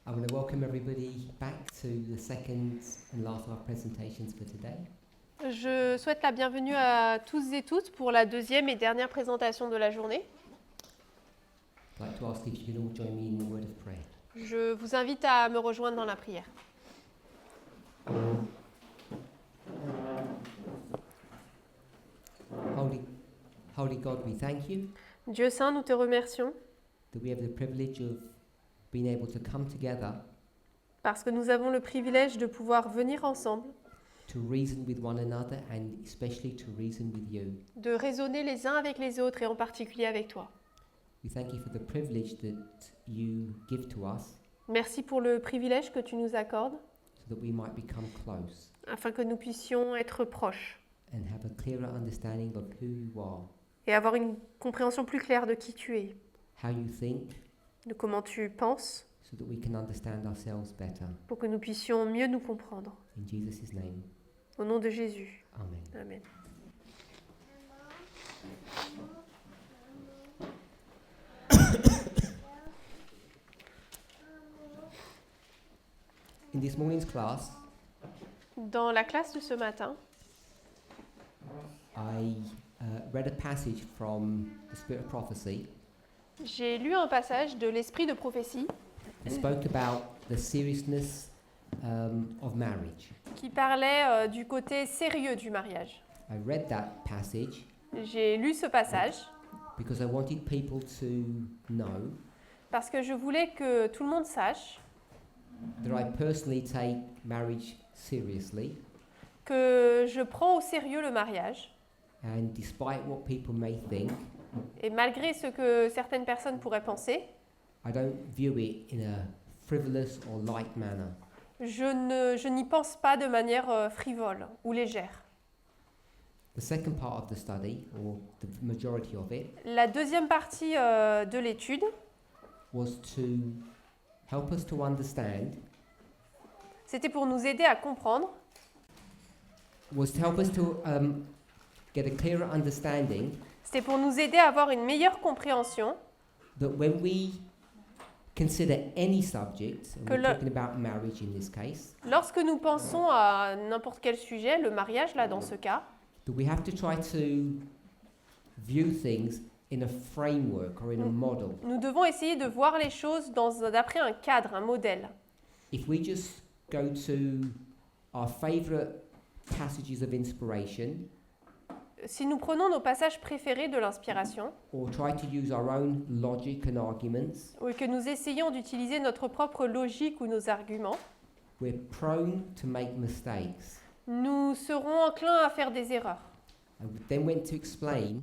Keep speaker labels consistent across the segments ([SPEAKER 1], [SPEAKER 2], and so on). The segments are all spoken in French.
[SPEAKER 1] I want to welcome everybody back to the second and last of our presentations for today.
[SPEAKER 2] Je souhaite la bienvenue à tous et toutes pour la deuxième et dernière présentation de la journée.
[SPEAKER 1] I'd like to ask if you could all join me in a word of prayer.
[SPEAKER 2] Je vous invite à me rejoindre dans la prière.
[SPEAKER 1] Holy God, we thank you
[SPEAKER 2] Dieu Saint, nous te remercions
[SPEAKER 1] that we have the privilege of being able to come together
[SPEAKER 2] parce que nous avons le privilège de pouvoir venir ensemble,
[SPEAKER 1] to reason with one another and especially to reason with you.
[SPEAKER 2] de raisonner les uns avec les autres et en particulier avec toi.
[SPEAKER 1] We thank you for the privilege that you give to us
[SPEAKER 2] Merci pour le privilège que tu nous accordes
[SPEAKER 1] so that we might become close
[SPEAKER 2] afin que nous puissions être proches
[SPEAKER 1] and have a clearer understanding of who you are,
[SPEAKER 2] et avoir une compréhension plus claire de qui tu es,
[SPEAKER 1] how you think,
[SPEAKER 2] de comment tu penses,
[SPEAKER 1] so that we can understand ourselves better.
[SPEAKER 2] pour que nous puissions mieux nous comprendre.
[SPEAKER 1] In Jesus' name,
[SPEAKER 2] Au nom de Jésus.
[SPEAKER 1] amen.
[SPEAKER 2] Amen.
[SPEAKER 1] In this morning's class,
[SPEAKER 2] Dans la classe de ce matin,
[SPEAKER 1] I read a passage from the Spirit of Prophecy
[SPEAKER 2] j'ai lu un passage de l'Esprit de prophétie
[SPEAKER 1] that spoke about the seriousness of marriage.
[SPEAKER 2] qui parlait du côté sérieux du mariage.
[SPEAKER 1] I read that passage
[SPEAKER 2] J'ai lu ce passage
[SPEAKER 1] because I wanted people to know
[SPEAKER 2] parce que je voulais que tout le monde sache
[SPEAKER 1] that I personally take marriage seriously,
[SPEAKER 2] que je prends au sérieux le mariage.
[SPEAKER 1] and despite what people may think,
[SPEAKER 2] Et malgré ce que certaines personnes pourraient penser,
[SPEAKER 1] I don't view it in a frivolous or light manner.
[SPEAKER 2] je n'y pense pas de manière frivole ou légère.
[SPEAKER 1] The second part of the study, or the majority of it,
[SPEAKER 2] La deuxième partie de l'étude,
[SPEAKER 1] was to help us to understand,
[SPEAKER 2] c'était pour nous aider à comprendre,
[SPEAKER 1] was to help us to get a clearer understanding
[SPEAKER 2] c'était pour nous aider à avoir une meilleure compréhension
[SPEAKER 1] that when we consider any subject, and
[SPEAKER 2] Que
[SPEAKER 1] we're
[SPEAKER 2] le-
[SPEAKER 1] talking about marriage in this case,
[SPEAKER 2] lorsque nous pensons à n'importe quel sujet, le mariage là dans ce cas,
[SPEAKER 1] that we have to try to view things in a framework or in a model.
[SPEAKER 2] nous devons essayer de voir les choses d'après un cadre, un modèle.
[SPEAKER 1] If we just go to our favorite passages of inspiration,
[SPEAKER 2] Si nous prenons nos passages préférés de l'inspiration,
[SPEAKER 1] or try to use our own logic and arguments,
[SPEAKER 2] ou que nous essayons d'utiliser notre propre logique ou nos arguments,
[SPEAKER 1] we're prone to make mistakes.
[SPEAKER 2] nous serons enclins à faire des erreurs.
[SPEAKER 1] I then went to explain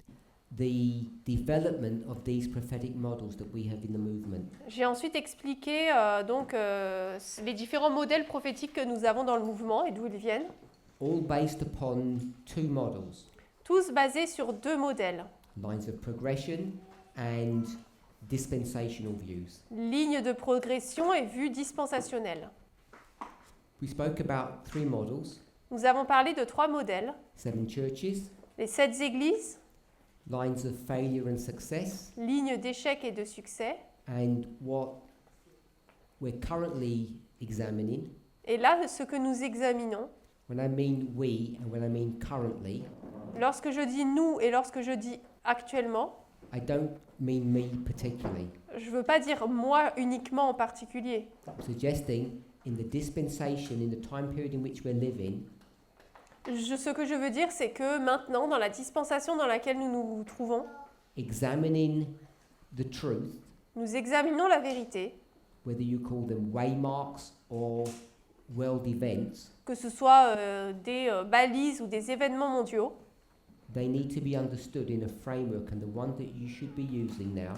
[SPEAKER 1] the development of these prophetic models that we have in the movement.
[SPEAKER 2] J'ai ensuite expliqué les différents modèles prophétiques que nous avons dans le mouvement et d'où ils viennent,
[SPEAKER 1] All based upon two models,
[SPEAKER 2] tous basés sur deux modèles,
[SPEAKER 1] lines of progression and dispensational views.
[SPEAKER 2] ligne de progression et vue dispensationnelle.
[SPEAKER 1] We spoke about three models,
[SPEAKER 2] Nous avons parlé de trois modèles,
[SPEAKER 1] 7 churches,
[SPEAKER 2] les 7 églises,
[SPEAKER 1] lines of failure and success,
[SPEAKER 2] ligne d'échec et de succès,
[SPEAKER 1] and what we're currently examining.
[SPEAKER 2] et là, ce que nous examinons.
[SPEAKER 1] When I mean we and when I mean currently,
[SPEAKER 2] Lorsque je dis nous et lorsque je dis actuellement,
[SPEAKER 1] I don't mean me particularly.
[SPEAKER 2] je ne veux pas dire moi uniquement en particulier.
[SPEAKER 1] I'm suggesting in the dispensation, in the time period in which we're living,
[SPEAKER 2] Ce que je veux dire, c'est que maintenant, dans la dispensation dans laquelle nous nous trouvons,
[SPEAKER 1] examining the truth,
[SPEAKER 2] nous examinons la vérité,
[SPEAKER 1] whether you call them waymarks or world events,
[SPEAKER 2] que ce soit des balises ou des événements mondiaux.
[SPEAKER 1] they need to be understood in a framework, and the one that you should be using now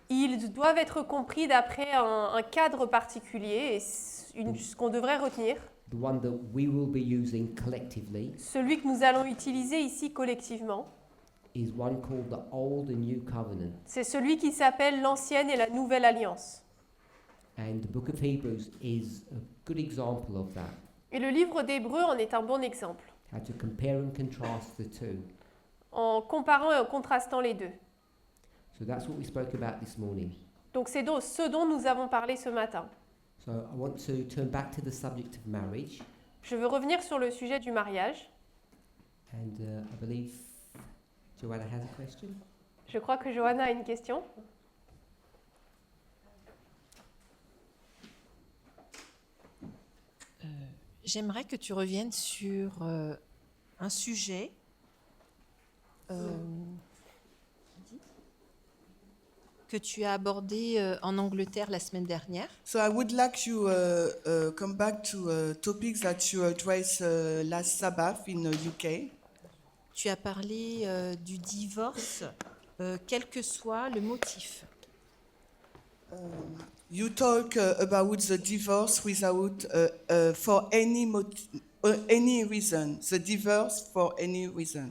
[SPEAKER 2] Ils doivent être compris d'après un cadre particulier et ce qu'on devrait retenir,
[SPEAKER 1] the one that we will be using collectively,
[SPEAKER 2] celui que nous allons utiliser ici collectivement,
[SPEAKER 1] is one called the Old and New Covenant.
[SPEAKER 2] c'est celui qui s'appelle l'Ancienne et la Nouvelle Alliance.
[SPEAKER 1] And the book of Hebrews is a good example of that,
[SPEAKER 2] Et le livre d'Hébreux en est un bon exemple,
[SPEAKER 1] how to compare and contrast the two.
[SPEAKER 2] en comparant et en contrastant les deux.
[SPEAKER 1] So that's what we spoke about this morning.
[SPEAKER 2] Donc c'est ce dont nous avons parlé ce matin.
[SPEAKER 1] So I want to turn back to the subject of marriage,
[SPEAKER 2] Je veux revenir sur le sujet du mariage.
[SPEAKER 1] and I believe Joanna has a question.
[SPEAKER 2] Je crois que Johanna a une question.
[SPEAKER 3] J'aimerais que tu reviennes sur un sujet que tu as abordé en Angleterre la semaine dernière.
[SPEAKER 4] So I would like you come back to topics that you addressed last Sabbath in UK.
[SPEAKER 3] Tu as parlé du divorce, quel que soit le motif.
[SPEAKER 4] You talk about the divorce without for any reason. The divorce for any reason.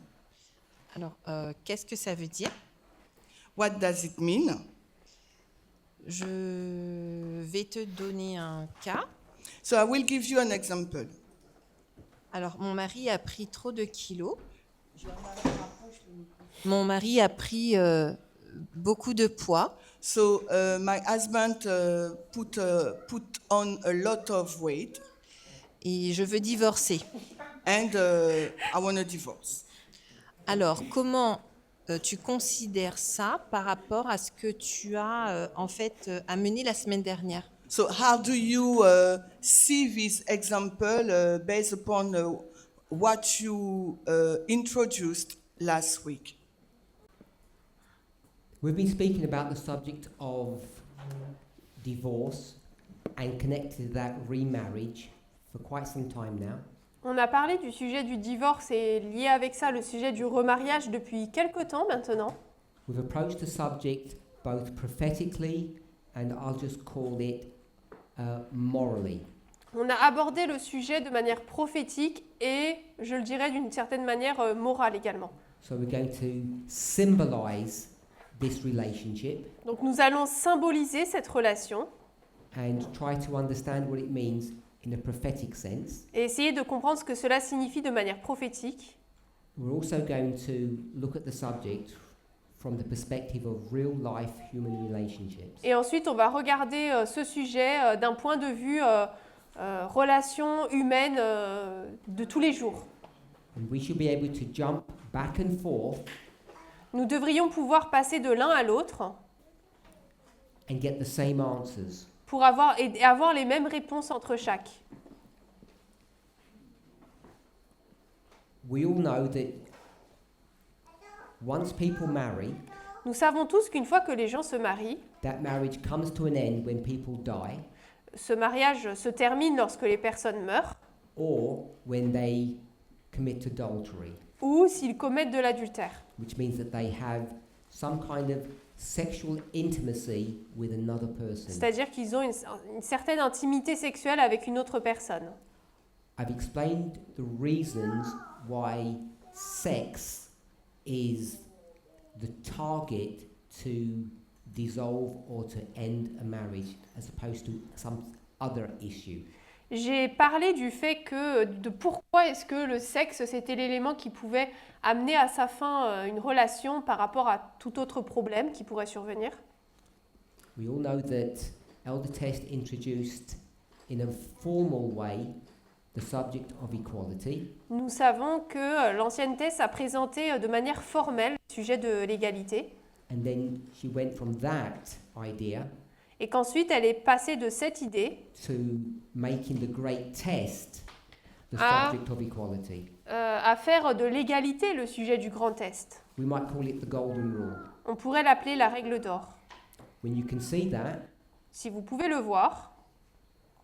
[SPEAKER 3] Alors, qu'est-ce que ça veut dire?
[SPEAKER 4] What does it mean?
[SPEAKER 3] Je vais te donner un cas.
[SPEAKER 4] So I will give you an example.
[SPEAKER 3] Alors, mon mari a pris trop de kilos. Mon mari a pris beaucoup de poids.
[SPEAKER 4] So my husband put on a lot of weight,
[SPEAKER 3] Et je veux divorcer.
[SPEAKER 4] and I want a divorce.
[SPEAKER 3] Alors, comment tu considères ça par rapport à ce que tu as en fait amené la semaine dernière?
[SPEAKER 4] So how do you see this example based upon what you introduced last week?
[SPEAKER 1] We've been speaking about the subject of divorce and connected to that remarriage for quite some time now.
[SPEAKER 2] On a parlé du sujet du divorce et lié avec ça le sujet du remariage depuis quelque temps maintenant.
[SPEAKER 1] We've approached the subject both prophetically and I'll just call it morally.
[SPEAKER 2] On a abordé le sujet de manière prophétique et, je le dirais d'une certaine manière, morale également.
[SPEAKER 1] So we're going to symbolize this relationship
[SPEAKER 2] Donc nous allons symboliser cette relation
[SPEAKER 1] and try to understand what it means in a prophetic sense.
[SPEAKER 2] et essayer de comprendre ce que cela signifie de manière prophétique.
[SPEAKER 1] We're also going to look at the subject from the perspective of real life human relationships.
[SPEAKER 2] Et ensuite, on va regarder ce sujet d'un point de vue relation humaine de tous les jours.
[SPEAKER 1] And we should be able to jump back and forth
[SPEAKER 2] Nous devrions pouvoir passer de l'un à l'autre
[SPEAKER 1] and get the same answers.
[SPEAKER 2] pour avoir les mêmes réponses entre chaque.
[SPEAKER 1] We all know that once people marry,
[SPEAKER 2] Nous savons tous qu'une fois que les gens se marient,
[SPEAKER 1] that marriage comes to an end when people die
[SPEAKER 2] ce mariage se termine lorsque les personnes meurent
[SPEAKER 1] or when they commit adultery,
[SPEAKER 2] ou s'ils commettent de l'adultère.
[SPEAKER 1] which means that they have some kind of sexual intimacy with another person.
[SPEAKER 2] C'est-à-dire qu'ils ont une certaine intimité sexuelle avec une autre personne.
[SPEAKER 1] I've explained the reasons why sex is the target to dissolve or to end a marriage as opposed to some other issue.
[SPEAKER 2] J'ai parlé du fait de pourquoi est-ce que le sexe, c'était l'élément qui pouvait amener à sa fin une relation par rapport à tout autre problème qui pourrait survenir.
[SPEAKER 1] We all know that Elder Test introduced in a formal way the subject of equality,
[SPEAKER 2] Nous savons que l'ancienne thèse a présenté de manière formelle le sujet de l'égalité
[SPEAKER 1] and then she went from that idea
[SPEAKER 2] et qu'ensuite elle est passée de cette idée
[SPEAKER 1] to making the great test the
[SPEAKER 2] Ah.
[SPEAKER 1] subject of equality.
[SPEAKER 2] à faire de l'égalité le sujet du grand test.
[SPEAKER 1] We might call it the golden rule.
[SPEAKER 2] On pourrait l'appeler la règle d'or.
[SPEAKER 1] When you can see that,
[SPEAKER 2] Si vous pouvez le voir,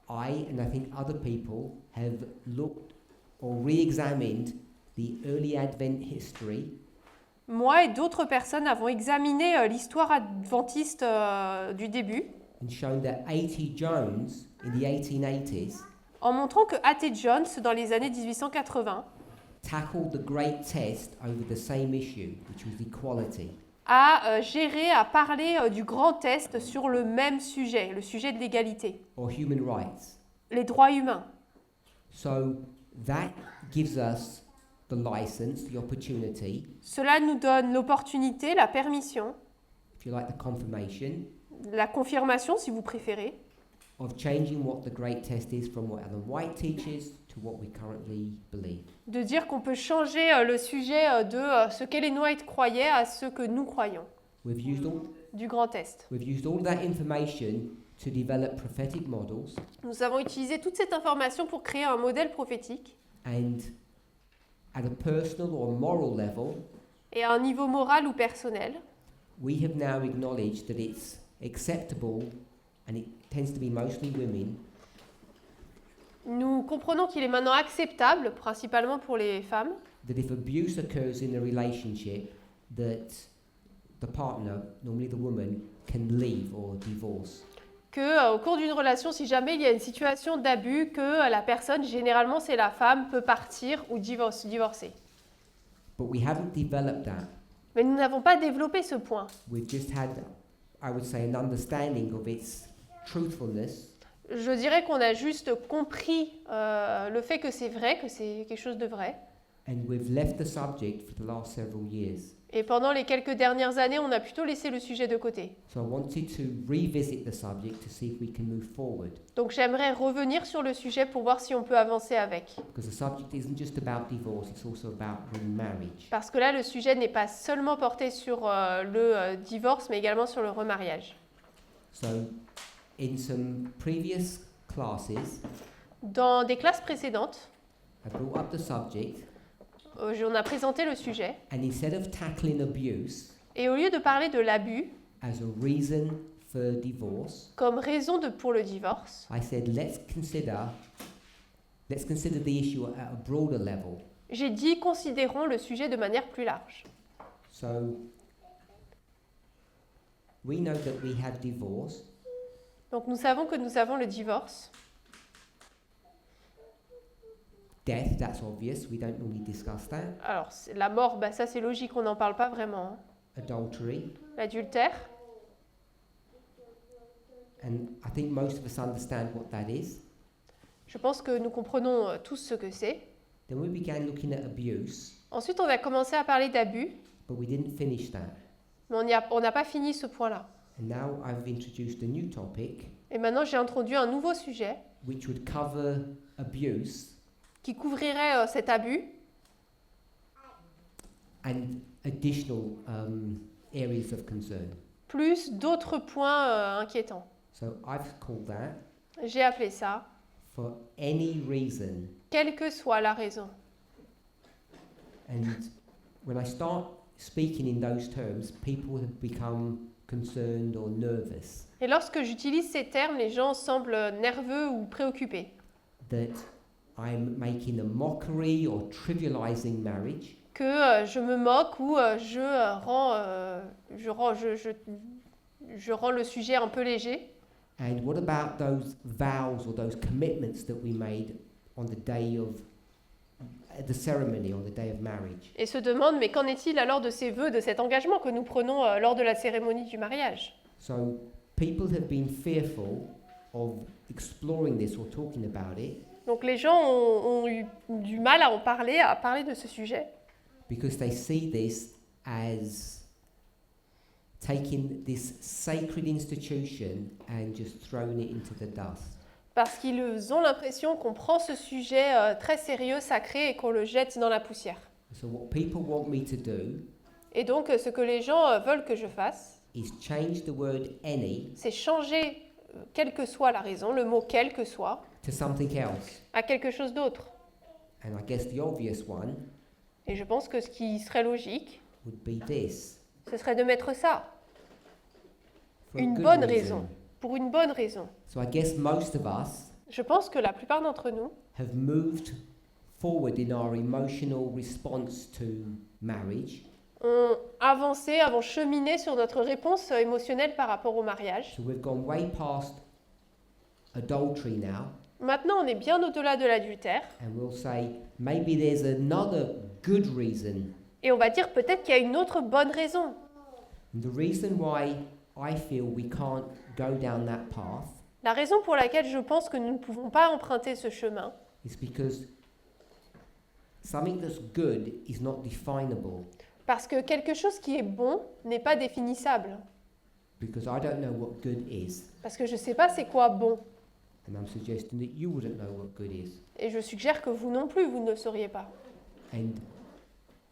[SPEAKER 1] I and I think other people have looked or re-examined the early Advent history
[SPEAKER 2] moi et d'autres personnes avons examiné l'histoire adventiste du début
[SPEAKER 1] and shown that A.T. Jones in the 1880s
[SPEAKER 2] en montrant que A.T. Jones, dans les années 1880,
[SPEAKER 1] tackled the great test over the same issue, which was equality.
[SPEAKER 2] a géré, a parlé du grand test sur le même sujet, le sujet de l'égalité,
[SPEAKER 1] Or human rights.
[SPEAKER 2] les droits humains.
[SPEAKER 1] So that gives us the license, the opportunity,
[SPEAKER 2] Cela nous donne l'opportunité, la permission,
[SPEAKER 1] if you like, the confirmation,
[SPEAKER 2] la confirmation si vous préférez,
[SPEAKER 1] of changing what the great test is from what Ellen White teaches to what we currently believe.
[SPEAKER 2] De dire qu'on peut changer le sujet de ce qu'Ellen White croyait à ce que nous croyons,
[SPEAKER 1] We've used
[SPEAKER 2] du grand test.
[SPEAKER 1] all of that information to develop prophetic models,
[SPEAKER 2] Nous avons utilisé toute cette information pour créer un modèle prophétique
[SPEAKER 1] and at a personal or moral level,
[SPEAKER 2] et à un niveau moral ou personnel,
[SPEAKER 1] we have now acknowledged that it's acceptable, and it tends to be mostly women,
[SPEAKER 2] nous comprenons qu'il est maintenant acceptable, principalement pour les femmes,
[SPEAKER 1] that if abuse occurs in a relationship, that the partner, normally the woman, can leave or divorce.
[SPEAKER 2] que au cours d'une relation, si jamais il y a une situation d'abus, que la personne, généralement c'est la femme, peut partir ou divorcer.
[SPEAKER 1] But we haven't developed that.
[SPEAKER 2] Mais nous n'avons pas développé ce point.
[SPEAKER 1] We've just had, I would say, an understanding of its truthfulness,
[SPEAKER 2] Je dirais qu'on a juste compris le fait que c'est vrai, que c'est quelque chose de vrai.
[SPEAKER 1] and we've left the subject for the last several years.
[SPEAKER 2] Et pendant les quelques dernières années, on a plutôt laissé le sujet de côté.
[SPEAKER 1] So I wanted to revisit the subject to see if we can move forward,
[SPEAKER 2] Donc j'aimerais revenir sur le sujet pour voir si on peut avancer avec.
[SPEAKER 1] because the subject isn't just about divorce, it's also about remarriage.
[SPEAKER 2] Parce que là, le sujet n'est pas seulement porté sur le divorce, mais également sur le remariage.
[SPEAKER 1] So in some previous classes,
[SPEAKER 2] Dans des classes précédentes,
[SPEAKER 1] I brought up the subject,
[SPEAKER 2] on a présenté le sujet,
[SPEAKER 1] and instead of tackling abuse
[SPEAKER 2] et au lieu de parler de l'abus
[SPEAKER 1] as a reason for divorce,
[SPEAKER 2] comme raison pour le divorce,
[SPEAKER 1] I said let's consider the issue at a broader level.
[SPEAKER 2] j'ai dit considérons le sujet de manière plus large.
[SPEAKER 1] So we know that we have divorce,
[SPEAKER 2] Donc nous savons que nous avons le divorce,
[SPEAKER 1] death, that's obvious, we don't normally discuss that,
[SPEAKER 2] alors la mort, ça c'est logique, on n'en parle pas vraiment, hein.
[SPEAKER 1] adultery,
[SPEAKER 2] L'adultère,
[SPEAKER 1] and I think most of us understand what that is.
[SPEAKER 2] je pense que nous comprenons tous ce que c'est.
[SPEAKER 1] Then we began looking at abuse,
[SPEAKER 2] Ensuite, on a commencé à parler d'abus,
[SPEAKER 1] but we didn't finish that.
[SPEAKER 2] mais on n'a pas fini ce point-là.
[SPEAKER 1] And now I've introduced a new topic
[SPEAKER 2] Et maintenant, j'ai introduit un nouveau sujet
[SPEAKER 1] which would cover abuse
[SPEAKER 2] qui couvrirait cet abus
[SPEAKER 1] and additional areas of concern.
[SPEAKER 2] plus d'autres points inquiétants.
[SPEAKER 1] So I've called that
[SPEAKER 2] J'ai appelé ça
[SPEAKER 1] for any reason.
[SPEAKER 2] quelle que soit la raison.
[SPEAKER 1] And when I start speaking in those terms, people have become concerned or nervous
[SPEAKER 2] Et lorsque j'utilise ces termes, les gens semblent nerveux ou préoccupés.
[SPEAKER 1] that I'm making a mockery or trivializing marriage,
[SPEAKER 2] Que je me moque ou je rends le sujet un peu léger.
[SPEAKER 1] and what about those vows or those commitments that we made on the day of the ceremony, on the day of marriage?
[SPEAKER 2] Et se demande, mais qu'en est-il alors de ces vœux, de cet engagement que nous prenons lors de la cérémonie du mariage?
[SPEAKER 1] So people have been fearful of exploring this or talking about it
[SPEAKER 2] Donc les gens ont eu du mal à parler de ce sujet,
[SPEAKER 1] because they see this as taking this sacred institution and just throwing it into the dust.
[SPEAKER 2] parce qu'ils ont l'impression qu'on prend ce sujet très sérieux, sacré, et qu'on le jette dans la poussière.
[SPEAKER 1] So what people want me to do
[SPEAKER 2] Et donc ce que les gens veulent que je fasse,
[SPEAKER 1] is change the word any
[SPEAKER 2] c'est changer, quelle que soit la raison, le mot quel que soit,
[SPEAKER 1] to something else.
[SPEAKER 2] à quelque chose d'autre.
[SPEAKER 1] And I guess the obvious one
[SPEAKER 2] Et je pense que ce qui serait logique,
[SPEAKER 1] would be this.
[SPEAKER 2] ce serait de mettre ça,
[SPEAKER 1] For a
[SPEAKER 2] une
[SPEAKER 1] good
[SPEAKER 2] bonne
[SPEAKER 1] reason.
[SPEAKER 2] raison, pour une bonne raison.
[SPEAKER 1] So I guess most of us
[SPEAKER 2] Je pense que la plupart d'entre nous
[SPEAKER 1] have moved forward in our emotional response to marriage.
[SPEAKER 2] ont avancé, avons cheminé sur notre réponse émotionnelle par rapport au mariage.
[SPEAKER 1] So we've gone way past adultery now,
[SPEAKER 2] Maintenant, on est bien au-delà de l'adultère
[SPEAKER 1] and we'll say maybe there's another good reason.
[SPEAKER 2] et on va dire peut-être qu'il y a une autre bonne raison.
[SPEAKER 1] And the reason why I feel we can't go down that path
[SPEAKER 2] La raison pour laquelle je pense que nous ne pouvons pas emprunter ce chemin,
[SPEAKER 1] is because something that's good is not definable,
[SPEAKER 2] parce que quelque chose qui est bon n'est pas définissable.
[SPEAKER 1] because I don't know what good is.
[SPEAKER 2] Parce que je ne sais pas c'est quoi bon.
[SPEAKER 1] And I'm suggesting that you wouldn't know what good is.
[SPEAKER 2] Et je suggère que vous non plus, vous ne le sauriez pas.
[SPEAKER 1] And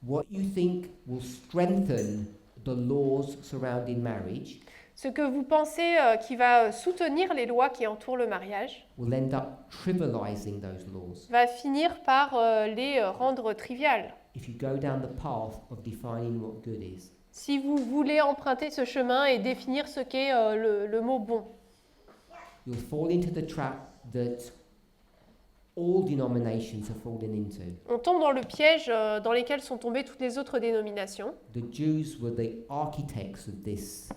[SPEAKER 1] what you think will strengthen the laws surrounding marriage
[SPEAKER 2] Ce que vous pensez qui va soutenir les lois qui entourent le mariage
[SPEAKER 1] will end up trivializing those laws
[SPEAKER 2] va finir par les rendre triviales.
[SPEAKER 1] if you go down the path of defining what good is.
[SPEAKER 2] Si vous voulez emprunter ce chemin et définir ce qu'est le mot bon,
[SPEAKER 1] You'll fall into the trap that all denominations have fallen into.
[SPEAKER 2] on tombe dans le piège dans lequel sont tombées toutes les autres dénominations,
[SPEAKER 1] The Jews were the architects of this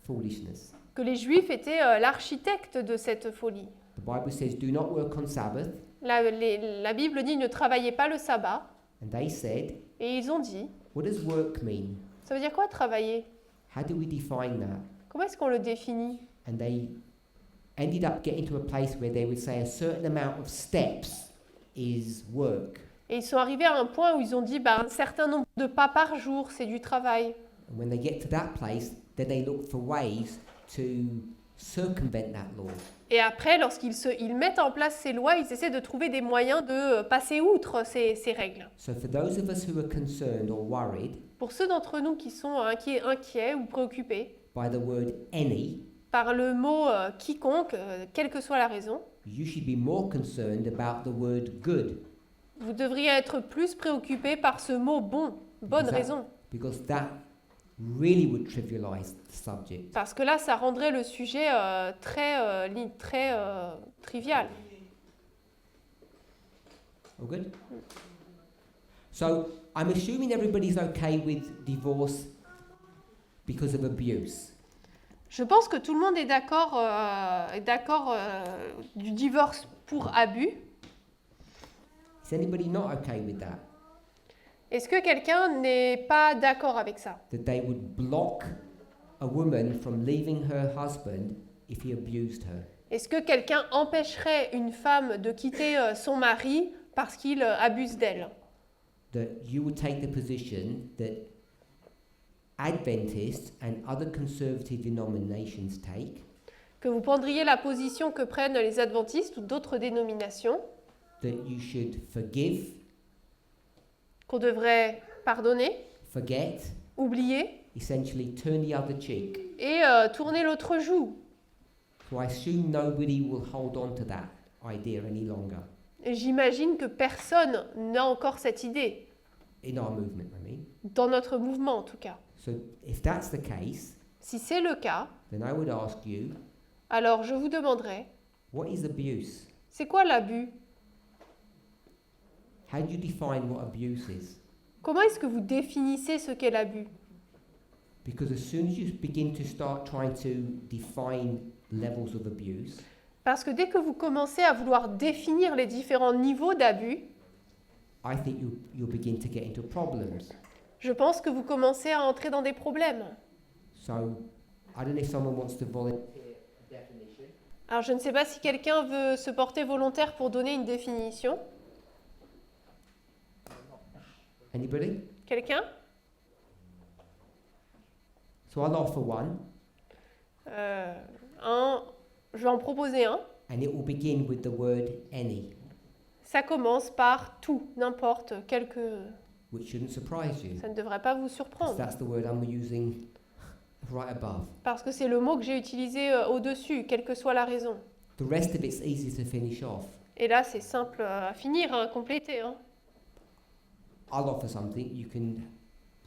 [SPEAKER 1] foolishness.
[SPEAKER 2] que les Juifs étaient l'architecte de cette folie.
[SPEAKER 1] The Bible says, do not work on Sabbath.
[SPEAKER 2] La Bible dit ne travaillez pas le sabbat,
[SPEAKER 1] And they said,
[SPEAKER 2] et ils ont dit,
[SPEAKER 1] what does work mean?
[SPEAKER 2] ça veut dire quoi travailler?
[SPEAKER 1] How do we define that?
[SPEAKER 2] Comment est-ce qu'on le définit?
[SPEAKER 1] And they ended up getting to a place where they would say a certain amount of steps is work.
[SPEAKER 2] Et ils sont arrivés à un point où ils ont dit, un certain nombre de pas par jour, c'est du travail.
[SPEAKER 1] And when they get to that place, then they look for ways to circumvent that law.
[SPEAKER 2] Et après, ils mettent en place ces lois, ils essaient de trouver des moyens de passer outre ces règles.
[SPEAKER 1] So for those of us who are concerned or worried
[SPEAKER 2] Pour ceux d'entre nous qui sont inquiets ou préoccupés
[SPEAKER 1] by the word any,
[SPEAKER 2] par le mot quiconque, quelle que soit la raison,
[SPEAKER 1] you should be more concerned about the word good,
[SPEAKER 2] vous devriez être plus préoccupés par ce mot bon, bonne
[SPEAKER 1] Exact.
[SPEAKER 2] raison.
[SPEAKER 1] because that really would trivialize the subject.
[SPEAKER 2] Parce que là, ça rendrait le sujet très trivial.
[SPEAKER 1] All good? So I'm assuming everybody's okay with divorce because of abuse.
[SPEAKER 2] Je pense que tout le monde est d'accord du divorce pour abus.
[SPEAKER 1] Is anybody not okay with that?
[SPEAKER 2] Est-ce que quelqu'un n'est pas d'accord avec ça?
[SPEAKER 1] That they would block a woman from leaving her husband if he abused her?
[SPEAKER 2] Est-ce que quelqu'un empêcherait une femme de quitter son mari parce qu'il abuse d'elle?
[SPEAKER 1] That you would take the position that Adventists and other conservative denominations take,
[SPEAKER 2] Que vous prendriez la position que prennent les adventistes ou d'autres dénominations,
[SPEAKER 1] that you should forgive,
[SPEAKER 2] qu'on devrait pardonner,
[SPEAKER 1] forget,
[SPEAKER 2] oublier
[SPEAKER 1] essentially turn the other cheek.
[SPEAKER 2] et tourner l'autre joue.
[SPEAKER 1] So I assume nobody will hold on to that idea any longer.
[SPEAKER 2] Et j'imagine que personne n'a encore cette idée,
[SPEAKER 1] In our movement, I mean.
[SPEAKER 2] dans notre mouvement en tout cas.
[SPEAKER 1] So if that's the case,
[SPEAKER 2] Si c'est le cas,
[SPEAKER 1] then I would ask you,
[SPEAKER 2] alors je vous demanderai,
[SPEAKER 1] what is abuse?
[SPEAKER 2] c'est quoi l'abus?
[SPEAKER 1] How do you define what abuse is?
[SPEAKER 2] Comment est-ce que vous définissez ce qu'est l'abus?
[SPEAKER 1] Because as soon as you begin to start trying to define levels of abuse,
[SPEAKER 2] Parce que dès que vous commencez à vouloir définir les différents niveaux d'abus,
[SPEAKER 1] I think you'll begin to get into problems.
[SPEAKER 2] je pense que vous commencez à entrer dans des problèmes.
[SPEAKER 1] So I don't know if someone wants to volunteer a definition.
[SPEAKER 2] Alors je ne sais pas si quelqu'un veut se porter volontaire pour donner une définition.
[SPEAKER 1] Anybody?
[SPEAKER 2] Quelqu'un?
[SPEAKER 1] So I'll offer one,
[SPEAKER 2] Je vais en proposer un.
[SPEAKER 1] and it will begin with the word any,
[SPEAKER 2] Ça commence par tout, n'importe, quelque...
[SPEAKER 1] which shouldn't surprise you.
[SPEAKER 2] Ça ne devrait pas vous
[SPEAKER 1] 'Cause
[SPEAKER 2] surprendre.
[SPEAKER 1] that's the word I'm using right above.
[SPEAKER 2] Parce que c'est le mot que j'ai utilisé au-dessus, quelle que soit la raison.
[SPEAKER 1] The rest of it's easy to finish off.
[SPEAKER 2] Et là, c'est simple à finir, à compléter.
[SPEAKER 1] I'll offer something.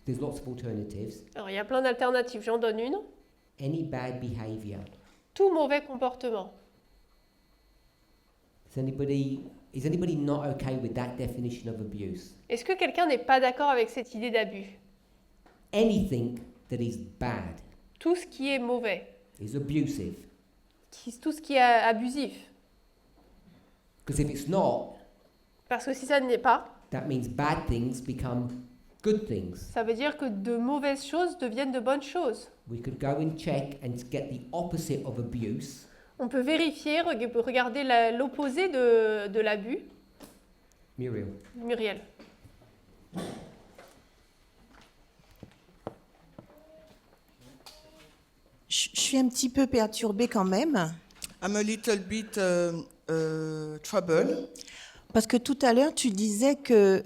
[SPEAKER 1] There's lots of alternatives.
[SPEAKER 2] Alors, il y a plein d'alternatives. J'en donne une.
[SPEAKER 1] Any bad behavior.
[SPEAKER 2] Tout mauvais comportement.
[SPEAKER 1] Is anybody not okay with that definition of abuse?
[SPEAKER 2] Est-ce que quelqu'un n'est pas d'accord avec cette idée d'abus?
[SPEAKER 1] Anything that is bad
[SPEAKER 2] Tout ce qui est mauvais,
[SPEAKER 1] is abusive.
[SPEAKER 2] tout ce qui est abusif.
[SPEAKER 1] Because if it's not,
[SPEAKER 2] Parce que si ça ne l'est pas,
[SPEAKER 1] that means bad things become good things.
[SPEAKER 2] ça veut dire que de mauvaises choses deviennent de bonnes choses.
[SPEAKER 1] We could go and check and get the opposite of abuse.
[SPEAKER 2] On peut vérifier, regarder l'opposé de l'abus.
[SPEAKER 1] Muriel.
[SPEAKER 2] Muriel.
[SPEAKER 3] Je suis un petit peu perturbée quand même.
[SPEAKER 4] I'm a little bit troubled
[SPEAKER 3] Parce que tout à l'heure, tu disais que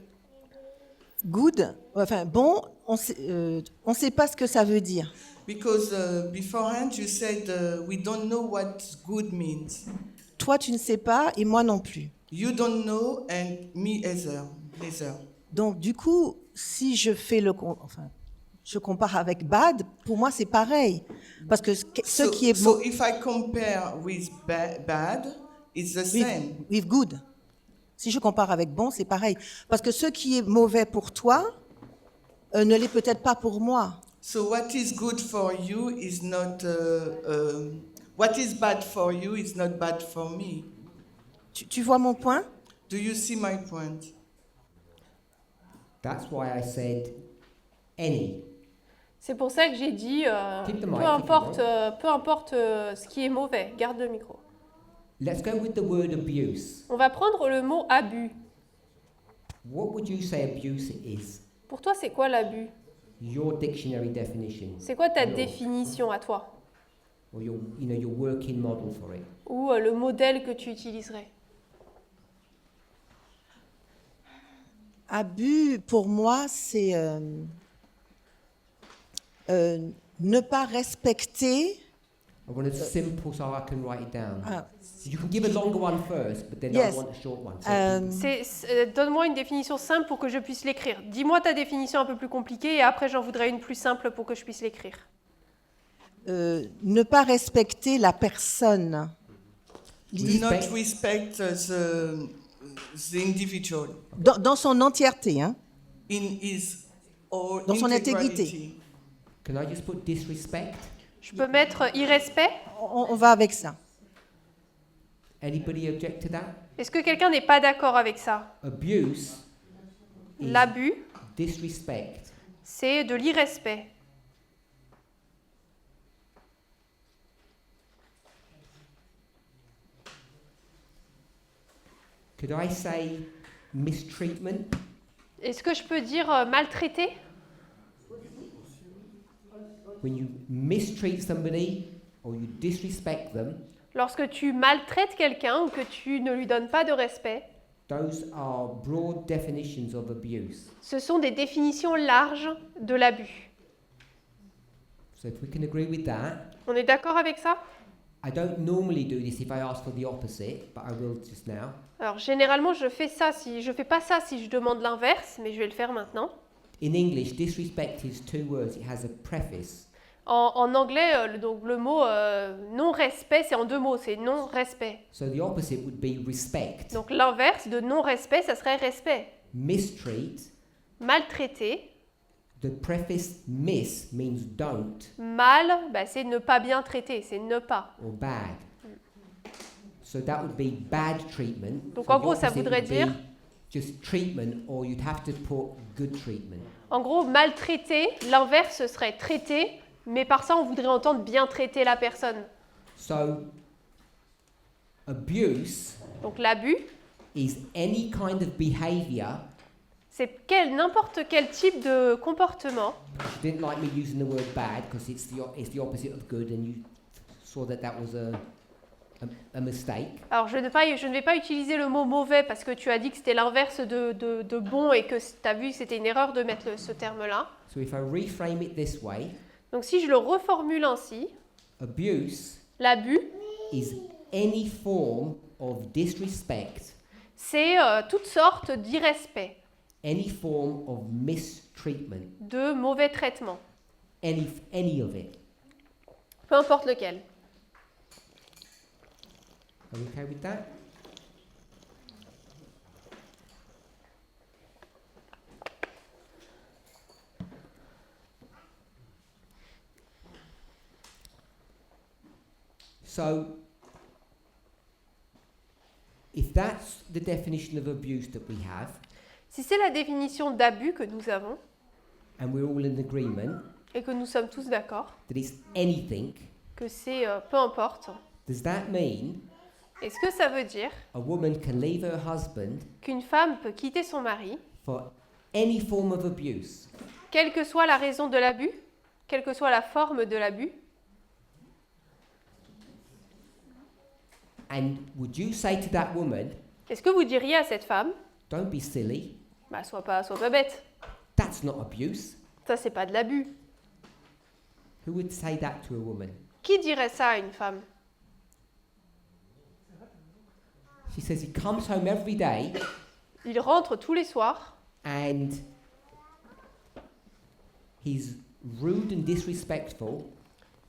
[SPEAKER 3] good, enfin bon, on sait pas ce que ça veut dire.
[SPEAKER 4] because beforehand you said we don't know what good means.
[SPEAKER 3] Toi, tu ne sais pas et moi non plus.
[SPEAKER 4] You don't know and me either.
[SPEAKER 3] Donc, du coup, si je fais je compare avec bad, pour moi, c'est pareil. Parce que ce qui est
[SPEAKER 4] So if I compare with bad, it's the same.
[SPEAKER 3] with good. Si je compare avec bon, c'est pareil. Parce que ce qui est mauvais pour toi ne l'est peut-être pas pour moi.
[SPEAKER 4] So what is good for you is not what is bad for you is not bad for me.
[SPEAKER 3] Tu vois mon point?
[SPEAKER 4] Do you see my point?
[SPEAKER 1] That's why I said any.
[SPEAKER 2] C'est pour ça que j'ai dit,
[SPEAKER 1] Keep the
[SPEAKER 2] peu
[SPEAKER 1] mic,
[SPEAKER 2] importe,
[SPEAKER 1] keep
[SPEAKER 2] peu importe ce qui est mauvais, garde le micro.
[SPEAKER 1] Let's go with the word abuse.
[SPEAKER 2] On va prendre le mot abus.
[SPEAKER 1] What would you say abuse is?
[SPEAKER 2] Pour toi, c'est quoi l'abus?
[SPEAKER 1] Your dictionary definition.
[SPEAKER 2] C'est quoi ta
[SPEAKER 1] Your-
[SPEAKER 2] définition à toi?
[SPEAKER 1] Or your working model for it.
[SPEAKER 2] Ou le modèle que tu utiliserais?
[SPEAKER 3] Abus, pour moi, c'est ne pas respecter.
[SPEAKER 1] I want it simple so I can write it down.
[SPEAKER 3] Ah,
[SPEAKER 1] So you can give a longer one first, but then
[SPEAKER 3] Yes.
[SPEAKER 1] I want a short one. So
[SPEAKER 2] Donne-moi une définition simple pour que je puisse l'écrire. Dis-moi ta définition un peu plus compliquée et après j'en voudrais une plus simple pour que je puisse l'écrire.
[SPEAKER 3] ne pas respecter la personne.
[SPEAKER 4] Do
[SPEAKER 1] Respect.
[SPEAKER 4] not respect the individual
[SPEAKER 3] Dans son entièreté. Hein.
[SPEAKER 4] in his or
[SPEAKER 3] Dans son
[SPEAKER 4] integrity.
[SPEAKER 1] can I just put disrespect?
[SPEAKER 2] Je peux mettre irrespect?
[SPEAKER 3] On va avec ça.
[SPEAKER 1] Anybody object to that?
[SPEAKER 2] Est-ce que quelqu'un n'est pas d'accord avec ça?
[SPEAKER 1] Abuse is
[SPEAKER 2] L'abus,
[SPEAKER 1] disrespect.
[SPEAKER 2] c'est de l'irrespect.
[SPEAKER 1] Could I say mistreatment?
[SPEAKER 2] Est-ce que je peux dire maltraiter?
[SPEAKER 1] When you mistreat somebody or you disrespect them,
[SPEAKER 2] Lorsque tu maltraites quelqu'un ou que tu ne lui donnes pas de respect,
[SPEAKER 1] those are broad definitions of abuse.
[SPEAKER 2] ce sont des définitions larges de l'abus.
[SPEAKER 1] So if we can agree with that,
[SPEAKER 2] On est d'accord avec ça?
[SPEAKER 1] I don't normally do this if I ask for the opposite, but I will just now.
[SPEAKER 2] Alors généralement je fais pas ça si je demande l'inverse, mais je vais le faire maintenant.
[SPEAKER 1] In English, disrespect is two words. It has a preface.
[SPEAKER 2] En anglais, donc le mot non-respect, c'est en deux mots, c'est non-respect.
[SPEAKER 1] So the opposite would be respect.
[SPEAKER 2] Donc l'inverse de non-respect, ça serait respect.
[SPEAKER 1] Mistreat,
[SPEAKER 2] Maltraiter,
[SPEAKER 1] the preface miss means don't
[SPEAKER 2] mal, c'est ne pas bien traiter, c'est ne pas.
[SPEAKER 1] or bad. So that would be bad treatment.
[SPEAKER 2] Donc,
[SPEAKER 1] So
[SPEAKER 2] en
[SPEAKER 1] the
[SPEAKER 2] gros, ça
[SPEAKER 1] opposite
[SPEAKER 2] voudrait
[SPEAKER 1] would
[SPEAKER 2] dire-
[SPEAKER 1] be just treatment, or you'd have to put good treatment.
[SPEAKER 2] En gros, maltraiter, l'inverse serait traiter, mais par ça on voudrait entendre bien traiter la personne.
[SPEAKER 1] So abuse
[SPEAKER 2] Donc l'abus,
[SPEAKER 1] is any kind of behavior.
[SPEAKER 2] c'est n'importe quel type de comportement.
[SPEAKER 1] She didn't like me using the word bad because it's the opposite of good, and you saw that was a mistake.
[SPEAKER 2] Alors je ne vais pas utiliser le mot mauvais parce que tu as dit que c'était l'inverse de bon et que tu as vu que c'était une erreur de mettre ce terme-là.
[SPEAKER 1] So if I reframe it this way,
[SPEAKER 2] Donc si je le reformule ainsi,
[SPEAKER 1] abuse
[SPEAKER 2] l'abus,
[SPEAKER 1] is any form of disrespect,
[SPEAKER 2] c'est toutes sortes d'irrespect,
[SPEAKER 1] any form of mistreatment,
[SPEAKER 2] de mauvais traitement,
[SPEAKER 1] any of it.
[SPEAKER 2] peu importe lequel.
[SPEAKER 1] Are we okay with that? So, if that's the definition of abuse that we have,
[SPEAKER 2] Si c'est la définition d'abus que nous avons
[SPEAKER 1] and we're all in agreement
[SPEAKER 2] et que nous sommes tous d'accord,
[SPEAKER 1] that it's anything,
[SPEAKER 2] que c'est peu importe,
[SPEAKER 1] does that mean
[SPEAKER 2] est-ce que ça veut dire
[SPEAKER 1] a woman can leave her husband
[SPEAKER 2] qu'une femme peut quitter son mari,
[SPEAKER 1] for any form of abuse?
[SPEAKER 2] quelle que soit la raison de l'abus, quelle que soit la forme de l'abus?
[SPEAKER 1] And would you say to that woman,
[SPEAKER 2] Est-ce que vous diriez à cette femme,
[SPEAKER 1] don't be silly,
[SPEAKER 2] bah sois pas bête.
[SPEAKER 1] that's not abuse?
[SPEAKER 2] Ça c'est pas de l'abus.
[SPEAKER 1] Who would say that to a woman?
[SPEAKER 2] Qui dirait ça à une femme?
[SPEAKER 1] She says he comes home every day
[SPEAKER 2] Il rentre tous les soirs
[SPEAKER 1] and he's rude and disrespectful,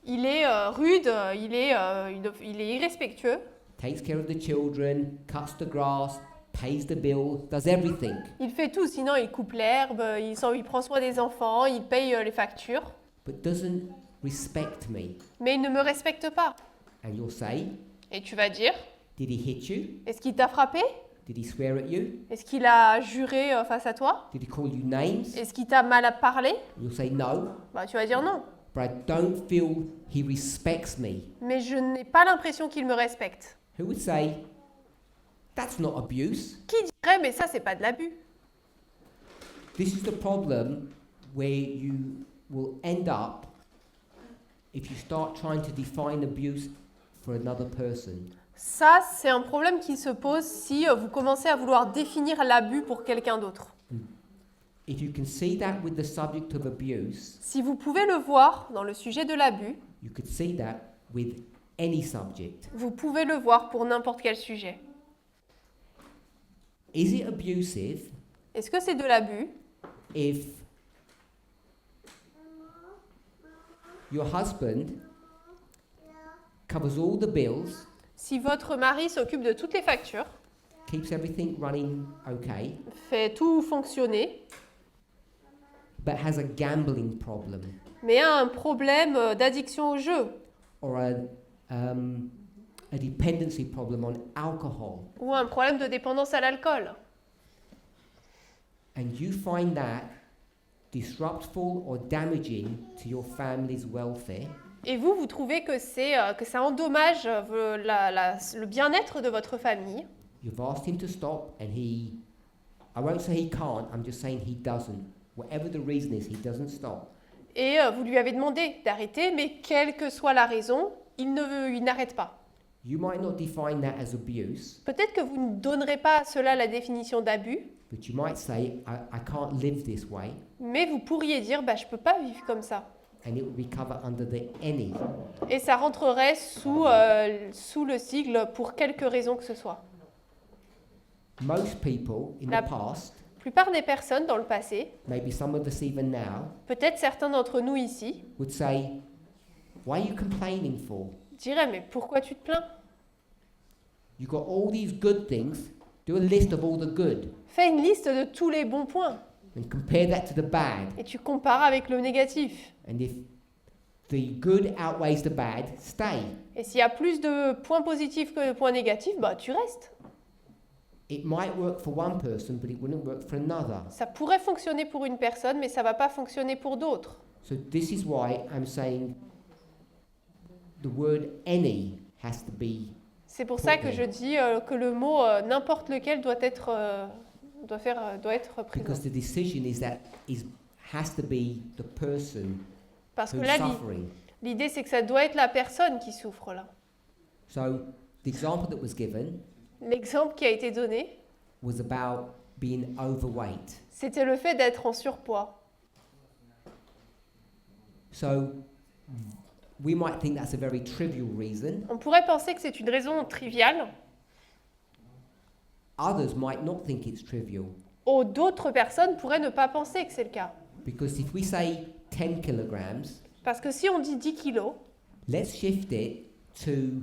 [SPEAKER 2] il est rude, il est irrespectueux,
[SPEAKER 1] takes care of the children, cuts the grass, pays the bill, does everything.
[SPEAKER 2] il fait tout, sinon il coupe l'herbe, il prend soin des enfants, il paye les factures,
[SPEAKER 1] But doesn't respect me.
[SPEAKER 2] mais il ne me respecte pas.
[SPEAKER 1] And you'll say,
[SPEAKER 2] Et tu vas dire,
[SPEAKER 1] did he hit you?
[SPEAKER 2] est-ce qu'il t'a frappé?
[SPEAKER 1] Did he swear at you?
[SPEAKER 2] Est-ce qu'il a juré face à toi?
[SPEAKER 1] Did he call you names?
[SPEAKER 2] Est-ce qu'il t'a mal parlé?
[SPEAKER 1] You'll say no,
[SPEAKER 2] Bah tu vas dire non.
[SPEAKER 1] but I don't feel he respects me.
[SPEAKER 2] Mais je n'ai pas l'impression qu'il me respecte.
[SPEAKER 1] Who would say, that's not abuse?
[SPEAKER 2] Qui dirait, mais ça c'est pas de l'abus?
[SPEAKER 1] This is the problem where you will end up if you start trying to define abuse for another person.
[SPEAKER 2] Ça, c'est un problème qui se pose si vous commencez à vouloir définir l'abus pour quelqu'un d'autre.
[SPEAKER 1] If you can see that with the subject of abuse,
[SPEAKER 2] Si vous pouvez le voir dans le sujet de l'abus,
[SPEAKER 1] you could see that with any subject.
[SPEAKER 2] vous pouvez le voir pour n'importe quel sujet.
[SPEAKER 1] Is it abusive
[SPEAKER 2] Est-ce que c'est de l'abus
[SPEAKER 1] if your husband covers all the bills,
[SPEAKER 2] si votre mari s'occupe de toutes les factures,
[SPEAKER 1] keeps everything running okay,
[SPEAKER 2] fait tout fonctionner,
[SPEAKER 1] but has a gambling problem
[SPEAKER 2] mais a un problème d'addiction au jeu
[SPEAKER 1] or a dependency problem on alcohol,
[SPEAKER 2] ou un problème de dépendance à l'alcool,
[SPEAKER 1] and you find that disruptful or damaging to your family's welfare,
[SPEAKER 2] et vous trouvez que ça endommage le bien-être de votre famille,
[SPEAKER 1] you've asked him to stop and I won't say he can't, I'm just saying he doesn't. Whatever the reason is, he doesn't stop.
[SPEAKER 2] et vous lui avez demandé d'arrêter, mais quelle que soit la raison, il n'arrête pas.
[SPEAKER 1] You might not define that as abuse,
[SPEAKER 2] Peut-être que vous ne donnerez pas à cela la définition d'abus,
[SPEAKER 1] but you might say, I can't live this way,
[SPEAKER 2] mais vous pourriez dire bah, « je ne peux pas vivre comme ça ».
[SPEAKER 1] and it would be covered under the any.
[SPEAKER 2] Et ça rentrerait sous le sigle pour quelque raison que ce soit.
[SPEAKER 1] Most people in
[SPEAKER 2] La-
[SPEAKER 1] the past,
[SPEAKER 2] La plupart des personnes dans le passé,
[SPEAKER 1] maybe some of us even now,
[SPEAKER 2] peut-être certains d'entre nous ici,
[SPEAKER 1] would say, why are you complaining for?
[SPEAKER 2] diraient « mais pourquoi tu te plains?
[SPEAKER 1] You've got all these good things, do a list of all the good,
[SPEAKER 2] Fais une liste de tous les bons points
[SPEAKER 1] and compare that to the bad.
[SPEAKER 2] et tu compares avec le négatif.
[SPEAKER 1] And if the good outweighs the bad, stay.
[SPEAKER 2] Et s'il y a plus de points positifs que de points négatifs, bah tu restes.
[SPEAKER 1] It might work for one person, but it wouldn't work for another.
[SPEAKER 2] Ça pourrait fonctionner pour une personne, mais ça ne va pas fonctionner pour d'autres.
[SPEAKER 1] So this is why I'm saying the word any has to be,
[SPEAKER 2] C'est pour ça que je dis que le mot n'importe lequel doit être présent.
[SPEAKER 1] because the decision has to be the person
[SPEAKER 2] Parce que
[SPEAKER 1] who's
[SPEAKER 2] là,
[SPEAKER 1] suffering.
[SPEAKER 2] l'idée, c'est que ça doit être la personne qui souffre là.
[SPEAKER 1] So the example that was given
[SPEAKER 2] L'exemple qui a été donné,
[SPEAKER 1] was about being overweight.
[SPEAKER 2] c'était le fait d'être en surpoids.
[SPEAKER 1] So we might think that's a very trivial reason.
[SPEAKER 2] On pourrait penser que c'est une raison triviale,
[SPEAKER 1] Others might not think it's trivial.
[SPEAKER 2] ou d'autres personnes pourraient ne pas penser que c'est le cas.
[SPEAKER 1] Because if we say 10 kilograms,
[SPEAKER 2] Parce que si on dit 10 kilos,
[SPEAKER 1] let's shift it to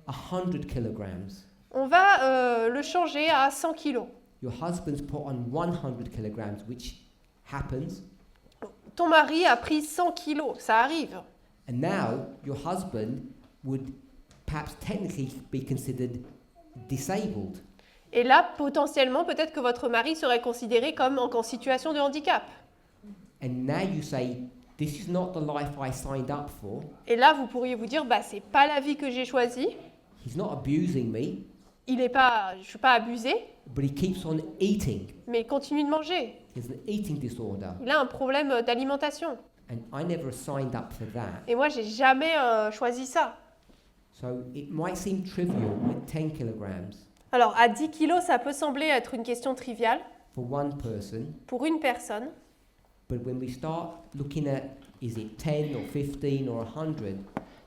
[SPEAKER 1] 100 kilograms.
[SPEAKER 2] on va le changer à 100 kilos.
[SPEAKER 1] Your husband's put on 100 kilograms, which happens.
[SPEAKER 2] Ton mari a pris 100 kilos, ça arrive.
[SPEAKER 1] And now your husband would perhaps technically be considered disabled.
[SPEAKER 2] Et là, potentiellement, peut-être que votre mari serait considéré comme en situation de handicap.
[SPEAKER 1] And now you say, this is not the life I signed up for.
[SPEAKER 2] Et là, vous pourriez vous dire, bah, c'est pas la vie que j'ai choisie.
[SPEAKER 1] He's not abusing me,
[SPEAKER 2] Je suis pas abusée,
[SPEAKER 1] but he keeps on eating.
[SPEAKER 2] mais il continue de manger.
[SPEAKER 1] He has an eating disorder.
[SPEAKER 2] Il a un problème d'alimentation.
[SPEAKER 1] And I never signed up for that.
[SPEAKER 2] Et moi, j'ai jamais choisi ça.
[SPEAKER 1] So it might seem trivial at 10 kilograms
[SPEAKER 2] Alors, à 10 kilos, ça peut sembler être une question triviale
[SPEAKER 1] for one person,
[SPEAKER 2] pour une personne,
[SPEAKER 1] but when we start looking at is it 10 or 15 or 100,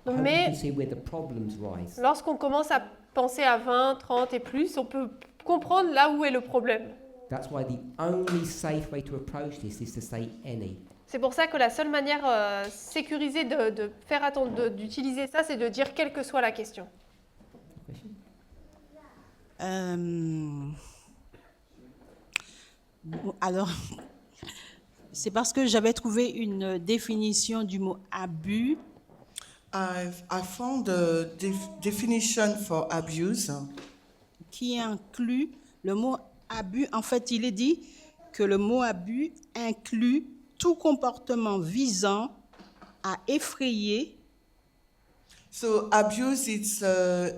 [SPEAKER 1] I hope you
[SPEAKER 2] Mais-
[SPEAKER 1] can see where the problems rise.
[SPEAKER 2] lorsqu'on commence à penser à 20, 30 et plus, on peut comprendre là où est le problème.
[SPEAKER 1] That's why the only safe way to approach this is to say any.
[SPEAKER 2] C'est pour ça que la seule manière sécurisée de faire d'utiliser ça, c'est de dire quelle que soit la question.
[SPEAKER 1] Question?
[SPEAKER 5] Alors, c'est parce que j'avais trouvé une définition du mot abus
[SPEAKER 4] I found a definition for abuse.
[SPEAKER 5] qui inclut le mot abus. En fait, il est dit que le mot abus inclut tout comportement visant à effrayer,
[SPEAKER 4] So abuse it's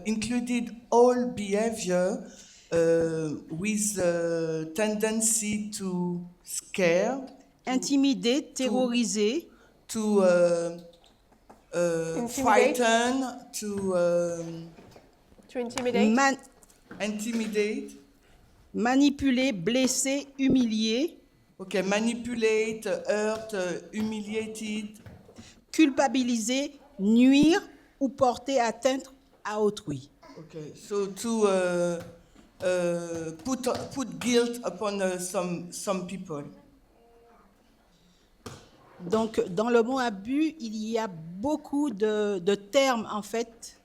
[SPEAKER 4] included all behavior with a tendency to scare,
[SPEAKER 5] intimider, terroriser,
[SPEAKER 4] to
[SPEAKER 2] Intimidate.
[SPEAKER 4] frighten, to
[SPEAKER 2] To intimidate.
[SPEAKER 4] intimidate.
[SPEAKER 5] manipuler, blesser, humilier,
[SPEAKER 4] Okay, manipulate, hurt, humiliated.
[SPEAKER 5] culpabiliser, nuire ou porter atteinte à autrui.
[SPEAKER 4] Okay, so to put guilt upon some people.
[SPEAKER 5] Donc, dans le mot abus, il y a beaucoup de termes, en fait,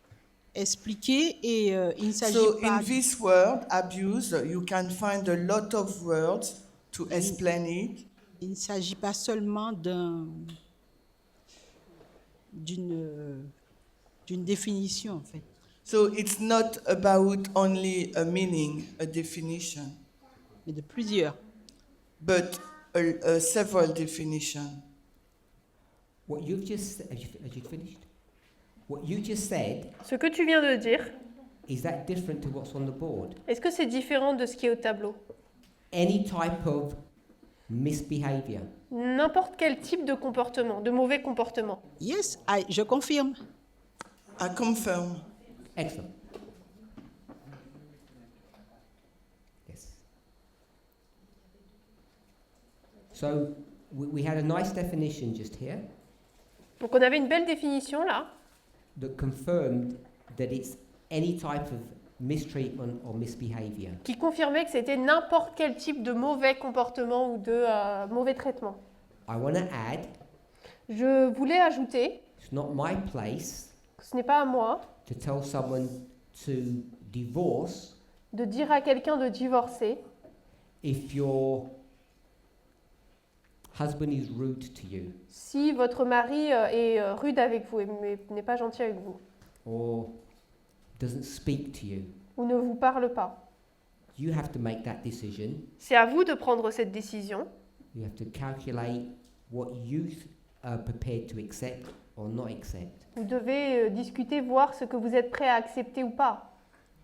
[SPEAKER 5] expliqués et il ne s'agit
[SPEAKER 4] So
[SPEAKER 5] pas...
[SPEAKER 4] in this word, abuse, you can find a lot of words to explain it.
[SPEAKER 5] Il ne s'agit pas seulement d'une définition, en fait.
[SPEAKER 4] So it's not about only a meaning, a definition,
[SPEAKER 5] Mais de plusieurs.
[SPEAKER 4] but several definitions.
[SPEAKER 1] What you've just have you finished? What you just said,
[SPEAKER 2] Ce que tu viens de dire,
[SPEAKER 1] is that different to what's on the board?
[SPEAKER 2] est-ce que c'est différent de ce qui est au tableau?
[SPEAKER 1] Any type of misbehavior.
[SPEAKER 2] N'importe quel type de comportement, de mauvais comportement.
[SPEAKER 5] Yes, je confirme.
[SPEAKER 4] I confirm.
[SPEAKER 1] Excellent. Yes. So we had a nice definition just here
[SPEAKER 2] Donc on avait une belle définition là,
[SPEAKER 1] that confirmed that it's any type of mistreatment or misbehavior.
[SPEAKER 2] qui confirmait que c'était n'importe quel type de mauvais comportement ou de mauvais traitement.
[SPEAKER 1] I want to add,
[SPEAKER 2] Je voulais ajouter,
[SPEAKER 1] it's not my place
[SPEAKER 2] ce n'est pas à moi
[SPEAKER 1] to tell someone to divorce
[SPEAKER 2] de dire à quelqu'un de divorcer
[SPEAKER 1] if your husband is rude to you
[SPEAKER 2] si votre mari est rude avec vous et n'est pas gentil avec vous
[SPEAKER 1] or doesn't speak to you.
[SPEAKER 2] ou ne vous parle pas.
[SPEAKER 1] You have to make that decision.
[SPEAKER 2] C'est à vous de prendre cette décision.
[SPEAKER 1] You have to calculate what you are prepared to accept or not accept.
[SPEAKER 2] Vous devez discuter, voir ce que vous êtes prêt à accepter ou pas.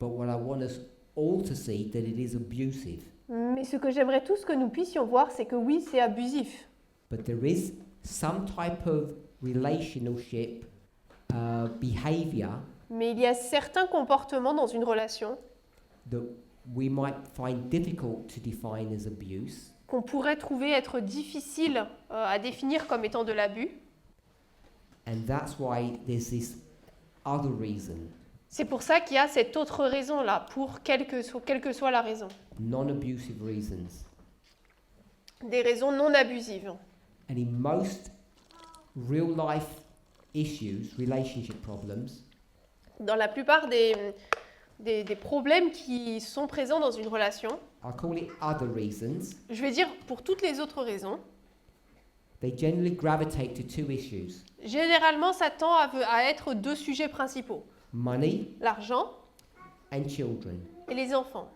[SPEAKER 1] But what I want us all to see that it is abusive.
[SPEAKER 2] Mais ce que j'aimerais tous que nous puissions voir, c'est que oui, c'est abusif.
[SPEAKER 1] But there is some type of relationship behavior
[SPEAKER 2] Mais il y a certains comportements dans une relation
[SPEAKER 1] that we might find difficult to define as abuse.
[SPEAKER 2] qu'on pourrait trouver être difficiles à définir comme étant de l'abus.
[SPEAKER 1] And that's why there's this other reason,
[SPEAKER 2] C'est pour ça qu'il y a cette autre raison-là, pour quelle que soit la raison.
[SPEAKER 1] non-abusive reasons.
[SPEAKER 2] Des raisons non abusives.
[SPEAKER 1] And in most real life issues, relationship problems,
[SPEAKER 2] Dans la plupart des problèmes qui sont présents dans une relation,
[SPEAKER 1] I'll call it other reasons,
[SPEAKER 2] je vais dire pour toutes les autres raisons,
[SPEAKER 1] they generally gravitate to two issues:
[SPEAKER 2] généralement ça tend à être deux sujets principaux.
[SPEAKER 1] money
[SPEAKER 2] L'argent
[SPEAKER 1] and children.
[SPEAKER 2] et les enfants.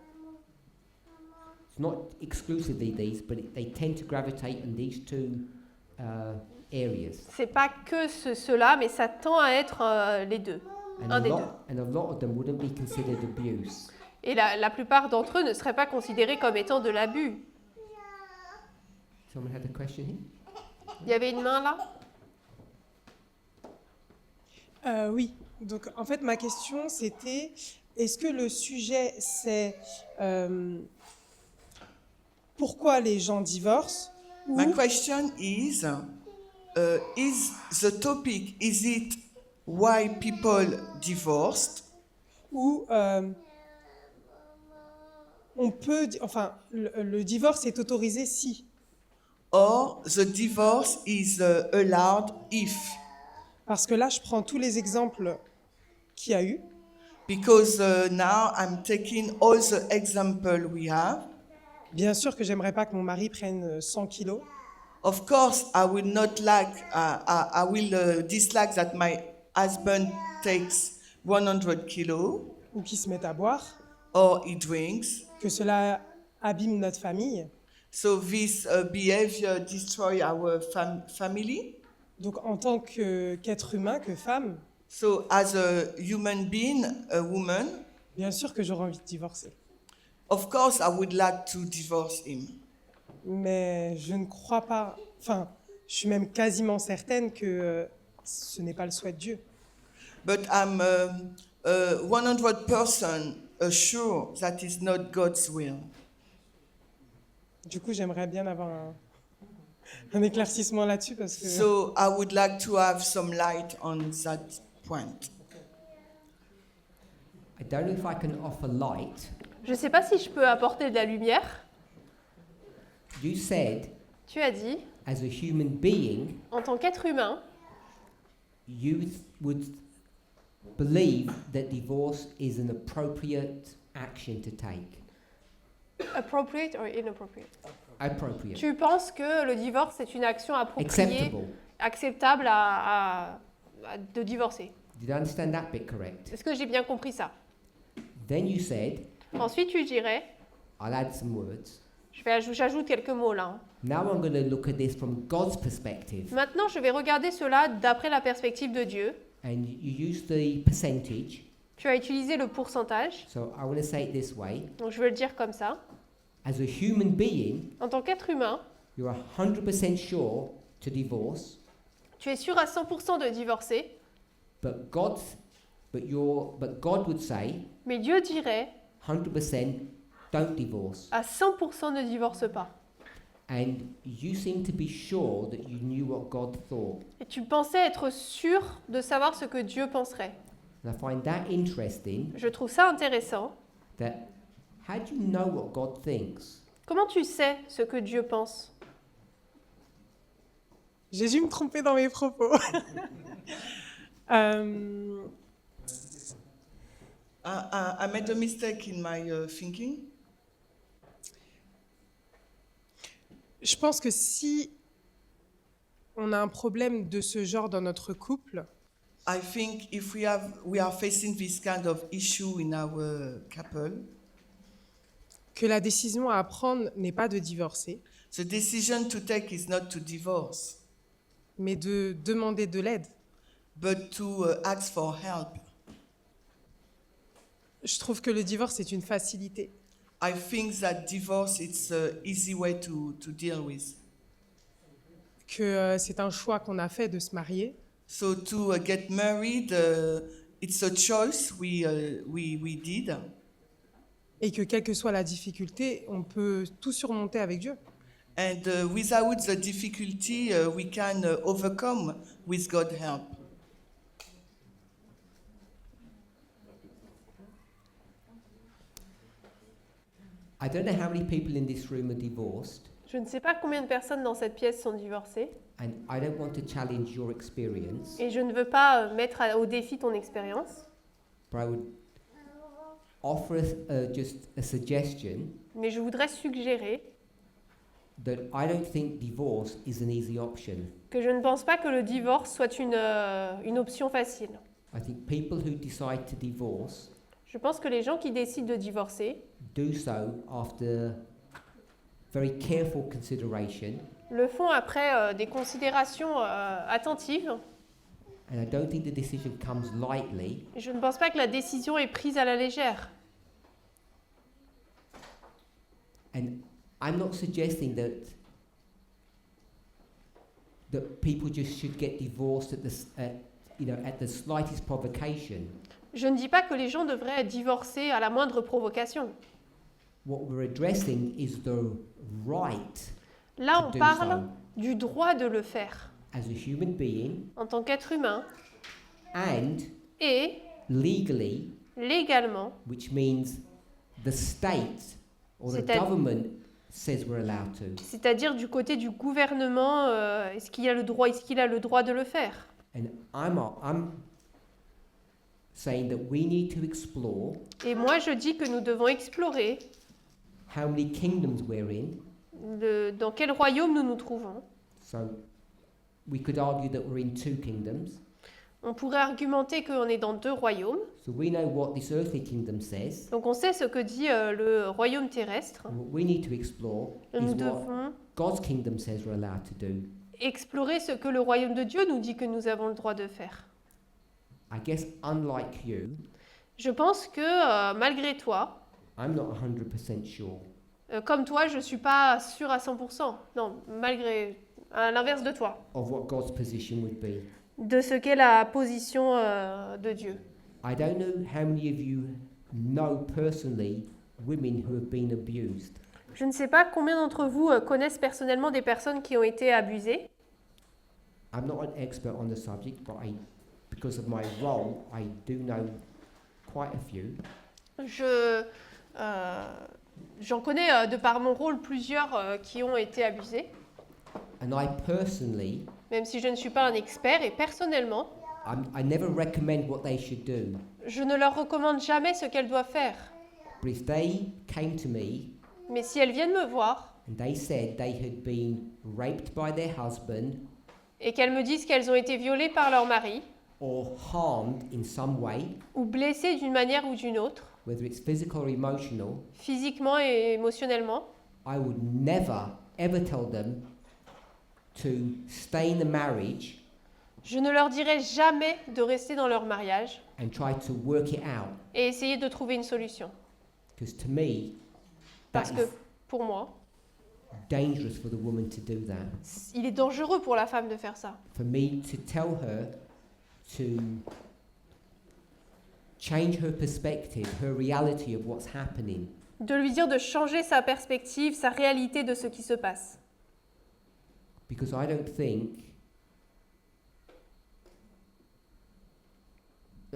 [SPEAKER 1] It's not exclusively these, but they tend to gravitate in these two areas.
[SPEAKER 2] C'est pas que cela, mais ça tend à être les deux.
[SPEAKER 1] And
[SPEAKER 2] Un des deux.
[SPEAKER 1] a lot of them wouldn't be considered abuse.
[SPEAKER 2] Et la plupart d'entre eux ne seraient pas considérés comme étant de l'abus.
[SPEAKER 1] Someone had a question here?
[SPEAKER 2] Il y avait une main là?
[SPEAKER 6] Oui. Donc, en fait, ma question, c'était, est-ce que le sujet, c'est pourquoi les gens divorcent ou
[SPEAKER 4] My question is the topic, is it why people divorced,
[SPEAKER 6] ou on peut, enfin, le divorce est autorisé si.
[SPEAKER 4] or the divorce is allowed if?
[SPEAKER 6] Parce que là, je prends tous les exemples qu'il y a eu.
[SPEAKER 4] Because now I'm taking all the example we have.
[SPEAKER 6] Bien sûr que j'aimerais pas que mon mari prenne 100 kilos,
[SPEAKER 4] Of course, I will not like, I will dislike that my husband takes 100 kilos
[SPEAKER 6] ou qu'il se mette à boire,
[SPEAKER 4] or he drinks.
[SPEAKER 6] que cela abîme notre famille.
[SPEAKER 4] So this behavior destroy our family.
[SPEAKER 6] Donc, en tant qu'être humain, que femme,
[SPEAKER 4] So as a human being, a woman,
[SPEAKER 6] bien sûr que j'aurais envie de divorcer.
[SPEAKER 4] of course I would like to divorce him.
[SPEAKER 6] Mais je ne crois pas, enfin, je suis même quasiment certaine que ce n'est pas le souhait de Dieu.
[SPEAKER 4] But I'm 100% sure that is not God's will.
[SPEAKER 6] Du coup, j'aimerais bien avoir un éclaircissement là-dessus parce que
[SPEAKER 4] So I would like to have some light on that point.
[SPEAKER 1] I don't know if I can offer light.
[SPEAKER 2] Je ne sais pas si je peux apporter de la lumière.
[SPEAKER 1] You said,
[SPEAKER 2] Tu as dit,
[SPEAKER 1] as a human being,
[SPEAKER 2] en tant qu'être humain,
[SPEAKER 1] you would believe that divorce is an appropriate action to take.
[SPEAKER 2] appropriate or inappropriate.
[SPEAKER 1] Appropriate.
[SPEAKER 2] Tu penses que le divorce est une action appropriée,
[SPEAKER 1] Acceptable.
[SPEAKER 2] acceptable de divorcer.
[SPEAKER 1] Did I understand that bit correct?
[SPEAKER 2] Est-ce que j'ai bien compris ça?
[SPEAKER 1] Then you said,
[SPEAKER 2] Ensuite, tu dirais,
[SPEAKER 1] I'll add some words.
[SPEAKER 2] j'ajoute quelques mots là. Hein.
[SPEAKER 1] Now I'm going to look at this from God's perspective.
[SPEAKER 2] Maintenant, je vais regarder cela d'après la perspective de Dieu.
[SPEAKER 1] And you use the percentage.
[SPEAKER 2] Tu as utilisé le pourcentage,
[SPEAKER 1] So I want to say it this way.
[SPEAKER 2] donc je vais le dire comme ça.
[SPEAKER 1] As a human being,
[SPEAKER 2] En tant qu'être humain,
[SPEAKER 1] you're 100% sure to divorce,
[SPEAKER 2] tu es sûr à 100% de divorcer,
[SPEAKER 1] but God would say
[SPEAKER 2] mais Dieu dirait
[SPEAKER 1] 100% don't divorce.
[SPEAKER 2] à 100% ne divorce pas.
[SPEAKER 1] And you seem to be sure that you knew what God thought.
[SPEAKER 2] Et tu pensais être sûr de savoir ce que Dieu penserait.
[SPEAKER 1] And I find that interesting
[SPEAKER 2] Je trouve ça intéressant.
[SPEAKER 1] that how do you know what God thinks?
[SPEAKER 2] Comment tu sais ce que Dieu pense?
[SPEAKER 6] j'ai dû me tromper dans mes propos.
[SPEAKER 4] I made a mistake in my thinking.
[SPEAKER 6] Je pense que si on a un problème de ce genre dans notre couple,
[SPEAKER 4] I think if we are facing this kind of issue in our couple,
[SPEAKER 6] que la décision à prendre n'est pas de divorcer,
[SPEAKER 4] the decision to take is not to divorce,
[SPEAKER 6] mais de demander de l'aide.
[SPEAKER 4] but to ask for help.
[SPEAKER 6] Je trouve que le divorce est une facilité.
[SPEAKER 4] I think that divorce is an easy way to deal with.
[SPEAKER 6] Que c'est un choix qu'on a fait de se marier,
[SPEAKER 4] So to get married, it's a choice we did,
[SPEAKER 6] et que quelle que soit la difficulté, on peut tout surmonter avec Dieu.
[SPEAKER 4] and without the difficulty, we can overcome with God's help.
[SPEAKER 1] I don't know how many people in this room are divorced,
[SPEAKER 2] Je ne sais pas combien de personnes dans cette pièce sont divorcées
[SPEAKER 1] and I don't want to challenge your experience,
[SPEAKER 2] et je ne veux pas mettre au défi ton expérience,
[SPEAKER 1] but I would offer just a suggestion
[SPEAKER 2] mais je voudrais suggérer
[SPEAKER 1] that I don't think divorce is an easy option.
[SPEAKER 2] que je ne pense pas que le divorce soit une option facile.
[SPEAKER 1] I think people who decide to divorce
[SPEAKER 2] Je pense que les gens qui décident de divorcer
[SPEAKER 1] do so after very careful consideration,
[SPEAKER 2] le font après des considérations attentives.
[SPEAKER 1] and I don't think the decision comes lightly.
[SPEAKER 2] Je ne pense pas que la décision est prise à la légère.
[SPEAKER 1] And I'm not suggesting that people just should get divorced at the slightest provocation.
[SPEAKER 2] Je ne dis pas que les gens devraient divorcer à la moindre provocation.
[SPEAKER 1] What we're addressing is the right
[SPEAKER 2] Là,
[SPEAKER 1] to
[SPEAKER 2] on
[SPEAKER 1] do
[SPEAKER 2] parle
[SPEAKER 1] so
[SPEAKER 2] du droit de le faire
[SPEAKER 1] as a human being
[SPEAKER 2] en tant qu'être humain
[SPEAKER 1] and
[SPEAKER 2] et
[SPEAKER 1] legally,
[SPEAKER 2] légalement,
[SPEAKER 1] which means the state or the
[SPEAKER 2] C'est-à-
[SPEAKER 1] government says we're allowed to.
[SPEAKER 2] c'est-à-dire du côté du gouvernement, est-ce qu'il a le droit de le faire?
[SPEAKER 1] And I'm saying that we need to explore
[SPEAKER 2] Et moi, je dis que nous devons explorer
[SPEAKER 1] how many kingdoms we're in.
[SPEAKER 2] dans quel royaume nous nous trouvons.
[SPEAKER 1] So we could argue that we're in 2 kingdoms.
[SPEAKER 2] On pourrait argumenter qu'on est dans 2 royaumes.
[SPEAKER 1] So we know what this earthly kingdom says.
[SPEAKER 2] Donc on sait ce que dit le royaume terrestre.
[SPEAKER 1] And what we need to explore
[SPEAKER 2] Nous
[SPEAKER 1] is what
[SPEAKER 2] devons
[SPEAKER 1] God's kingdom says we're allowed to do.
[SPEAKER 2] explorer ce que le royaume de Dieu nous dit que nous avons le droit de faire.
[SPEAKER 1] I guess unlike you,
[SPEAKER 2] Je pense que malgré toi,
[SPEAKER 1] I'm not 100% sure.
[SPEAKER 2] comme toi, je ne suis pas sûre à 100%. Non, à l'inverse de toi,
[SPEAKER 1] Of what God's position would be.
[SPEAKER 2] de ce qu'est la position de Dieu.
[SPEAKER 1] I don't know how many of you know personally women who have been abused.
[SPEAKER 2] Je ne sais pas combien d'entre vous connaissent personnellement des personnes qui ont été abusées.
[SPEAKER 1] I'm not an expert on the subject, but because of my role, I do know quite a few.
[SPEAKER 2] J'en connais de par mon rôle plusieurs qui ont été abusées,
[SPEAKER 1] And I personally,
[SPEAKER 2] même si je ne suis pas un expert. Et personnellement,
[SPEAKER 1] I never recommend what they should do.
[SPEAKER 2] je ne leur recommande jamais ce qu'elles doivent faire.
[SPEAKER 1] But if they came to me
[SPEAKER 2] Mais si elles viennent me voir
[SPEAKER 1] and they said they had been raped by their husband
[SPEAKER 2] et qu'elles me disent qu'elles ont été violées par leur mari
[SPEAKER 1] or harmed in some way,
[SPEAKER 2] ou blessées d'une manière ou d'une autre,
[SPEAKER 1] whether it's physical or emotional,
[SPEAKER 2] physiquement et émotionnellement,
[SPEAKER 1] I would never ever tell them to stay in the marriage
[SPEAKER 2] je ne leur dirai jamais de rester dans leur mariage
[SPEAKER 1] and try to work it out.
[SPEAKER 2] et essayer de trouver une solution.
[SPEAKER 1] Because to me,
[SPEAKER 2] Parce
[SPEAKER 1] that
[SPEAKER 2] que
[SPEAKER 1] is
[SPEAKER 2] pour moi,
[SPEAKER 1] dangerous for the woman to do that.
[SPEAKER 2] il est dangereux pour la femme de faire ça.
[SPEAKER 1] For me to tell her to change her perspective, her reality of what's happening.
[SPEAKER 2] De lui dire de changer sa perspective, sa réalité de ce qui se passe.
[SPEAKER 1] Because I don't think,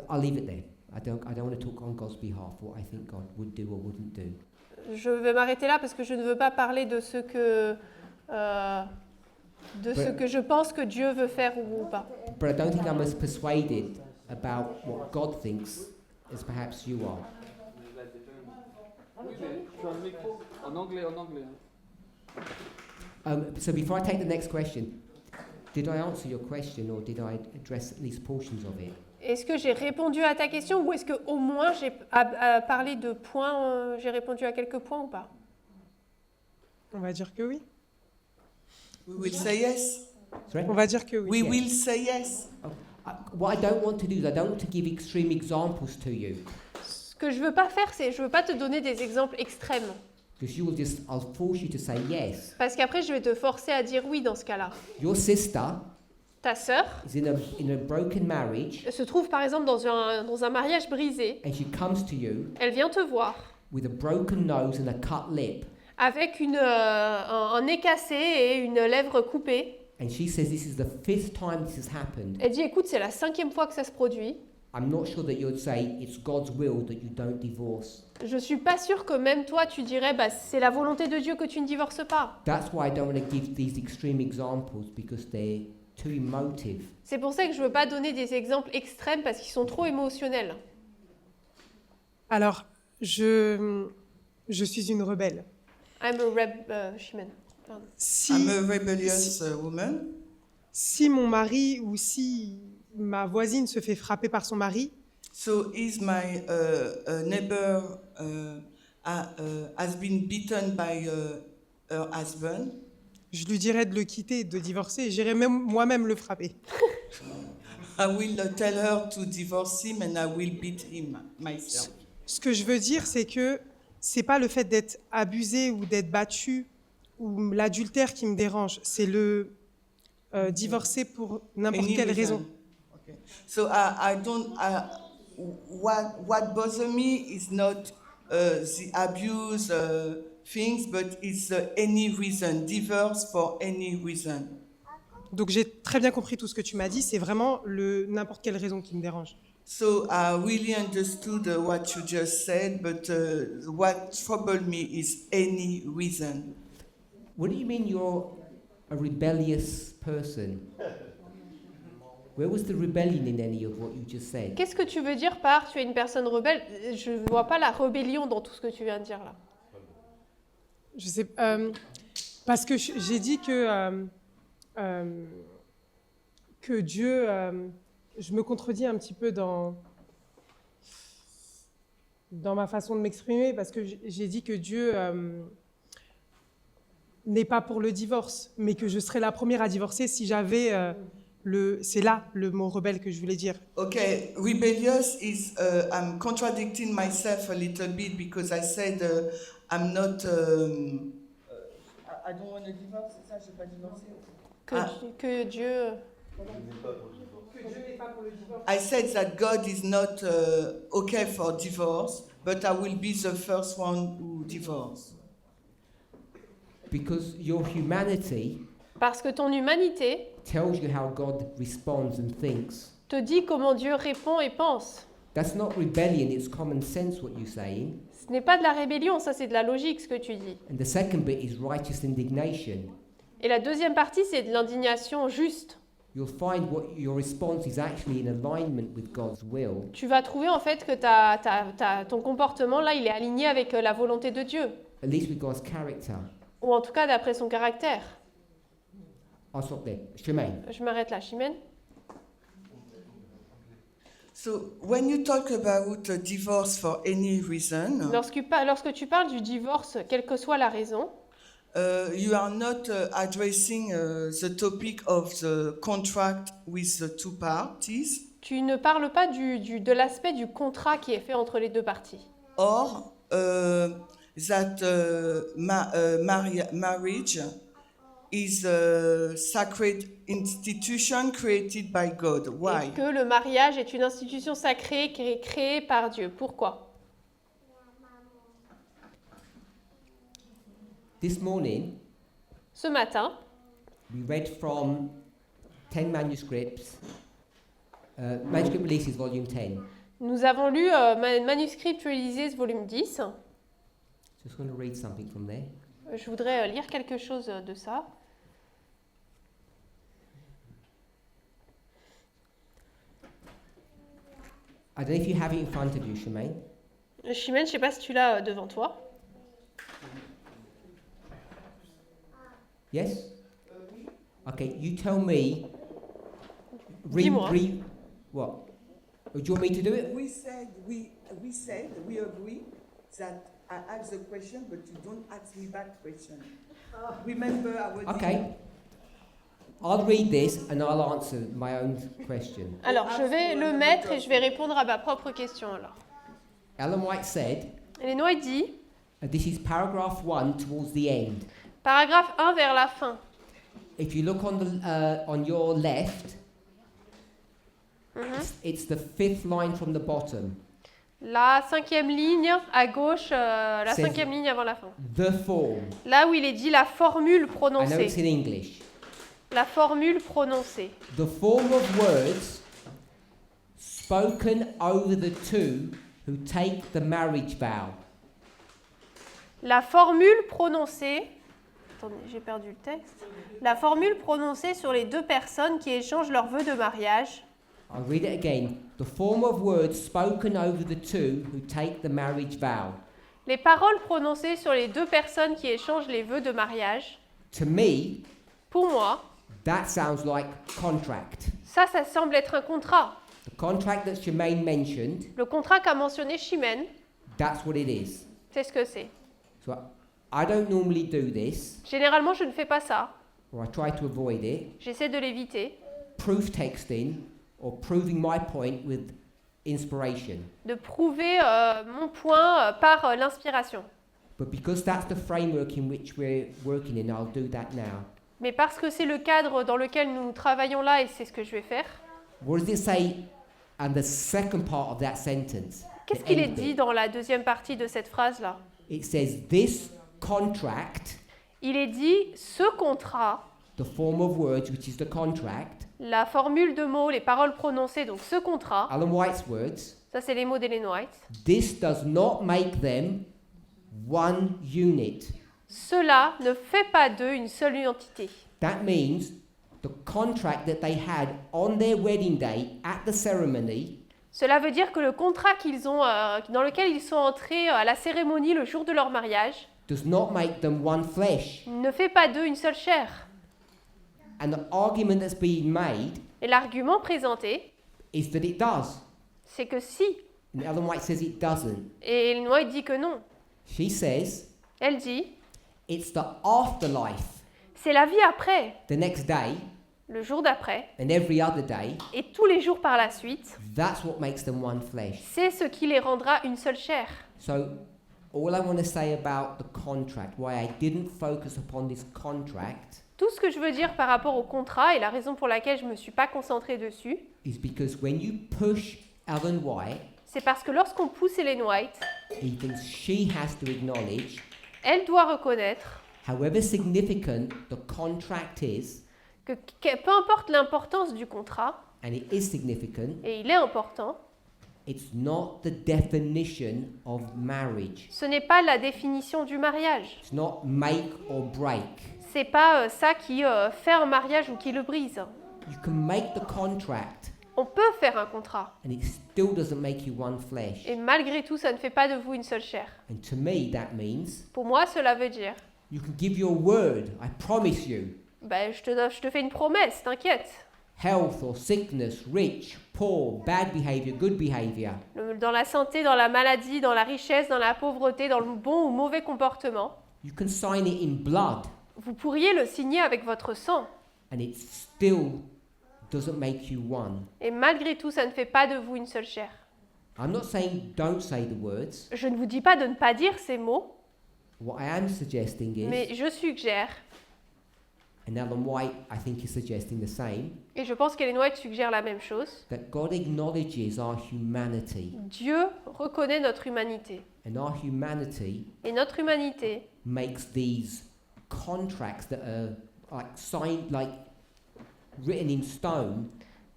[SPEAKER 1] I'll leave it there. I don't want to talk on God's behalf, what I think God would do or wouldn't do.
[SPEAKER 2] Je vais m'arrêter là parce que je ne veux pas parler de ce que je pense que Dieu veut faire ou pas.
[SPEAKER 1] But I don't think I'm as persuaded about what God thinks as perhaps you are.
[SPEAKER 7] Oui, mais tu as le micro en anglais.
[SPEAKER 1] So before I take the next question, did I answer your question or did I address at least portions of it?
[SPEAKER 2] Est-ce que j'ai répondu à ta question ou est-ce que au moins j'ai parlé de points, j'ai répondu à quelques points ou pas?
[SPEAKER 6] On va dire que oui.
[SPEAKER 4] We will say yes.
[SPEAKER 1] Sorry?
[SPEAKER 6] On va dire que oui.
[SPEAKER 4] We will say yes.
[SPEAKER 1] What I don't want to do is I don't want to give extreme examples to you.
[SPEAKER 2] Ce que je veux pas faire, c'est je veux pas te donner des exemples extrêmes
[SPEAKER 1] Because I'll force you to say yes.
[SPEAKER 2] parce qu'après je vais te forcer à dire oui dans ce cas-là.
[SPEAKER 1] Your sister
[SPEAKER 2] Ta sœur
[SPEAKER 1] is in a broken marriage
[SPEAKER 2] se trouve par exemple dans un mariage brisé.
[SPEAKER 1] and she comes to you
[SPEAKER 2] Elle vient te voir
[SPEAKER 1] with a broken nose and a cut lip
[SPEAKER 2] avec un nez cassé et une lèvre coupée.
[SPEAKER 1] and she says this is the 5th time this has happened.
[SPEAKER 2] Elle dit écoute, c'est la 5e fois que ça se produit.
[SPEAKER 1] I'm not sure that you'd say it's God's will that you don't divorce.
[SPEAKER 2] Je suis pas sûre que même toi tu dirais bah c'est la volonté de Dieu que tu ne divorces pas.
[SPEAKER 1] That's why I don't want to give these extreme examples because they're too emotive.
[SPEAKER 2] C'est pour ça que je veux pas donner des exemples extrêmes parce qu'ils sont trop émotionnels.
[SPEAKER 6] Alors, je suis une rebelle.
[SPEAKER 2] I'm a Shimon. Pardon.
[SPEAKER 4] I'm a rebellious woman.
[SPEAKER 6] Si mon mari ou si ma voisine se fait frapper par son mari,
[SPEAKER 4] So is my neighbor has been beaten by her husband?
[SPEAKER 6] je lui dirais de le quitter et de divorcer et j'irais même moi-même le frapper.
[SPEAKER 4] I will tell her to divorce him and I will beat him myself.
[SPEAKER 6] Ce que je veux dire, c'est que c'est pas le fait d'être abusé ou d'être battu ou l'adultère qui me dérange, c'est le divorcer pour n'importe
[SPEAKER 4] Any
[SPEAKER 6] quelle
[SPEAKER 4] reason.
[SPEAKER 6] raison.
[SPEAKER 4] Okay. So I don't. What bothers me is not the abuse things, but it's any reason, divorce for any reason.
[SPEAKER 6] Donc j'ai très bien compris tout ce que tu m'as dit, c'est vraiment n'importe quelle raison qui me dérange.
[SPEAKER 4] So I really understood what you just said, but what troubled me is any reason.
[SPEAKER 1] What do you mean you're a rebellious person? Where was the rebellion in any of what you just said?
[SPEAKER 2] Qu'est-ce que tu veux dire par tu es une personne rebelle? Je ne vois pas la rébellion dans tout ce que tu viens de dire là.
[SPEAKER 6] Je sais, parce que j'ai dit que Dieu, je me contredis un petit peu dans ma façon de m'exprimer, parce que j'ai dit que Dieu n'est pas pour le divorce, mais que je serais la première à divorcer si j'avais c'est là le mot rebelle que je voulais dire.
[SPEAKER 4] Okay, rebellious is I'm contradicting myself a little bit because I said I'm not. I don't want to divorce. C'est ça, je pas divorcer.
[SPEAKER 2] Que Dieu...
[SPEAKER 4] I said that God is not okay for divorce, but I will be the first one who divorce.
[SPEAKER 1] Because your humanity
[SPEAKER 2] Parce que ton humanité
[SPEAKER 1] tells you how God responds and thinks.
[SPEAKER 2] te dit comment Dieu répond et pense.
[SPEAKER 1] That's not rebellion, it's common sense what you're saying.
[SPEAKER 2] Ce n'est pas de la rébellion, ça c'est de la logique ce que tu dis.
[SPEAKER 1] And the second bit is righteous indignation.
[SPEAKER 2] Et la deuxième partie, c'est de l'indignation juste.
[SPEAKER 1] You'll find what your response is actually in alignment with God's will.
[SPEAKER 2] Tu vas trouver en fait que ton comportement là, il est aligné avec la volonté de Dieu.
[SPEAKER 1] At least with God's character.
[SPEAKER 2] Ou en tout cas d'après son caractère.
[SPEAKER 1] I'll stop there. Shemaine.
[SPEAKER 2] Je m'arrête là, Chimène.
[SPEAKER 4] So when you talk about a divorce for any reason,
[SPEAKER 2] Lorsque tu parles du divorce, quelle que soit la raison,
[SPEAKER 4] you are not addressing the topic of the contract with the two parties,
[SPEAKER 2] tu ne parles pas de l'aspect du contrat qui est fait entre les deux parties.
[SPEAKER 4] or that marriage is a sacred institution created by God. Why?
[SPEAKER 2] Et que le mariage est une institution sacrée qui est créée par Dieu. Pourquoi?
[SPEAKER 1] This morning,
[SPEAKER 2] Ce matin,
[SPEAKER 1] we read from 10 manuscripts, Manuscript Releases, Volume 10.
[SPEAKER 2] nous avons lu Manuscript Releases, volume 10.
[SPEAKER 1] Just going to read something from there.
[SPEAKER 2] Je voudrais lire quelque chose de ça.
[SPEAKER 1] I don't know if you have it in front of you, Shemaine.
[SPEAKER 2] Chimène, je ne sais pas si tu l'as devant toi.
[SPEAKER 1] Yes? Okay, you tell me.
[SPEAKER 2] Dis-moi.
[SPEAKER 1] What? Do you want me to do it?
[SPEAKER 4] We agree that I ask the question, but you don't ask me that question. Remember our
[SPEAKER 1] Okay. I'll read this and I'll answer my own question.
[SPEAKER 2] Alors, je vais le mettre et je vais répondre à ma propre question alors.
[SPEAKER 1] Ellen White said,
[SPEAKER 2] Ellen White dit,
[SPEAKER 1] this is paragraph 1 towards the end.
[SPEAKER 2] paragraphe 1 vers la fin.
[SPEAKER 1] If you look on your left, it's the 5th line from the bottom.
[SPEAKER 2] La 5e ligne à gauche, la
[SPEAKER 1] C'est-
[SPEAKER 2] 5e ligne avant la fin.
[SPEAKER 1] The form.
[SPEAKER 2] Là où il est dit la formule
[SPEAKER 1] I know it's
[SPEAKER 2] prononcée.
[SPEAKER 1] in English.
[SPEAKER 2] La formule prononcée.
[SPEAKER 1] The form of words spoken over the two who take the marriage vow.
[SPEAKER 2] La formule prononcée. Attendez, j'ai perdu le texte. La formule prononcée sur les deux personnes qui échangent leur vœu de mariage.
[SPEAKER 1] I'll read it again. The form of words spoken over the two who take the marriage vow.
[SPEAKER 2] Les paroles prononcées sur les deux personnes qui échangent les vœux de mariage.
[SPEAKER 1] To me,
[SPEAKER 2] Pour moi,
[SPEAKER 1] that sounds like contract.
[SPEAKER 2] ça semble être un contrat.
[SPEAKER 1] The contract that Shemaine mentioned,
[SPEAKER 2] Le contrat qu'a mentionné Chimène,
[SPEAKER 1] that's what it is.
[SPEAKER 2] c'est ce que c'est.
[SPEAKER 1] So I don't normally do this,
[SPEAKER 2] Généralement, je ne fais pas ça.
[SPEAKER 1] or I try to avoid it.
[SPEAKER 2] J'essaie de l'éviter.
[SPEAKER 1] Proof texting or proving my point with inspiration.
[SPEAKER 2] De prouver mon point par l'inspiration.
[SPEAKER 1] But because that's the framework in which we're working in, I'll do that now.
[SPEAKER 2] Mais parce que c'est le cadre dans lequel nous travaillons là et c'est ce que je vais faire,
[SPEAKER 1] What does it say and the second part of that sentence?
[SPEAKER 2] Qu'est-ce
[SPEAKER 1] The
[SPEAKER 2] qu'il est
[SPEAKER 1] end bit?
[SPEAKER 2] dit dans la deuxième partie de cette phrase-là?
[SPEAKER 1] It says this contract,
[SPEAKER 2] Il est dit ce contrat,
[SPEAKER 1] the form of words which is the contract,
[SPEAKER 2] la formule de mots, les paroles prononcées, donc ce contrat,
[SPEAKER 1] Alan White's words,
[SPEAKER 2] ça c'est les mots d'Ellen White,
[SPEAKER 1] this does not make them one unit.
[SPEAKER 2] cela ne fait pas d'eux une seule entité.
[SPEAKER 1] That means the contract that they had on their wedding day at the ceremony
[SPEAKER 2] Cela veut dire que le contrat dans lequel ils sont entrés à la cérémonie le jour de leur mariage
[SPEAKER 1] does not make them one flesh.
[SPEAKER 2] ne fait pas d'eux une seule chair.
[SPEAKER 1] And the argument that's being made
[SPEAKER 2] Et l'argument présenté,
[SPEAKER 1] is that it does.
[SPEAKER 2] c'est que si,
[SPEAKER 1] And Ellen White says it doesn't.
[SPEAKER 2] et Ellen White dit que non.
[SPEAKER 1] She says
[SPEAKER 2] Elle dit,
[SPEAKER 1] it's the afterlife,
[SPEAKER 2] c'est la vie après,
[SPEAKER 1] the next day,
[SPEAKER 2] le jour d'après,
[SPEAKER 1] and every other day.
[SPEAKER 2] et tous les jours par la suite,
[SPEAKER 1] That's what makes them one flesh.
[SPEAKER 2] c'est ce qui les rendra une seule chair.
[SPEAKER 1] So, all I want to say about the contract, why I didn't focus upon this contract,
[SPEAKER 2] Tout ce que je veux dire par rapport au contrat, et la raison pour laquelle je ne me suis pas concentrée dessus,
[SPEAKER 1] is because when you push Ellen White,
[SPEAKER 2] c'est parce que lorsqu'on pousse Ellen White,
[SPEAKER 1] he thinks she has to acknowledge,
[SPEAKER 2] elle doit reconnaître
[SPEAKER 1] however significant the contract is,
[SPEAKER 2] que peu importe l'importance du contrat,
[SPEAKER 1] and it is significant,
[SPEAKER 2] et il est important,
[SPEAKER 1] it's not the definition of marriage.
[SPEAKER 2] ce n'est pas la définition du mariage.
[SPEAKER 1] It's not make or break.
[SPEAKER 2] C'est pas ça qui fait un mariage ou qui le brise.
[SPEAKER 1] You can make the contract,
[SPEAKER 2] On peut faire un contrat,
[SPEAKER 1] and it still doesn't make you one flesh.
[SPEAKER 2] et malgré tout, ça ne fait pas de vous une seule chair.
[SPEAKER 1] And to me, that means
[SPEAKER 2] Pour moi, cela veut dire,
[SPEAKER 1] you can give your word, I promise you,
[SPEAKER 2] ben, je te fais une promesse, t'inquiète.
[SPEAKER 1] health or sickness, rich, poor, bad behavior, good behavior.
[SPEAKER 2] Dans la santé, dans la maladie, dans la richesse, dans la pauvreté, dans le bon ou mauvais comportement,
[SPEAKER 1] You can sign it in blood,
[SPEAKER 2] vous pourriez le signer avec votre sang.
[SPEAKER 1] and it still doesn't make you one.
[SPEAKER 2] Et malgré tout, ça ne fait pas de vous une seule chair.
[SPEAKER 1] I'm not saying don't say the words.
[SPEAKER 2] Je ne vous dis pas de ne pas dire ces mots,
[SPEAKER 1] What I am suggesting is,
[SPEAKER 2] mais je suggère,
[SPEAKER 1] and Ellen White I think is suggesting the same,
[SPEAKER 2] et je pense qu'Ellen White suggère la même chose,
[SPEAKER 1] that God acknowledges our humanity,
[SPEAKER 2] Dieu reconnaît notre humanité.
[SPEAKER 1] and our humanity
[SPEAKER 2] Et notre humanité
[SPEAKER 1] makes these contracts that are like signed, like written in stone,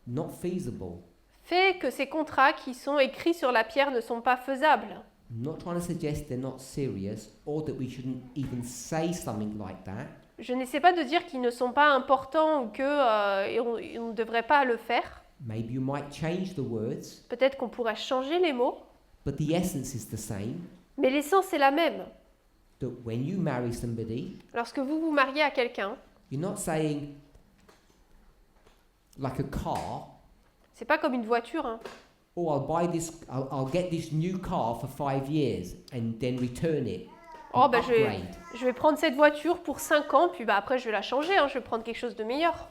[SPEAKER 1] not feasible.
[SPEAKER 2] fait que ces contrats qui sont écrits sur la pierre ne sont pas faisables.
[SPEAKER 1] I'm not trying to suggest they're not serious or that we shouldn't even say something like that.
[SPEAKER 2] Je n'essaie pas de dire qu'ils ne sont pas importants ou qu'on ne devrait pas le faire.
[SPEAKER 1] Maybe you might change the words,
[SPEAKER 2] Peut-être qu'on pourrait changer les mots,
[SPEAKER 1] but the essence is the same.
[SPEAKER 2] mais l'essence est la même.
[SPEAKER 1] That when you marry somebody,
[SPEAKER 2] Lorsque vous vous mariez à quelqu'un,
[SPEAKER 1] you're not saying, like a car,
[SPEAKER 2] c'est pas comme une voiture, hein.
[SPEAKER 1] oh, I'll get this new car for 5 years and then return it.
[SPEAKER 2] Oh,
[SPEAKER 1] and
[SPEAKER 2] ben
[SPEAKER 1] upgrade.
[SPEAKER 2] je vais prendre cette voiture pour 5 ans, puis après je vais la changer, hein, je vais prendre quelque chose de meilleur.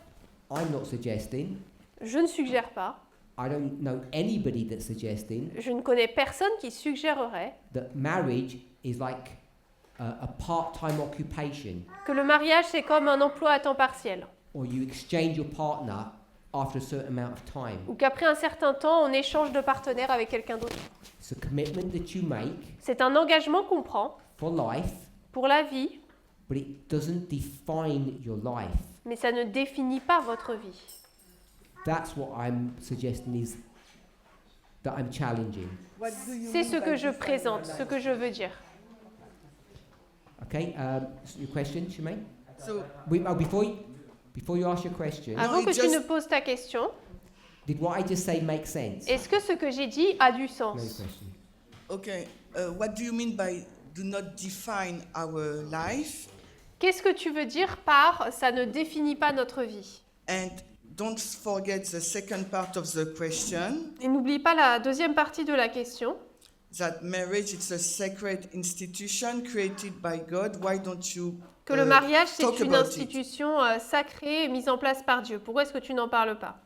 [SPEAKER 1] I'm not suggesting.
[SPEAKER 2] Je ne suggère pas.
[SPEAKER 1] I don't know anybody that's suggesting
[SPEAKER 2] Je ne connais personne qui suggérerait
[SPEAKER 1] that marriage is like a part-time occupation,
[SPEAKER 2] que le mariage c'est comme un emploi à temps partiel,
[SPEAKER 1] or you exchange your partner after a certain amount of time.
[SPEAKER 2] ou qu'après un certain temps on échange de partenaire avec quelqu'un d'autre.
[SPEAKER 1] It's a commitment that you make
[SPEAKER 2] C'est un engagement qu'on prend
[SPEAKER 1] for life,
[SPEAKER 2] pour la vie,
[SPEAKER 1] but it doesn't define your life.
[SPEAKER 2] mais ça ne définit pas votre vie.
[SPEAKER 1] That's what I'm suggesting is that I'm challenging.
[SPEAKER 2] C'est ce que je présente, ce que je veux dire.
[SPEAKER 1] Okay, your question, Shemaine?
[SPEAKER 4] So,
[SPEAKER 1] Before you ask your question,
[SPEAKER 2] Avant
[SPEAKER 4] it
[SPEAKER 2] que tu
[SPEAKER 4] just-
[SPEAKER 2] ne poses ta question,
[SPEAKER 1] did what I just say make sense?
[SPEAKER 2] est-ce que ce que j'ai dit a du
[SPEAKER 1] No
[SPEAKER 2] sens?
[SPEAKER 1] question.
[SPEAKER 4] okay, what do you mean by do not define our life?
[SPEAKER 2] Qu'est-ce que tu veux dire par ça ne définit pas notre vie?
[SPEAKER 4] And don't forget the second part of the question,
[SPEAKER 2] Et n'oublie pas la deuxième partie de la question,
[SPEAKER 4] that marriage is a sacred institution created by God. Why don't you
[SPEAKER 2] que le mariage c'est
[SPEAKER 4] talk
[SPEAKER 2] une
[SPEAKER 4] about it?
[SPEAKER 2] institution sacrée mise en place par Dieu. Pourquoi est-ce que tu n'en parles pas?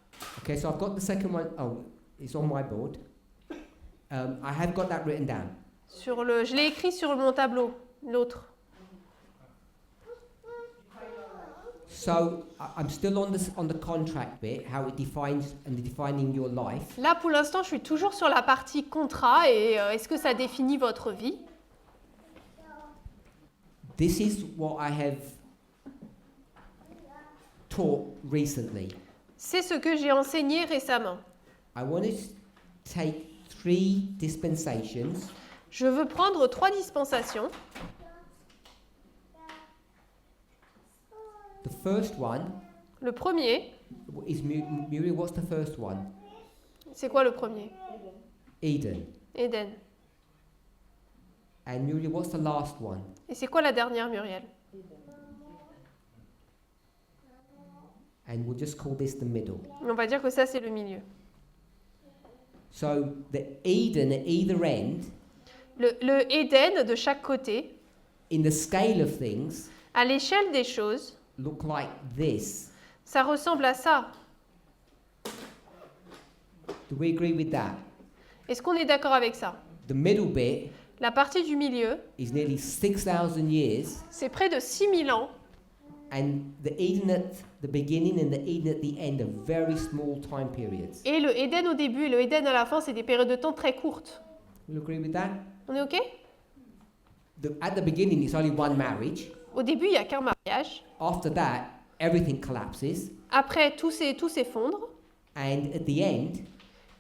[SPEAKER 1] Okay, so I've got the second one. Oh, it's on my board. I have got that written down.
[SPEAKER 2] Je l'ai écrit sur mon tableau, l'autre.
[SPEAKER 1] So I'm still on the contract bit, how it defines and defining your life.
[SPEAKER 2] Là, pour l'instant, je suis toujours sur la partie contrat et est-ce que ça définit votre vie?
[SPEAKER 1] This is what I have taught recently.
[SPEAKER 2] C'est ce que j'ai enseigné récemment.
[SPEAKER 1] I want to take 3 dispensations.
[SPEAKER 2] Je veux prendre 3 dispensations.
[SPEAKER 1] The first one
[SPEAKER 2] Le premier,
[SPEAKER 1] is Muriel. What's the first one?
[SPEAKER 2] c'est quoi le premier?
[SPEAKER 1] Eden.
[SPEAKER 2] Éden.
[SPEAKER 1] And Muriel, what's the last one?
[SPEAKER 2] Et c'est quoi la dernière, Muriel?
[SPEAKER 1] And we'll just call this the middle.
[SPEAKER 2] On va dire que ça, c'est le milieu.
[SPEAKER 1] So the Eden at either end,
[SPEAKER 2] Le Éden de chaque côté,
[SPEAKER 1] in the scale of things,
[SPEAKER 2] à l'échelle des choses,
[SPEAKER 1] look like this.
[SPEAKER 2] ça ressemble à ça.
[SPEAKER 1] Do we agree with that?
[SPEAKER 2] Est-ce qu'on est d'accord avec ça?
[SPEAKER 1] The middle bit
[SPEAKER 2] La partie du milieu,
[SPEAKER 1] is nearly 6,000 years,
[SPEAKER 2] c'est près de 6000 ans.
[SPEAKER 1] and the Eden at the beginning and the Eden at the end are very small time periods.
[SPEAKER 2] Et le Éden au début et le Éden à la fin, c'est des périodes de temps très courtes.
[SPEAKER 1] You agree with that?
[SPEAKER 2] On est OK?
[SPEAKER 1] At the beginning, it's only one marriage.
[SPEAKER 2] Au début, il n'y a qu'un mariage.
[SPEAKER 1] After that, everything collapses,
[SPEAKER 2] Après, tout s'effondre.
[SPEAKER 1] and at the end,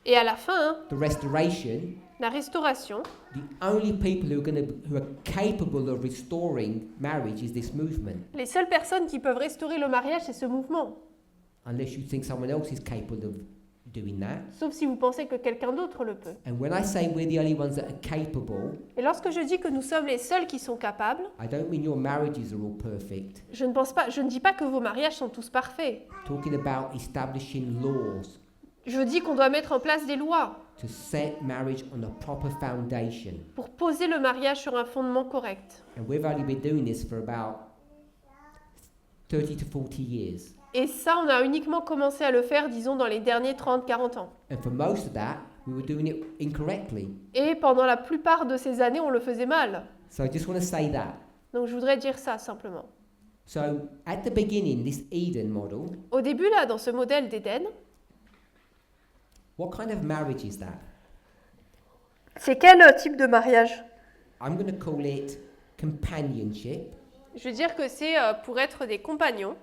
[SPEAKER 2] Et à la fin,
[SPEAKER 1] the restoration,
[SPEAKER 2] la restauration,
[SPEAKER 1] the only people who are capable of restoring marriage is this movement,
[SPEAKER 2] les seules personnes qui peuvent restaurer le mariage, c'est ce mouvement.
[SPEAKER 1] unless you think someone else is capable of doing that.
[SPEAKER 2] Sauf si vous pensez que quelqu'un d'autre le peut.
[SPEAKER 1] And when I say we're the only ones that are capable,
[SPEAKER 2] Et lorsque je dis que nous sommes les seuls qui sont capables,
[SPEAKER 1] I don't mean your marriages are all perfect.
[SPEAKER 2] je ne dis pas que vos mariages sont tous parfaits.
[SPEAKER 1] Talking about establishing laws
[SPEAKER 2] Je dis qu'on doit mettre en place des lois
[SPEAKER 1] to set marriage on a proper foundation.
[SPEAKER 2] pour poser le mariage sur un fondement correct.
[SPEAKER 1] And we've only been doing this for about 30 to 40 years.
[SPEAKER 2] Et ça, on a uniquement commencé à le faire, disons, dans les derniers 30-40 ans.
[SPEAKER 1] And for most of that, we were doing it incorrectly.
[SPEAKER 2] Et pendant la plupart de ces années, on le faisait mal.
[SPEAKER 1] So I just want to say that.
[SPEAKER 2] Donc je voudrais dire ça simplement.
[SPEAKER 1] So at the beginning, this Eden model,
[SPEAKER 2] Au début, là, dans ce modèle d'Éden,
[SPEAKER 1] what kind of marriage is that?
[SPEAKER 2] c'est quel type de mariage?
[SPEAKER 1] I'm going to call it companionship,
[SPEAKER 2] Je veux dire que c'est pour être des compagnons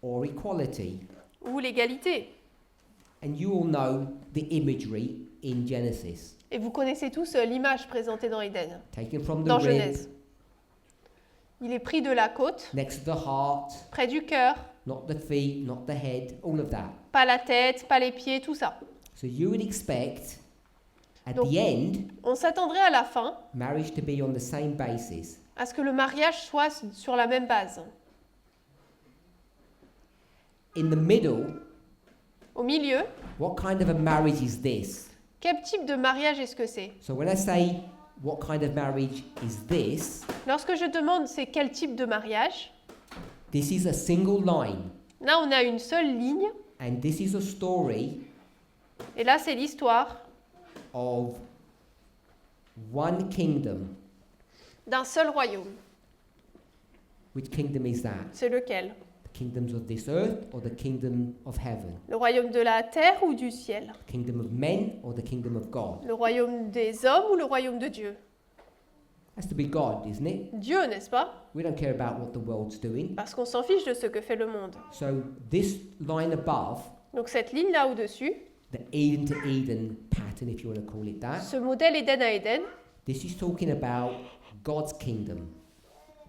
[SPEAKER 1] or equality.
[SPEAKER 2] ou l'égalité.
[SPEAKER 1] And you all know the imagery in Genesis,
[SPEAKER 2] Et vous connaissez tous l'image présentée dans Éden,
[SPEAKER 1] taken from the
[SPEAKER 2] dans
[SPEAKER 1] rib,
[SPEAKER 2] Genèse. Il est pris de la côte,
[SPEAKER 1] next to the heart,
[SPEAKER 2] près du cœur,
[SPEAKER 1] not the feet, not the head, all of that.
[SPEAKER 2] pas la tête, pas les pieds, tout ça.
[SPEAKER 1] So you would expect, at
[SPEAKER 2] Donc-
[SPEAKER 1] the end,
[SPEAKER 2] On s'attendrait à la fin
[SPEAKER 1] marriage to be on the same basis.
[SPEAKER 2] à ce que le mariage soit sur la même base.
[SPEAKER 1] In the middle,
[SPEAKER 2] Au milieu,
[SPEAKER 1] what kind of a marriage is this?
[SPEAKER 2] quel type de mariage est-ce que c'est?
[SPEAKER 1] So when I say what kind of marriage is this,
[SPEAKER 2] Lorsque je demande c'est quel type de mariage,
[SPEAKER 1] this is a single line,
[SPEAKER 2] là on a une seule ligne,
[SPEAKER 1] and this is a story
[SPEAKER 2] et là c'est l'histoire
[SPEAKER 1] of one kingdom.
[SPEAKER 2] d'un seul royaume.
[SPEAKER 1] Which kingdom is that?
[SPEAKER 2] C'est lequel?
[SPEAKER 1] The kingdoms of this earth or the kingdom of heaven?
[SPEAKER 2] Le royaume de la terre ou du ciel?
[SPEAKER 1] The kingdom of men or the kingdom of God?
[SPEAKER 2] Le royaume des hommes ou le royaume de Dieu?
[SPEAKER 1] Has to be God, isn't it?
[SPEAKER 2] Dieu, n'est-ce pas?
[SPEAKER 1] We don't care about what the world's doing.
[SPEAKER 2] Parce qu'on s'en fiche de ce que fait le monde.
[SPEAKER 1] So this line above,
[SPEAKER 2] Donc cette ligne là au-dessus,
[SPEAKER 1] the Eden to Eden pattern, if you want to call it that,
[SPEAKER 2] ce modèle Éden à Éden,
[SPEAKER 1] this is talking about God's kingdom.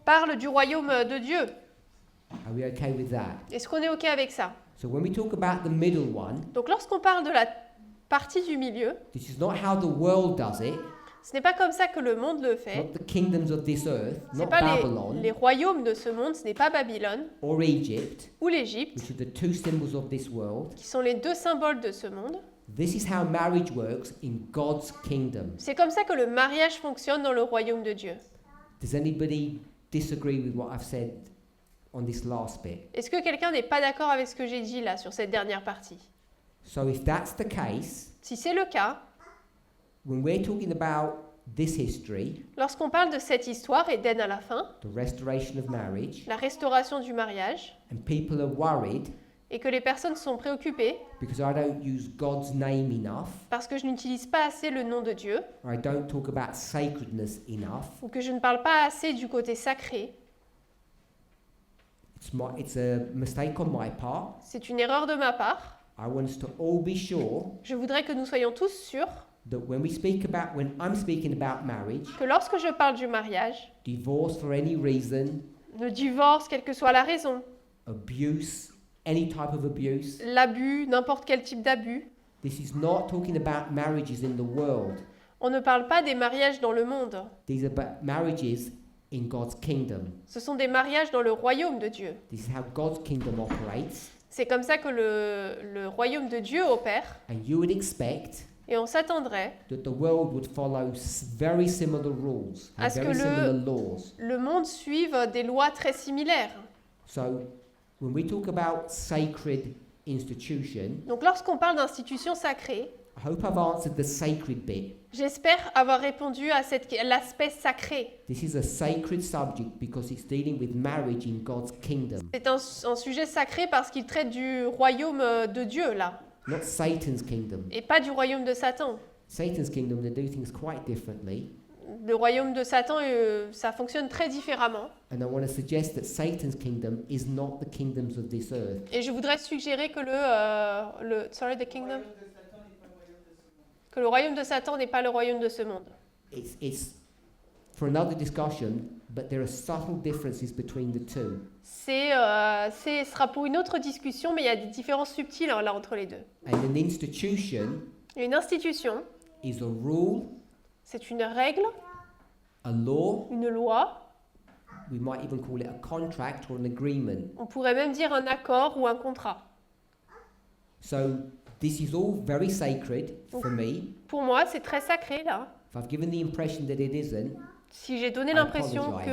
[SPEAKER 2] parle du royaume de Dieu.
[SPEAKER 1] Are we okay with that?
[SPEAKER 2] Est-ce qu'on est OK avec ça?
[SPEAKER 1] So when we talk about the middle one,
[SPEAKER 2] Donc lorsqu'on parle de la partie du milieu,
[SPEAKER 1] this is not how the world does it,
[SPEAKER 2] ce n'est pas comme ça que le monde le fait.
[SPEAKER 1] not the kingdoms of this earth,
[SPEAKER 2] Ce
[SPEAKER 1] not
[SPEAKER 2] n'est pas
[SPEAKER 1] Babylon
[SPEAKER 2] les royaumes de ce monde, ce n'est pas Babylone
[SPEAKER 1] or Egypt,
[SPEAKER 2] ou l'Égypte,
[SPEAKER 1] which are the two symbols of this world.
[SPEAKER 2] qui sont les deux symboles de ce monde.
[SPEAKER 1] This is how marriage works in God's kingdom.
[SPEAKER 2] C'est comme ça que le mariage fonctionne dans le royaume de Dieu.
[SPEAKER 1] Does anybody disagree with what I've said on this last bit?
[SPEAKER 2] Est-ce que quelqu'un n'est pas d'accord avec ce que j'ai dit là sur cette dernière partie?
[SPEAKER 1] So if that's the case,
[SPEAKER 2] Si c'est le cas,
[SPEAKER 1] when we're talking about this history,
[SPEAKER 2] lorsqu'on parle de cette histoire, Éden à la fin,
[SPEAKER 1] the restoration of marriage,
[SPEAKER 2] la restauration du mariage,
[SPEAKER 1] and people are worried
[SPEAKER 2] et que les personnes sont préoccupées
[SPEAKER 1] because I don't use God's name enough,
[SPEAKER 2] parce que je n'utilise pas assez le nom de Dieu,
[SPEAKER 1] or I don't talk about sacredness enough,
[SPEAKER 2] ou que je ne parle pas assez du côté sacré,
[SPEAKER 1] it's a mistake on my part.
[SPEAKER 2] c'est une erreur de ma part.
[SPEAKER 1] I want us to all be sure
[SPEAKER 2] Je voudrais que nous soyons tous sûrs
[SPEAKER 1] that when I'm speaking about marriage,
[SPEAKER 2] que lorsque je parle du mariage,
[SPEAKER 1] divorce for any reason,
[SPEAKER 2] le divorce, quelle que soit la raison,
[SPEAKER 1] abuse, any type of abuse,
[SPEAKER 2] l'abus, n'importe quel type d'abus,
[SPEAKER 1] this is not talking about marriages in the world.
[SPEAKER 2] on ne parle pas des mariages dans le monde.
[SPEAKER 1] These are marriages in God's kingdom.
[SPEAKER 2] Ce sont des mariages dans le royaume de Dieu.
[SPEAKER 1] This is how God's kingdom operates.
[SPEAKER 2] C'est comme ça que le royaume de Dieu opère.
[SPEAKER 1] And you would expect
[SPEAKER 2] Et on s'attendrait
[SPEAKER 1] that the world would follow very similar rules and
[SPEAKER 2] à ce que
[SPEAKER 1] very similar laws.
[SPEAKER 2] le monde suive des lois très similaires.
[SPEAKER 1] So when we talk about sacred institution,
[SPEAKER 2] Donc lorsqu'on parle d'institutions sacrées,
[SPEAKER 1] I hope I've answered the sacred bit.
[SPEAKER 2] j'espère avoir répondu à l'aspect sacré.
[SPEAKER 1] This is a sacred subject because it's dealing with marriage in God's kingdom,
[SPEAKER 2] C'est un sujet sacré parce qu'il traite du royaume de Dieu, là,
[SPEAKER 1] not Satan's kingdom.
[SPEAKER 2] et pas du royaume de Satan.
[SPEAKER 1] Satan's kingdom, they do things quite differently.
[SPEAKER 2] Le royaume de Satan, ça fonctionne très différemment.
[SPEAKER 1] And I want to suggest that Satan's kingdom is not the kingdoms of this earth.
[SPEAKER 2] Et je voudrais suggérer que the kingdom, que le royaume de Satan n'est pas le royaume de ce monde.
[SPEAKER 1] It's for another discussion, but there are subtle differences between the two.
[SPEAKER 2] Ce sera pour une autre discussion, mais il y a des différences subtiles là entre les deux.
[SPEAKER 1] And an institution
[SPEAKER 2] Une institution,
[SPEAKER 1] is a rule,
[SPEAKER 2] c'est une règle,
[SPEAKER 1] a law,
[SPEAKER 2] une loi.
[SPEAKER 1] we might even call it a contract or an agreement.
[SPEAKER 2] On pourrait même dire un accord ou un contrat.
[SPEAKER 1] So this is all very sacred for me.
[SPEAKER 2] Pour moi, c'est très sacré là.
[SPEAKER 1] If I've given the impression that it isn't,
[SPEAKER 2] Si j'ai donné
[SPEAKER 1] I
[SPEAKER 2] l'impression
[SPEAKER 1] apologize.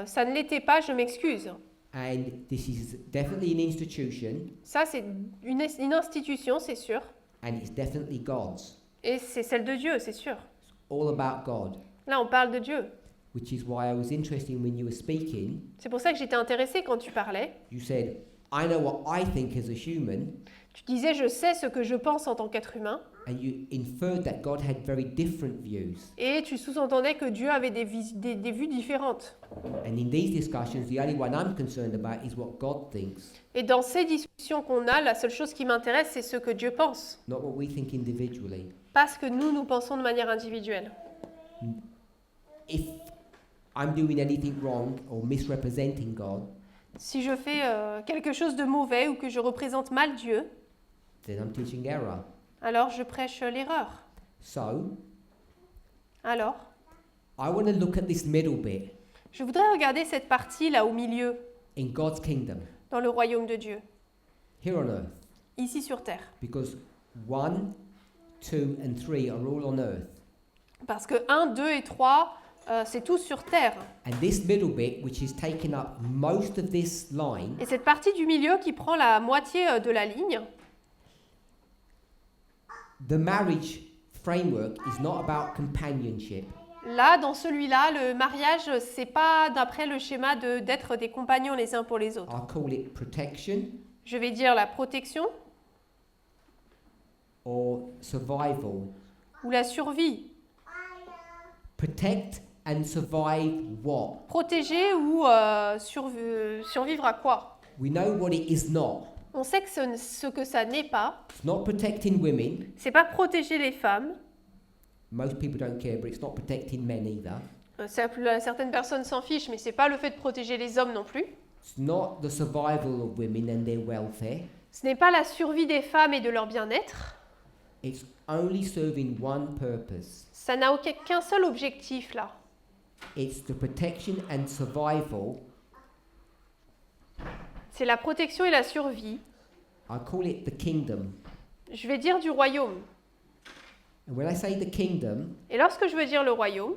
[SPEAKER 2] que ça ne l'était pas, je m'excuse.
[SPEAKER 1] and this is definitely an institution,
[SPEAKER 2] Ça, c'est une institution, c'est sûr.
[SPEAKER 1] and it's definitely God's.
[SPEAKER 2] Et c'est celle de Dieu, c'est sûr.
[SPEAKER 1] It's all about God,
[SPEAKER 2] Là, on parle de Dieu.
[SPEAKER 1] which is why I was interested when you were speaking.
[SPEAKER 2] C'est pour ça que j'étais intéressée quand tu parlais.
[SPEAKER 1] You said, I know what I think as a human,
[SPEAKER 2] Tu disais, je sais ce que je pense en tant qu'être humain.
[SPEAKER 1] and you inferred that God had very different views.
[SPEAKER 2] Et tu sous-entendais que Dieu avait des vues différentes.
[SPEAKER 1] And in these discussions, the only one I'm concerned about is what God thinks,
[SPEAKER 2] Et dans ces discussions qu'on a, la seule chose qui m'intéresse, c'est ce que Dieu pense.
[SPEAKER 1] not what we think individually.
[SPEAKER 2] Pas ce que nous pensons de manière individuelle.
[SPEAKER 1] If I'm doing anything wrong or misrepresenting God,
[SPEAKER 2] Si je fais quelque chose de mauvais ou que je représente mal Dieu,
[SPEAKER 1] then I'm teaching error.
[SPEAKER 2] alors je prêche l'erreur.
[SPEAKER 1] So,
[SPEAKER 2] Alors,
[SPEAKER 1] I want to look at this middle bit
[SPEAKER 2] je voudrais regarder cette partie là au milieu,
[SPEAKER 1] in God's kingdom,
[SPEAKER 2] dans le royaume de Dieu,
[SPEAKER 1] here on earth,
[SPEAKER 2] ici sur terre.
[SPEAKER 1] because 1, 2, and 3 are all on earth.
[SPEAKER 2] Parce que 1, 2 et 3, c'est tout sur terre.
[SPEAKER 1] And this middle bit, which is taking up most of this line,
[SPEAKER 2] Et cette partie du milieu qui prend la moitié de la ligne,
[SPEAKER 1] the marriage framework is not about companionship.
[SPEAKER 2] là, dans celui-là, le mariage, c'est pas d'après le schéma d'être des compagnons les uns pour les autres.
[SPEAKER 1] I'll call it protection
[SPEAKER 2] Je vais dire la protection
[SPEAKER 1] or survival.
[SPEAKER 2] ou la survie.
[SPEAKER 1] Protect and survive what?
[SPEAKER 2] Protéger ou survivre à quoi?
[SPEAKER 1] We know what it is not.
[SPEAKER 2] On sait que ce que ça n'est pas,
[SPEAKER 1] It's not protecting women.
[SPEAKER 2] c'est pas protéger les femmes.
[SPEAKER 1] Most people don't care, but it's not protecting men either.
[SPEAKER 2] Certaines personnes s'en fichent, mais c'est pas le fait de protéger les hommes non plus.
[SPEAKER 1] It's not the survival of women and their welfare.
[SPEAKER 2] Ce n'est pas la survie des femmes et de leur bien-être.
[SPEAKER 1] It's only serving one purpose.
[SPEAKER 2] Ça n'a qu'un seul objectif là.
[SPEAKER 1] It's the protection and survival.
[SPEAKER 2] C'est la protection et la survie.
[SPEAKER 1] I call it the kingdom.
[SPEAKER 2] Je vais dire du royaume.
[SPEAKER 1] And when I say the kingdom,
[SPEAKER 2] Et lorsque je veux dire le royaume,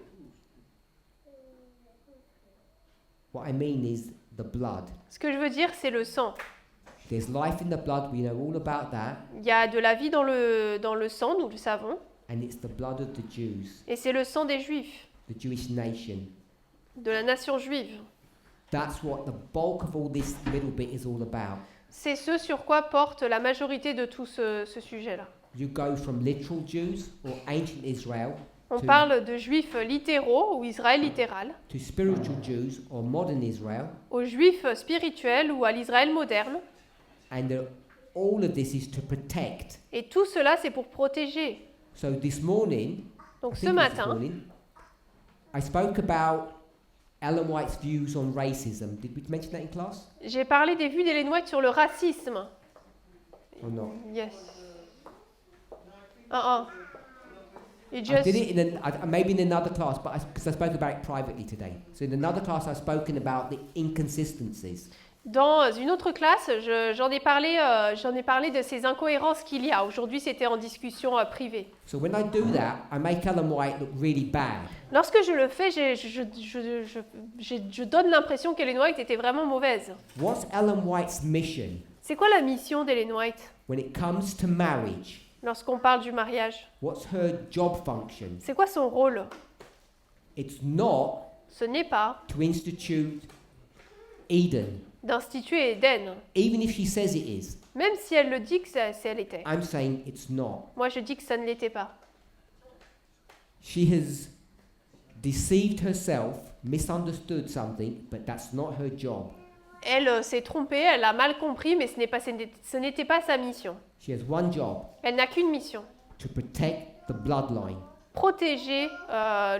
[SPEAKER 1] what I mean is the blood.
[SPEAKER 2] ce que je veux dire, c'est le sang.
[SPEAKER 1] There's life in the blood. We know all about that.
[SPEAKER 2] Il y a de la vie dans le sang, nous le savons.
[SPEAKER 1] and it's the blood of the Jews,
[SPEAKER 2] Et c'est le sang des Juifs,
[SPEAKER 1] the Jewish nation.
[SPEAKER 2] de la nation juive.
[SPEAKER 1] That's what the bulk of all this middle bit is all about.
[SPEAKER 2] C'est ce sur quoi porte la majorité de tout ce sujet-là.
[SPEAKER 1] You go from literal Jews or ancient Israel
[SPEAKER 2] On
[SPEAKER 1] to,
[SPEAKER 2] parle de Juifs littéraux ou Israël littéral,
[SPEAKER 1] to spiritual Jews or modern Israel,
[SPEAKER 2] aux Juifs spirituels ou à l'Israël moderne.
[SPEAKER 1] and all of this is to protect.
[SPEAKER 2] Et tout cela, c'est pour protéger.
[SPEAKER 1] So this morning,
[SPEAKER 2] Donc
[SPEAKER 1] I
[SPEAKER 2] ce
[SPEAKER 1] think it was this
[SPEAKER 2] matin,
[SPEAKER 1] morning, I spoke about Ellen White's views on racism. Did we mention that in class
[SPEAKER 2] j'ai parlé des vues d'Ellen White sur le racisme.
[SPEAKER 1] or not?
[SPEAKER 2] Yes. You
[SPEAKER 1] I
[SPEAKER 2] just
[SPEAKER 1] did it maybe in another class, but because I spoke about it privately today. So in another class, I've spoken about the inconsistencies.
[SPEAKER 2] Dans une autre classe, j'en ai parlé de ces incohérences qu'il y a. Aujourd'hui, c'était en discussion privée.
[SPEAKER 1] So when I do that, I make Ellen White look really bad.
[SPEAKER 2] Lorsque je le fais, je donne l'impression qu'Ellen White était vraiment mauvaise.
[SPEAKER 1] What's Ellen White's mission
[SPEAKER 2] C'est quoi la mission d'Ellen White
[SPEAKER 1] when it comes to marriage?
[SPEAKER 2] lorsqu'on parle du mariage?
[SPEAKER 1] What's her job function?
[SPEAKER 2] C'est quoi son rôle?
[SPEAKER 1] It's not
[SPEAKER 2] Ce n'est pas
[SPEAKER 1] to institute Eden,
[SPEAKER 2] d'instituer Éden,
[SPEAKER 1] even if she says it is.
[SPEAKER 2] même si elle le dit que elle était.
[SPEAKER 1] I'm saying it's not.
[SPEAKER 2] Moi, je dis que ça ne l'était pas.
[SPEAKER 1] She has deceived herself, misunderstood something, but that's not her job.
[SPEAKER 2] Elle s'est trompée, elle a mal compris, mais ce n'était pas sa mission.
[SPEAKER 1] She has one job,
[SPEAKER 2] Elle n'a qu'une mission,
[SPEAKER 1] to protect the bloodline.
[SPEAKER 2] protéger la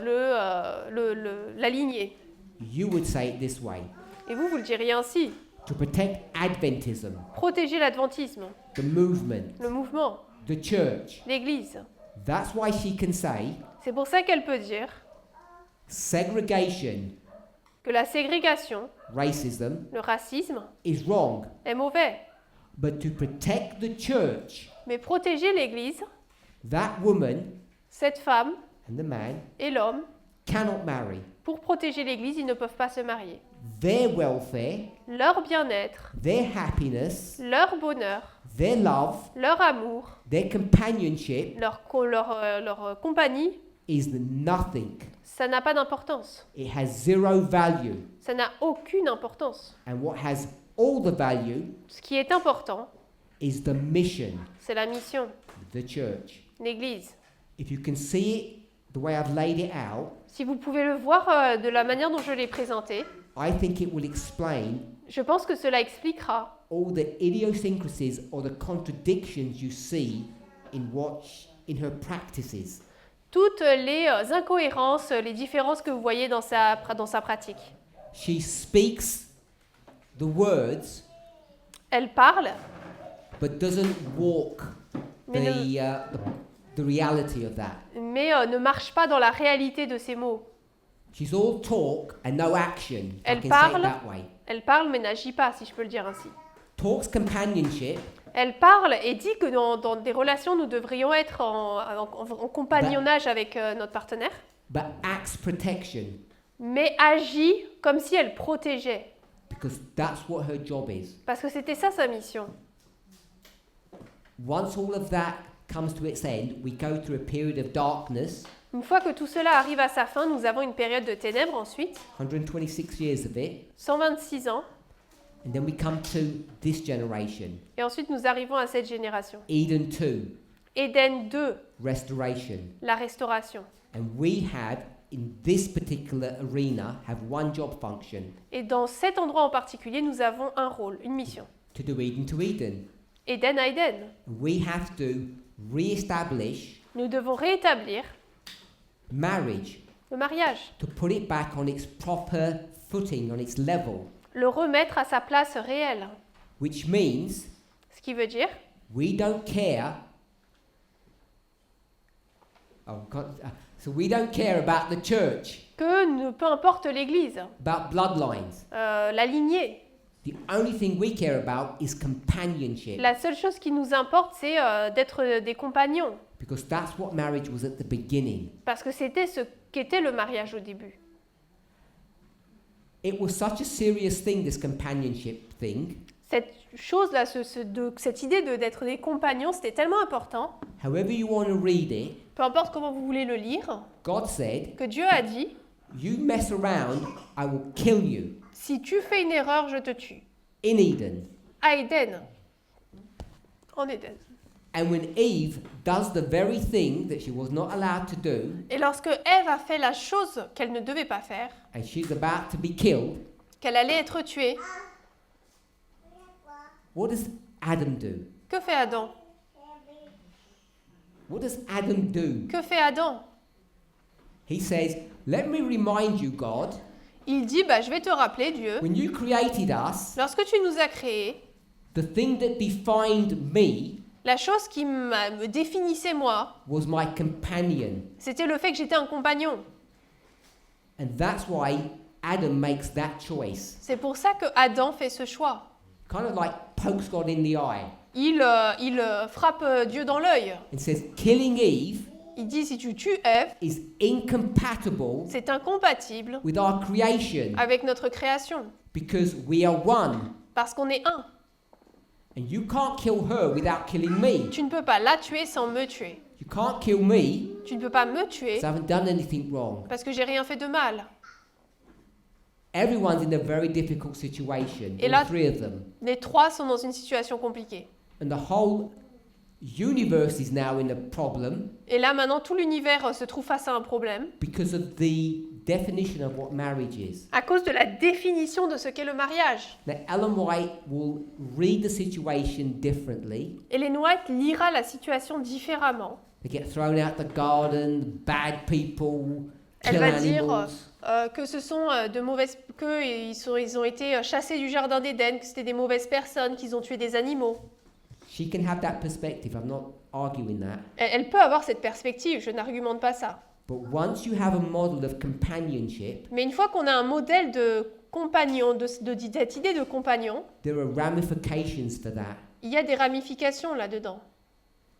[SPEAKER 2] lignée.
[SPEAKER 1] You would say it this way,
[SPEAKER 2] Et vous le diriez ainsi,
[SPEAKER 1] to protect Adventism,
[SPEAKER 2] protéger l'adventisme,
[SPEAKER 1] the movement,
[SPEAKER 2] le mouvement,
[SPEAKER 1] the church.
[SPEAKER 2] l'Église.
[SPEAKER 1] That's why she can say
[SPEAKER 2] C'est pour ça qu'elle peut dire
[SPEAKER 1] segregation,
[SPEAKER 2] que la ségrégation,
[SPEAKER 1] racism,
[SPEAKER 2] le racisme,
[SPEAKER 1] is wrong.
[SPEAKER 2] est mauvais.
[SPEAKER 1] But to protect the church,
[SPEAKER 2] Mais protéger l'Église,
[SPEAKER 1] that woman
[SPEAKER 2] cette femme
[SPEAKER 1] and the man
[SPEAKER 2] et l'homme,
[SPEAKER 1] cannot marry.
[SPEAKER 2] pour protéger l'Église, ils ne peuvent pas se marier.
[SPEAKER 1] Their welfare,
[SPEAKER 2] Leur bien-être,
[SPEAKER 1] their happiness,
[SPEAKER 2] leur bonheur,
[SPEAKER 1] their love,
[SPEAKER 2] leur amour,
[SPEAKER 1] their companionship
[SPEAKER 2] leur compagnie,
[SPEAKER 1] is nothing.
[SPEAKER 2] ça n'a pas d'importance.
[SPEAKER 1] It has zero value.
[SPEAKER 2] Ça n'a aucune importance.
[SPEAKER 1] And what has all the value
[SPEAKER 2] Ce qui est important,
[SPEAKER 1] is the mission
[SPEAKER 2] c'est la mission,
[SPEAKER 1] of the church.
[SPEAKER 2] l'Église.
[SPEAKER 1] If you can see it the way I've laid it out,
[SPEAKER 2] Si vous pouvez le voir de la manière dont je l'ai présenté,
[SPEAKER 1] I think it will explain
[SPEAKER 2] je pense que cela expliquera
[SPEAKER 1] all the idiosyncrasies or the contradictions you see in her practices.
[SPEAKER 2] toutes les incohérences, les différences que vous voyez dans sa pratique.
[SPEAKER 1] She speaks the words
[SPEAKER 2] Elle parle,
[SPEAKER 1] but doesn't walk
[SPEAKER 2] mais
[SPEAKER 1] the reality of that.
[SPEAKER 2] ne marche pas dans la réalité de ces mots.
[SPEAKER 1] She's all talk and no action. I
[SPEAKER 2] Elle
[SPEAKER 1] can say
[SPEAKER 2] parle.
[SPEAKER 1] it that way.
[SPEAKER 2] Elle parle mais n'agit pas, si je peux le dire ainsi.
[SPEAKER 1] Talks companionship,
[SPEAKER 2] Elle parle et dit que dans des relations, nous devrions être en compagnonnage avec notre partenaire,
[SPEAKER 1] but acts protection
[SPEAKER 2] mais agit comme si elle protégeait,
[SPEAKER 1] because that's what her job is.
[SPEAKER 2] parce que c'était ça sa mission.
[SPEAKER 1] Once all of that comes to its end, we go through a period of darkness,
[SPEAKER 2] Une fois que tout cela arrive à sa fin, nous avons une période de ténèbres ensuite,
[SPEAKER 1] 126 years of it,
[SPEAKER 2] 126 ans,
[SPEAKER 1] and then we come to this generation,
[SPEAKER 2] et ensuite nous arrivons à cette génération.
[SPEAKER 1] Eden 2,
[SPEAKER 2] Éden 2,
[SPEAKER 1] restoration.
[SPEAKER 2] la restauration.
[SPEAKER 1] And we have, in this particular arena, have one job function,
[SPEAKER 2] Et dans cet endroit en particulier, nous avons un rôle, une mission.
[SPEAKER 1] to do Eden to Eden.
[SPEAKER 2] Éden à Éden.
[SPEAKER 1] We have to re-establish
[SPEAKER 2] Nous devons rétablir
[SPEAKER 1] marriage,
[SPEAKER 2] le mariage,
[SPEAKER 1] to put it back on its proper footing, on its level,
[SPEAKER 2] le remettre à sa place réelle.
[SPEAKER 1] which means
[SPEAKER 2] Ce qui veut dire,
[SPEAKER 1] we don't care. So we don't care about the church,
[SPEAKER 2] que peu importe l'Église,
[SPEAKER 1] about bloodlines.
[SPEAKER 2] la lignée,
[SPEAKER 1] The only thing we care about is companionship,
[SPEAKER 2] la seule chose qui nous importe, c'est d'être des compagnons,
[SPEAKER 1] because that's what marriage was at the beginning.
[SPEAKER 2] parce que c'était ce qu'était le mariage au début.
[SPEAKER 1] It was such a serious thing, this companionship thing,
[SPEAKER 2] chose là, cette idée d'être des compagnons, c'était tellement important.
[SPEAKER 1] However you want to read it,
[SPEAKER 2] Peu importe comment vous voulez le lire,
[SPEAKER 1] God said,
[SPEAKER 2] que Dieu a dit,
[SPEAKER 1] you mess around, I will kill you.
[SPEAKER 2] si tu fais une erreur, je te tue.
[SPEAKER 1] In Eden.
[SPEAKER 2] À Éden. En Éden.
[SPEAKER 1] And when Eve does the very thing that she was not allowed to do,
[SPEAKER 2] Et lorsque Ève a fait la chose qu'elle ne devait pas faire,
[SPEAKER 1] and she's about to be killed,
[SPEAKER 2] qu'elle allait être tuée,
[SPEAKER 1] what does Adam do?
[SPEAKER 2] que fait Adam?
[SPEAKER 1] What does Adam do?
[SPEAKER 2] Que fait Adam?
[SPEAKER 1] He says, let me remind you, God,
[SPEAKER 2] Il dit, je vais te rappeler, Dieu,
[SPEAKER 1] when you created us,
[SPEAKER 2] lorsque tu nous as créés,
[SPEAKER 1] the thing that defined me
[SPEAKER 2] la chose qui me définissait moi,
[SPEAKER 1] was my companion.
[SPEAKER 2] c'était le fait que j'étais un compagnon.
[SPEAKER 1] And that's why Adam makes that choice.
[SPEAKER 2] C'est pour ça que Adam fait ce choix.
[SPEAKER 1] Kind of like pokes God in the eye
[SPEAKER 2] Il frappe Dieu dans l'œil.
[SPEAKER 1] and says, killing Eve
[SPEAKER 2] Il dit, si tu tues Ève,
[SPEAKER 1] is incompatible
[SPEAKER 2] c'est incompatible
[SPEAKER 1] with our creation
[SPEAKER 2] avec notre création.
[SPEAKER 1] because we are one.
[SPEAKER 2] Parce qu'on est un.
[SPEAKER 1] And you can't kill her without killing me.
[SPEAKER 2] Tu ne peux pas la tuer sans me tuer.
[SPEAKER 1] You can't kill me
[SPEAKER 2] Tu ne peux pas me tuer
[SPEAKER 1] because I haven't done anything wrong.
[SPEAKER 2] parce que j'ai rien fait de mal.
[SPEAKER 1] Everyone's in a very difficult situation,
[SPEAKER 2] Et
[SPEAKER 1] all
[SPEAKER 2] là-
[SPEAKER 1] three of them.
[SPEAKER 2] Les trois sont dans une situation compliquée.
[SPEAKER 1] And the whole universe is now in a problem
[SPEAKER 2] Et là, maintenant, tout l'univers se trouve face à un problème
[SPEAKER 1] because of the definition of what marriage is.
[SPEAKER 2] à cause de la définition de ce qu'est le mariage.
[SPEAKER 1] Now, Ellen White will read the situation differently.
[SPEAKER 2] Ellen White lira la situation différemment.
[SPEAKER 1] They get thrown out the garden, bad people,
[SPEAKER 2] Elle
[SPEAKER 1] kill
[SPEAKER 2] va dire
[SPEAKER 1] animals.
[SPEAKER 2] que ce sont de mauvaises, ils ont été chassés du jardin d'Éden, que c'était des mauvaises personnes, qu'ils ont tué des animaux.
[SPEAKER 1] She can have that perspective. I'm not arguing that.
[SPEAKER 2] Elle peut avoir cette perspective, je n'argumente pas ça.
[SPEAKER 1] But once you have a model of companionship,
[SPEAKER 2] Mais une fois qu'on a un modèle de compagnon, cette idée de compagnon,
[SPEAKER 1] there are ramifications for that.
[SPEAKER 2] il y a des ramifications là-dedans.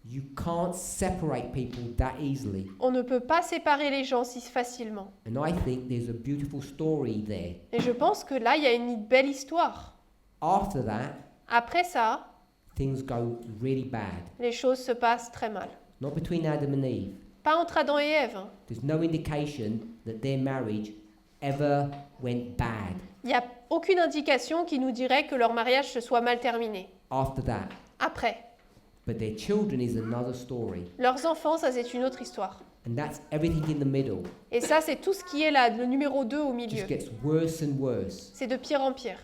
[SPEAKER 1] You can't separate people that easily.
[SPEAKER 2] On ne peut pas séparer les gens si facilement.
[SPEAKER 1] And I think there's a beautiful story there.
[SPEAKER 2] Et je pense que là, il y a une belle histoire.
[SPEAKER 1] After that,
[SPEAKER 2] Après ça,
[SPEAKER 1] things go really bad.
[SPEAKER 2] les choses se passent très mal.
[SPEAKER 1] Not between Adam and Eve.
[SPEAKER 2] Pas entre Adam et Ève.
[SPEAKER 1] There's no indication that their marriage ever went bad
[SPEAKER 2] Il n'y a aucune indication qui nous dirait que leur mariage se soit mal terminé.
[SPEAKER 1] after that.
[SPEAKER 2] Après,
[SPEAKER 1] But their children is another story.
[SPEAKER 2] leurs enfants, ça c'est une autre histoire.
[SPEAKER 1] And that's everything in the middle.
[SPEAKER 2] Et ça, c'est tout ce qui est là, le numéro 2 au
[SPEAKER 1] It
[SPEAKER 2] milieu.
[SPEAKER 1] just gets worse and worse.
[SPEAKER 2] C'est de pire en pire.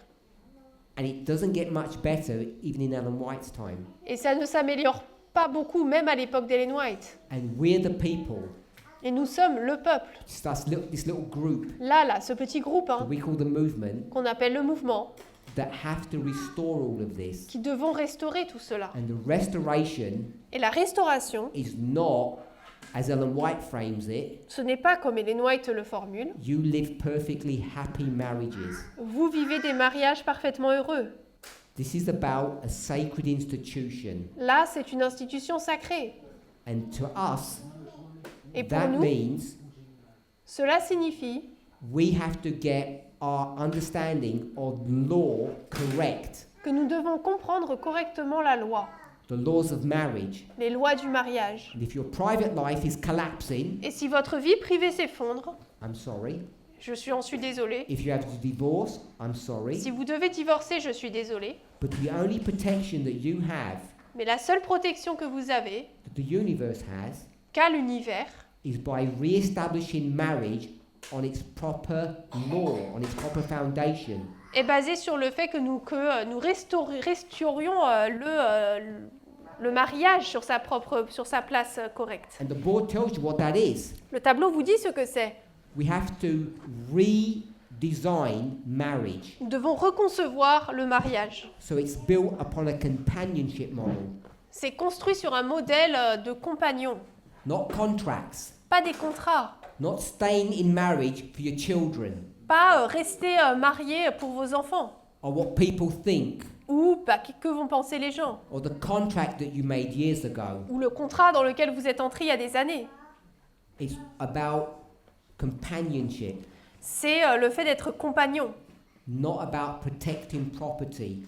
[SPEAKER 1] And it doesn't get much better even in Ellen White's time.
[SPEAKER 2] Et ça ne s'améliore pas beaucoup, même à l'époque d'Ellen White.
[SPEAKER 1] And we're the people,
[SPEAKER 2] Et nous sommes le peuple.
[SPEAKER 1] just this little group
[SPEAKER 2] Là, ce petit groupe
[SPEAKER 1] that we call the movement,
[SPEAKER 2] qu'on appelle le mouvement,
[SPEAKER 1] that have to restore all of this.
[SPEAKER 2] qui devons restaurer tout cela.
[SPEAKER 1] And the restoration
[SPEAKER 2] Et la restauration,
[SPEAKER 1] is not, as Ellen White frames it,
[SPEAKER 2] ce n'est pas comme Ellen White le formule.
[SPEAKER 1] you live perfectly happy marriages.
[SPEAKER 2] Vous vivez des mariages parfaitement heureux.
[SPEAKER 1] This is about a sacred institution.
[SPEAKER 2] Là, c'est une institution sacrée.
[SPEAKER 1] And to us,
[SPEAKER 2] Et pour
[SPEAKER 1] that
[SPEAKER 2] nous,
[SPEAKER 1] means
[SPEAKER 2] cela signifie
[SPEAKER 1] we have to get our understanding of law correct.
[SPEAKER 2] que nous devons comprendre correctement la loi,
[SPEAKER 1] The laws of marriage.
[SPEAKER 2] les lois du mariage.
[SPEAKER 1] And if your private life is collapsing,
[SPEAKER 2] Et si votre vie privée s'effondre,
[SPEAKER 1] I'm sorry.
[SPEAKER 2] je suis désolée.
[SPEAKER 1] If you have to divorce, I'm sorry.
[SPEAKER 2] Si vous devez divorcer, je suis désolée.
[SPEAKER 1] But the only protection that you have,
[SPEAKER 2] Mais la seule protection que vous avez,
[SPEAKER 1] that the universe has,
[SPEAKER 2] qu'a l'univers,
[SPEAKER 1] is by re-establishing marriage on its proper law, on its proper foundation.
[SPEAKER 2] est basée sur le fait que nous restaurions le mariage sur sa place correcte.
[SPEAKER 1] And the board tells you what that is.
[SPEAKER 2] Le tableau vous dit ce que c'est.
[SPEAKER 1] We have to redesign marriage.
[SPEAKER 2] Nous devons reconcevoir le mariage.
[SPEAKER 1] So it's built upon a companionship model,
[SPEAKER 2] C'est construit sur un modèle de compagnon,
[SPEAKER 1] not contracts,
[SPEAKER 2] pas des contrats,
[SPEAKER 1] not staying in marriage for your children,
[SPEAKER 2] pas rester marié pour vos enfants,
[SPEAKER 1] or what people think,
[SPEAKER 2] ou que vont penser les gens,
[SPEAKER 1] or the contract that you made years ago.
[SPEAKER 2] ou le contrat dans lequel vous êtes entré il y a des années.
[SPEAKER 1] It's about companionship,
[SPEAKER 2] C'est le fait d'être compagnon,
[SPEAKER 1] not about protecting property.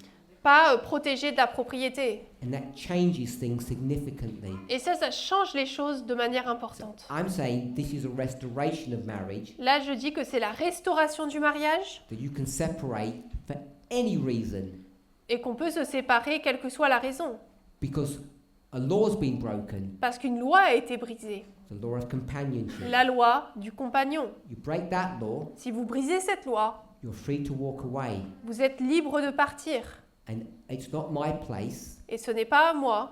[SPEAKER 2] pas protégé de la propriété.
[SPEAKER 1] And that changes things significantly.
[SPEAKER 2] Et ça change les choses de manière importante.
[SPEAKER 1] I'm saying this is a restoration of marriage
[SPEAKER 2] Là, je dis que c'est la restauration du mariage
[SPEAKER 1] that you can separate for any reason
[SPEAKER 2] et qu'on peut se séparer quelle que soit la raison.
[SPEAKER 1] because a law's been broken,
[SPEAKER 2] Parce qu'une loi a été brisée,
[SPEAKER 1] the law of companionship.
[SPEAKER 2] la loi du compagnon.
[SPEAKER 1] You break that law,
[SPEAKER 2] Si vous brisez cette loi,
[SPEAKER 1] you're free to walk away.
[SPEAKER 2] vous êtes libre de partir.
[SPEAKER 1] And it's not my place.
[SPEAKER 2] Et ce n'est pas à moi.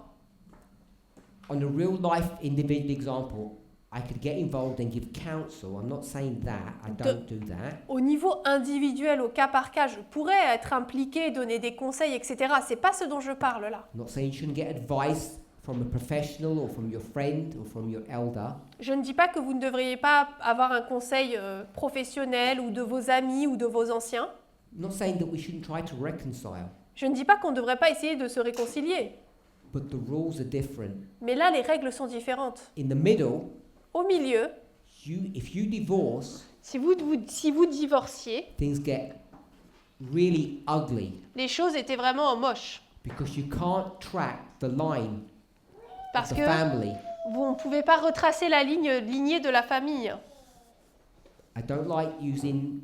[SPEAKER 1] On a real life individual example, I could get involved and give counsel. I'm not saying that. I don't do that.
[SPEAKER 2] Au niveau individuel, au cas par cas, je pourrais être impliqué, donner des conseils, etc. C'est pas ce dont je parle là.
[SPEAKER 1] I'm not saying you shouldn't get advice from a professional or from your friend or from your elder.
[SPEAKER 2] Je ne dis pas que vous ne devriez pas avoir un conseil professionnel ou de vos amis ou de vos anciens.
[SPEAKER 1] I'm not saying that we shouldn't try to reconcile,
[SPEAKER 2] Je ne dis pas qu'on ne devrait pas essayer de se réconcilier.
[SPEAKER 1] but the rules are different.
[SPEAKER 2] Mais là, les règles sont différentes.
[SPEAKER 1] In the middle,
[SPEAKER 2] Au milieu,
[SPEAKER 1] if you divorce,
[SPEAKER 2] si vous divorciez,
[SPEAKER 1] things get really ugly
[SPEAKER 2] les choses étaient vraiment moches.
[SPEAKER 1] because you can't track the line
[SPEAKER 2] Parce
[SPEAKER 1] of the
[SPEAKER 2] que
[SPEAKER 1] family.
[SPEAKER 2] vous ne pouvez pas retracer la lignée de la famille.
[SPEAKER 1] I don't like using.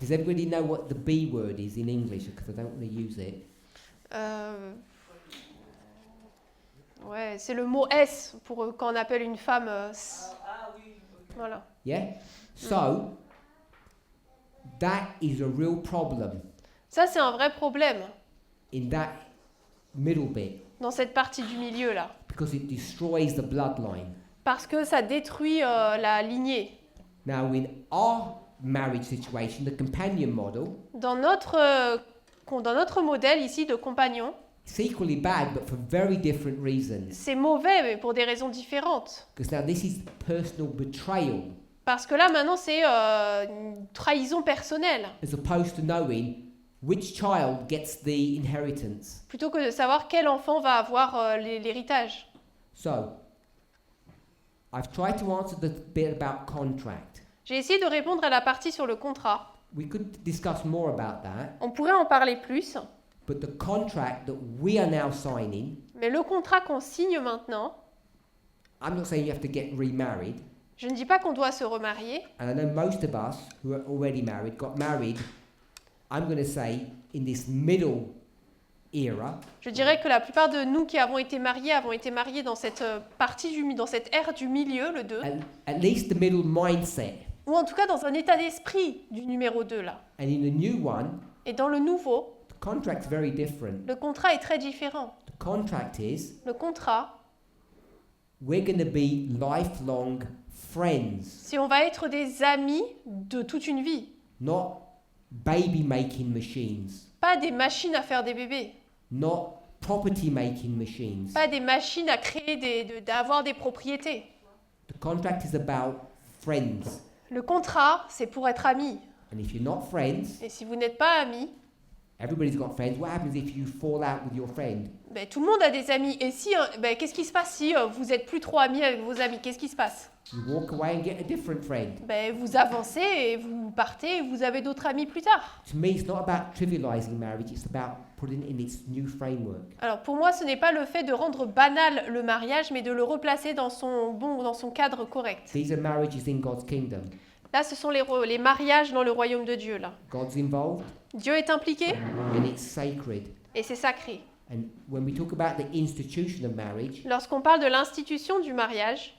[SPEAKER 1] Does everybody know what the B word is in English? Because I don't want to use it.
[SPEAKER 2] Ouais, c'est le mot S pour quand on appelle une femme. Voilà.
[SPEAKER 1] Yeah? So, that is a real problem
[SPEAKER 2] Ça, c'est un vrai problème
[SPEAKER 1] in that middle bit
[SPEAKER 2] dans cette partie du milieu là.
[SPEAKER 1] because it destroys the bloodline.
[SPEAKER 2] Parce que ça détruit la lignée.
[SPEAKER 1] Now, in our marriage situation, the companion model,
[SPEAKER 2] Dans notre modèle ici de compagnon,
[SPEAKER 1] it's equally bad but for very different reasons.
[SPEAKER 2] c'est mauvais, mais pour des raisons différentes.
[SPEAKER 1] Because now this is personal betrayal
[SPEAKER 2] Parce que là, maintenant, c'est une trahison personnelle.
[SPEAKER 1] as opposed to knowing which child gets the inheritance.
[SPEAKER 2] Plutôt que de savoir quel enfant va avoir l'héritage.
[SPEAKER 1] So, I've tried to answer the bit about contract.
[SPEAKER 2] J'ai essayé de répondre à la partie sur le contrat.
[SPEAKER 1] We could discuss more about that,
[SPEAKER 2] On pourrait en parler plus,
[SPEAKER 1] but the contract that we are now signing,
[SPEAKER 2] mais le contrat qu'on signe maintenant,
[SPEAKER 1] I'm not saying you have to get remarried,
[SPEAKER 2] je ne dis pas qu'on doit se remarier,
[SPEAKER 1] and I know most of us who are already married got married, I'm going to say, in this middle era,
[SPEAKER 2] je dirais que la plupart de nous qui avons été mariés dans cette dans cette ère du milieu, le 2,
[SPEAKER 1] at least the middle mindset.
[SPEAKER 2] ou en tout cas dans un état d'esprit du numéro 2 là.
[SPEAKER 1] And in the new one,
[SPEAKER 2] Et dans le nouveau,
[SPEAKER 1] the contract's very different.
[SPEAKER 2] le contrat est très différent.
[SPEAKER 1] The contract is,
[SPEAKER 2] Le contrat,
[SPEAKER 1] we're going to be lifelong friends,
[SPEAKER 2] c'est on va être des amis de toute une vie,
[SPEAKER 1] not baby making machines,
[SPEAKER 2] pas des machines à faire des bébés,
[SPEAKER 1] not property making machines.
[SPEAKER 2] pas des machines à créer d'avoir des propriétés.
[SPEAKER 1] The contract is about friends.
[SPEAKER 2] Le contrat, c'est pour être amis.
[SPEAKER 1] And if you're not friends,
[SPEAKER 2] Et si vous n'êtes pas amis,
[SPEAKER 1] everybody's got friends. What happens if you fall out with your friend?
[SPEAKER 2] ben, tout le monde a des amis. Et si, qu'est-ce qui se passe si vous êtes plus trop amis avec vos amis? Qu'est-ce qui se passe?
[SPEAKER 1] You walk away and get a different friend.
[SPEAKER 2] Ben, vous avancez et vous partez et vous avez d'autres amis plus tard.
[SPEAKER 1] To me, it's not about trivializing marriage, it's about putting it in its new framework.
[SPEAKER 2] Alors pour moi, ce n'est pas le fait de rendre banal le mariage, mais de le replacer dans son cadre correct.
[SPEAKER 1] These are marriages in God's kingdom.
[SPEAKER 2] Là, ce sont les mariages dans le royaume de Dieu. Là.
[SPEAKER 1] God's involved
[SPEAKER 2] Dieu est impliqué
[SPEAKER 1] and it's sacred.
[SPEAKER 2] et c'est sacré.
[SPEAKER 1] And when we talk about the institution of marriage,
[SPEAKER 2] Lorsqu'on parle de l'institution du mariage,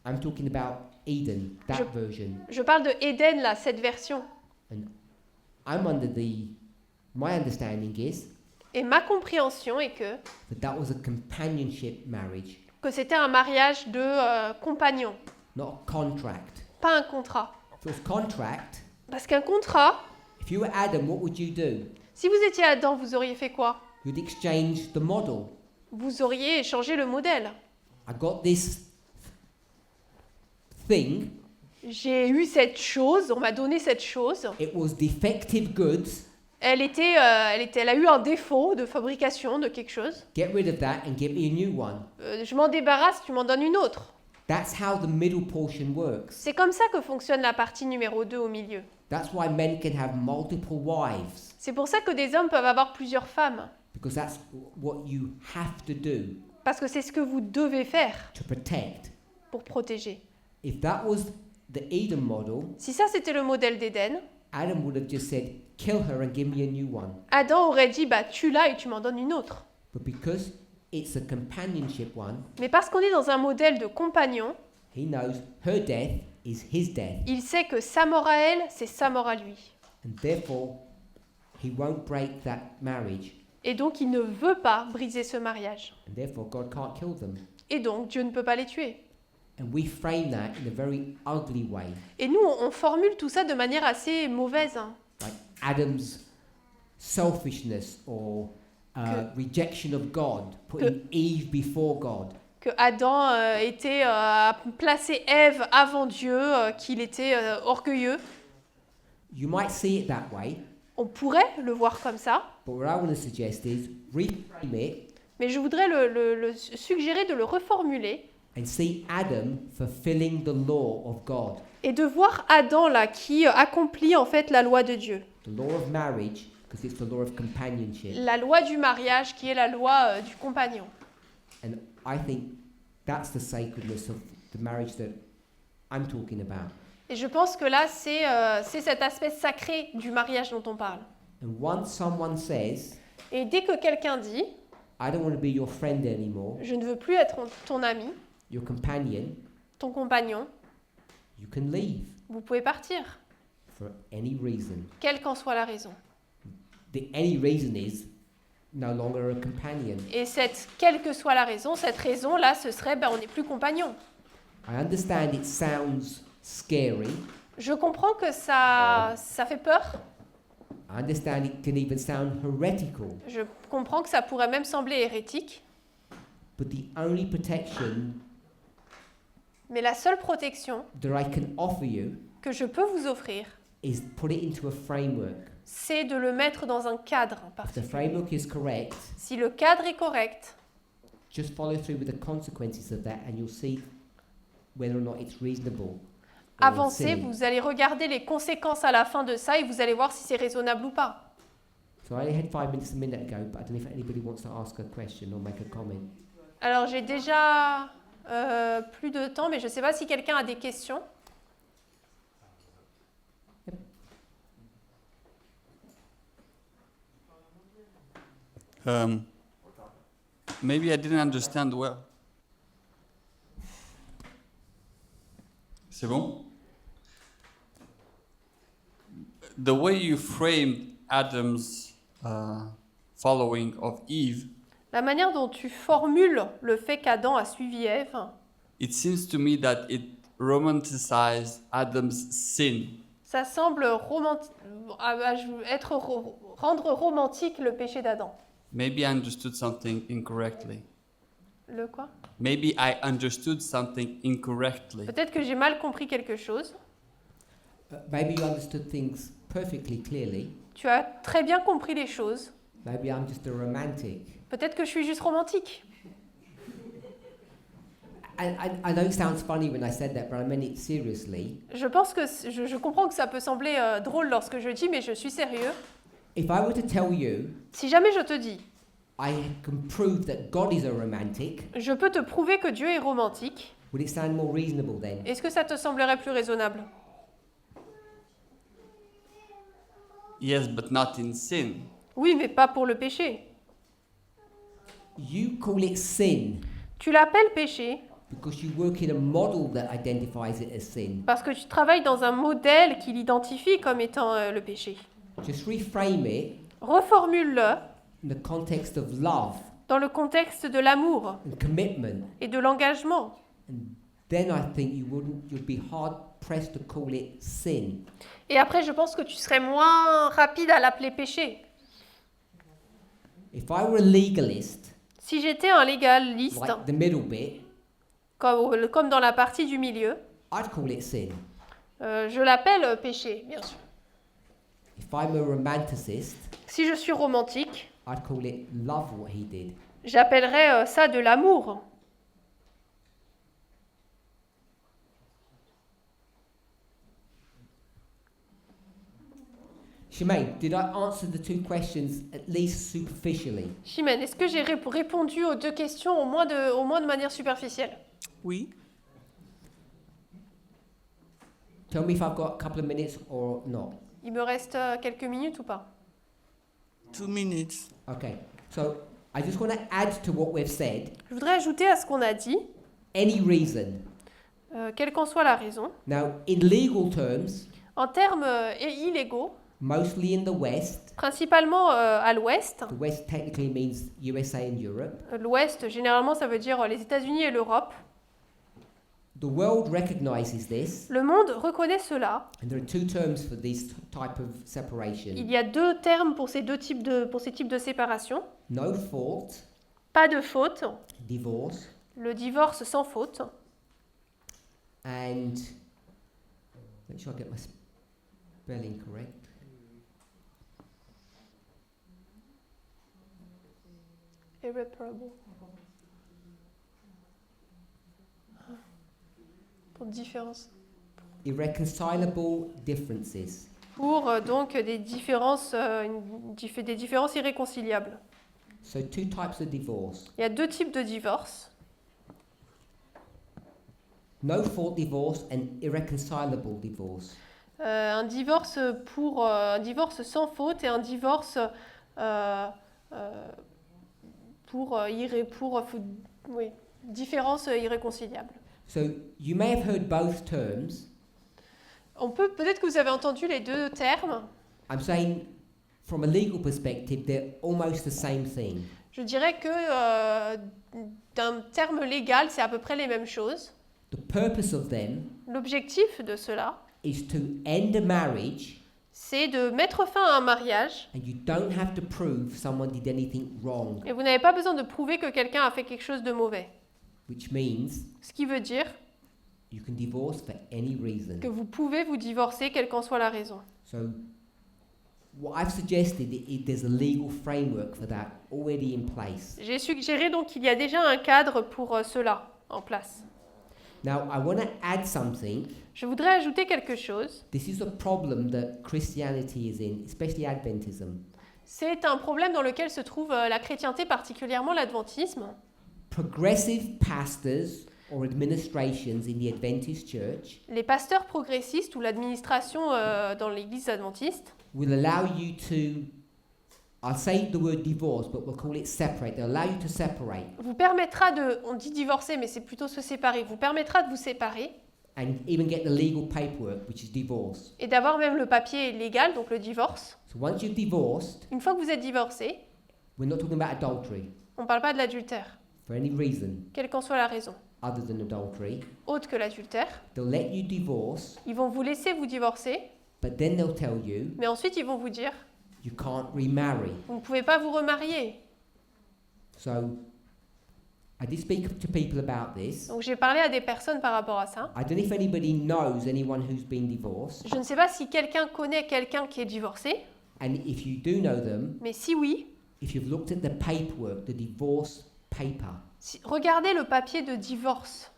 [SPEAKER 1] I'm talking about Eden, that
[SPEAKER 2] Je-
[SPEAKER 1] version.
[SPEAKER 2] je parle de Éden, là, cette version.
[SPEAKER 1] And I'm under my understanding is
[SPEAKER 2] Et ma compréhension est
[SPEAKER 1] that was a companionship marriage,
[SPEAKER 2] que c'était un mariage de compagnons,
[SPEAKER 1] not a contract.
[SPEAKER 2] pas un contrat.
[SPEAKER 1] If it was contract,
[SPEAKER 2] Parce qu'un contrat,
[SPEAKER 1] if you were Adam, what would you do?
[SPEAKER 2] si vous étiez Adam, vous auriez fait quoi?
[SPEAKER 1] You'd exchange the model.
[SPEAKER 2] Vous auriez échangé le modèle.
[SPEAKER 1] I got this thing,
[SPEAKER 2] J'ai eu cette chose, on m'a donné cette chose.
[SPEAKER 1] it was defective goods,
[SPEAKER 2] Elle a eu un défaut de fabrication de quelque chose.
[SPEAKER 1] get rid of that and give me a new one.
[SPEAKER 2] Je m'en débarrasse, tu m'en donnes une autre.
[SPEAKER 1] That's how the middle portion works.
[SPEAKER 2] C'est comme ça que fonctionne la partie numéro 2 au milieu.
[SPEAKER 1] That's why men can have multiple wives,
[SPEAKER 2] C'est pour ça que des hommes peuvent avoir plusieurs femmes.
[SPEAKER 1] because that's what you have to do
[SPEAKER 2] Parce que c'est ce que vous devez faire
[SPEAKER 1] to protect.
[SPEAKER 2] pour protéger.
[SPEAKER 1] If that was the Eden model,
[SPEAKER 2] Si ça c'était le modèle d'Éden,
[SPEAKER 1] Adam would have just said, kill her and give me a new one.
[SPEAKER 2] Adam aurait dit bah tue-la et tu m'en donnes une autre.
[SPEAKER 1] But because it's a companionship one,
[SPEAKER 2] Mais parce qu'on est dans un modèle de compagnon,
[SPEAKER 1] he knows her death is his death.
[SPEAKER 2] il sait que sa mort à elle, c'est sa mort à lui.
[SPEAKER 1] And therefore, he won't break that marriage.
[SPEAKER 2] Et donc il ne veut pas briser ce mariage.
[SPEAKER 1] And therefore, God can't kill them.
[SPEAKER 2] Et donc Dieu ne peut pas les tuer.
[SPEAKER 1] And we frame that in a very ugly way.
[SPEAKER 2] Et nous, on formule tout ça de manière assez mauvaise. Hein.
[SPEAKER 1] Like Adam's selfishness or rejection of God, putting Eve before God.
[SPEAKER 2] Que Adam a placé Ève avant Dieu, qu'il était orgueilleux.
[SPEAKER 1] You might see it that way,
[SPEAKER 2] On pourrait le voir comme ça,
[SPEAKER 1] but what I want to suggest is reframe it
[SPEAKER 2] mais je voudrais le suggérer de le reformuler
[SPEAKER 1] and see Adam fulfilling the law of God,
[SPEAKER 2] et de voir Adam là qui accomplit en fait la loi de Dieu.
[SPEAKER 1] the law of marriage, because it's the law of companionship.
[SPEAKER 2] La loi du mariage qui est la loi du compagnon.
[SPEAKER 1] And I think that's the sacredness of the marriage that I'm talking about.
[SPEAKER 2] Et je pense que là, c'est cet aspect sacré du mariage dont on parle.
[SPEAKER 1] And once someone says,
[SPEAKER 2] Et dès que quelqu'un dit
[SPEAKER 1] I don't want to be your friend anymore,
[SPEAKER 2] « Je ne veux plus être ton ami,
[SPEAKER 1] your companion,
[SPEAKER 2] ton compagnon,
[SPEAKER 1] you can leave
[SPEAKER 2] vous pouvez partir,
[SPEAKER 1] for any reason.
[SPEAKER 2] quelle qu'en soit la raison. »
[SPEAKER 1] The any reason is no longer a companion.
[SPEAKER 2] Et quelle que soit la raison, cette raison-là, ce serait on n'est plus compagnons.
[SPEAKER 1] I understand it sounds scary.
[SPEAKER 2] Je comprends que ça fait peur.
[SPEAKER 1] I understand it can even sound heretical.
[SPEAKER 2] Je comprends que ça pourrait même sembler hérétique.
[SPEAKER 1] But the only protection
[SPEAKER 2] Mais la seule protection
[SPEAKER 1] that I can offer you
[SPEAKER 2] que je peux vous offrir,
[SPEAKER 1] is put it into a framework.
[SPEAKER 2] c'est de le mettre dans un cadre
[SPEAKER 1] If the
[SPEAKER 2] particulier.
[SPEAKER 1] framework is correct,
[SPEAKER 2] Si le cadre est correct,
[SPEAKER 1] just follow through with the consequences of that and you'll see whether or not it's reasonable. or
[SPEAKER 2] avancez,
[SPEAKER 1] silly.
[SPEAKER 2] vous allez regarder les conséquences à la fin de ça et vous allez voir si c'est raisonnable ou pas.
[SPEAKER 1] So I only had 5 minutes a minute ago, but I don't know if anybody wants to ask a question or make a comment.
[SPEAKER 2] Alors j'ai déjà plus de temps, mais je ne sais pas si quelqu'un a des questions.
[SPEAKER 7] Maybe I didn't understand well. C'est bon? The way you framed Adam's following of Eve,
[SPEAKER 2] La manière dont tu formules le fait qu'Adam a suivi Ève,
[SPEAKER 7] it seems to me that it romanticized Adam's sin.
[SPEAKER 2] ça semble rendre romantique le péché d'Adam.
[SPEAKER 7] Maybe I understood something incorrectly.
[SPEAKER 2] Le quoi?
[SPEAKER 7] Maybe I understood something incorrectly.
[SPEAKER 2] Peut-être que j'ai mal compris quelque chose.
[SPEAKER 1] Maybe you understood things perfectly clearly.
[SPEAKER 2] Tu as très bien compris les choses.
[SPEAKER 1] Maybe I'm just a romantic.
[SPEAKER 2] Peut-être que je suis juste romantique.
[SPEAKER 1] I know it sounds funny when I said that, but I meant it seriously.
[SPEAKER 2] Je pense que je comprends que ça peut sembler drôle lorsque je dis, mais je suis sérieux.
[SPEAKER 1] If I were to tell you,
[SPEAKER 2] Si jamais je te dis,
[SPEAKER 1] I can prove that God is a romantic,
[SPEAKER 2] je peux te prouver que Dieu est romantique,
[SPEAKER 1] would it sound more reasonable then?
[SPEAKER 2] est-ce que ça te semblerait plus raisonnable?
[SPEAKER 7] Yes, but not in sin.
[SPEAKER 2] Oui, mais pas pour le péché.
[SPEAKER 1] You call it sin
[SPEAKER 2] Tu l'appelles péché
[SPEAKER 1] because you work in a model that identifies it as sin.
[SPEAKER 2] parce que tu travailles dans un modèle qui l'identifie comme étant le péché.
[SPEAKER 1] Just reframe it
[SPEAKER 2] Reformule-le
[SPEAKER 1] in the context of love
[SPEAKER 2] dans le contexte de l'amour
[SPEAKER 1] and commitment.
[SPEAKER 2] et de l'engagement.
[SPEAKER 1] And then I think you'd be hard pressed to call it sin.
[SPEAKER 2] Et après, je pense que tu serais moins rapide à l'appeler péché.
[SPEAKER 1] If I were a legalist,
[SPEAKER 2] Si j'étais un légaliste,
[SPEAKER 1] like the middle bit,
[SPEAKER 2] comme dans la partie du milieu,
[SPEAKER 1] I'd call it sin.
[SPEAKER 2] je l'appelle péché, bien sûr.
[SPEAKER 1] If I'm a romanticist,
[SPEAKER 2] Si je suis romantique,
[SPEAKER 1] I'd call it love what he did.
[SPEAKER 2] j'appellerais ça de l'amour.
[SPEAKER 1] Shemaine, did I answer the two questions at least superficially?
[SPEAKER 2] Chimène, est-ce que j'ai répondu aux deux questions au moins de manière superficielle?
[SPEAKER 4] Oui.
[SPEAKER 1] Tell me if I've got a couple of minutes or not.
[SPEAKER 2] Il me reste quelques minutes ou pas?
[SPEAKER 4] 2 minutes.
[SPEAKER 1] Okay, so I just want to add to what we've said.
[SPEAKER 2] Je voudrais ajouter à ce qu'on a dit,
[SPEAKER 1] Any reason.
[SPEAKER 2] quelle qu'en soit la raison.
[SPEAKER 1] Now, in legal terms,
[SPEAKER 2] En termes illégaux,
[SPEAKER 1] mostly in the West,
[SPEAKER 2] principalement à l'Ouest,
[SPEAKER 1] the West technically means USA and Europe,
[SPEAKER 2] l'Ouest, généralement, ça veut dire les États-Unis et l'Europe.
[SPEAKER 1] the world recognizes this,
[SPEAKER 2] Le monde reconnaît cela.
[SPEAKER 1] and there are two terms for this type of separation.
[SPEAKER 2] Il y a deux termes pour ces types de séparation.
[SPEAKER 1] No fault,
[SPEAKER 2] Pas de faute,
[SPEAKER 1] divorce,
[SPEAKER 2] le divorce sans faute,
[SPEAKER 1] and make sure I get my spelling correct.
[SPEAKER 2] irreparable. Pour différence.
[SPEAKER 1] Irreconcilable differences.
[SPEAKER 2] Pour donc des différences irréconciliables.
[SPEAKER 1] So two types of divorce.
[SPEAKER 2] Il y a deux types de divorce.
[SPEAKER 1] No fault divorce and irreconcilable divorce.
[SPEAKER 2] Un divorce un divorce sans faute et un divorce différence irréconciliable.
[SPEAKER 1] So you may have heard both terms.
[SPEAKER 2] Peut-être que vous avez entendu les deux termes.
[SPEAKER 1] I'm saying from a legal perspective, they're almost the same thing.
[SPEAKER 2] Je dirais que d'un terme légal, c'est à peu près les mêmes choses.
[SPEAKER 1] The purpose of them
[SPEAKER 2] L'objectif de cela,
[SPEAKER 1] is to end a marriage,
[SPEAKER 2] c'est de mettre fin à un mariage.
[SPEAKER 1] and you don't have to prove someone did anything wrong,
[SPEAKER 2] Et vous n'avez pas besoin de prouver que quelqu'un a fait quelque chose de mauvais.
[SPEAKER 1] which means
[SPEAKER 2] Ce qui veut dire
[SPEAKER 1] you can divorce for any reason.
[SPEAKER 2] que vous pouvez vous divorcer, quelle qu'en soit la raison.
[SPEAKER 1] So what I've suggested is there's a legal framework for that already in place.
[SPEAKER 2] J'ai suggéré donc qu'il y a déjà un cadre pour cela en place.
[SPEAKER 1] Now I want to add something.
[SPEAKER 2] Je voudrais ajouter quelque chose.
[SPEAKER 1] This is a problem that Christianity is in, especially Adventism.
[SPEAKER 2] C'est un problème dans lequel se trouve la chrétienté, particulièrement l'adventisme.
[SPEAKER 1] Progressive pastors or administrations in the Adventist church
[SPEAKER 2] Les pasteurs progressistes ou l'administration dans l'église adventiste
[SPEAKER 1] will allow you to, I'll say the word divorce, but we'll call it separate. They'll allow you to separate
[SPEAKER 2] vous permettra on dit divorcer, mais c'est plutôt se séparer, vous permettra de vous séparer
[SPEAKER 1] and even get the legal paperwork, which is divorce.
[SPEAKER 2] et d'avoir même le papier légal, donc le divorce.
[SPEAKER 1] So once you've divorced,
[SPEAKER 2] Une fois que vous êtes divorcé,
[SPEAKER 1] we're not talking about adultery
[SPEAKER 2] on ne parle pas de l'adultère,
[SPEAKER 1] for any reason
[SPEAKER 2] quelle qu'en soit la raison.
[SPEAKER 1] other than adultery.
[SPEAKER 2] Autre que l'adultère,
[SPEAKER 1] They'll let you divorce,
[SPEAKER 2] ils vont vous laisser vous divorcer,
[SPEAKER 1] but then they'll tell you
[SPEAKER 2] mais ensuite ils vont vous dire,
[SPEAKER 1] you can't remarry.
[SPEAKER 2] vous ne pouvez pas vous remarier.
[SPEAKER 1] So I did speak to people about this.
[SPEAKER 2] Donc j'ai parlé à des personnes par rapport à ça.
[SPEAKER 1] I don't know if anybody knows anyone who's been divorced,
[SPEAKER 2] Je ne sais pas si quelqu'un connaît quelqu'un qui est divorcé,
[SPEAKER 1] and if you do know them,
[SPEAKER 2] mais si oui,
[SPEAKER 1] if you've looked at the paperwork, the divorce paper,
[SPEAKER 2] regardez le papier de divorce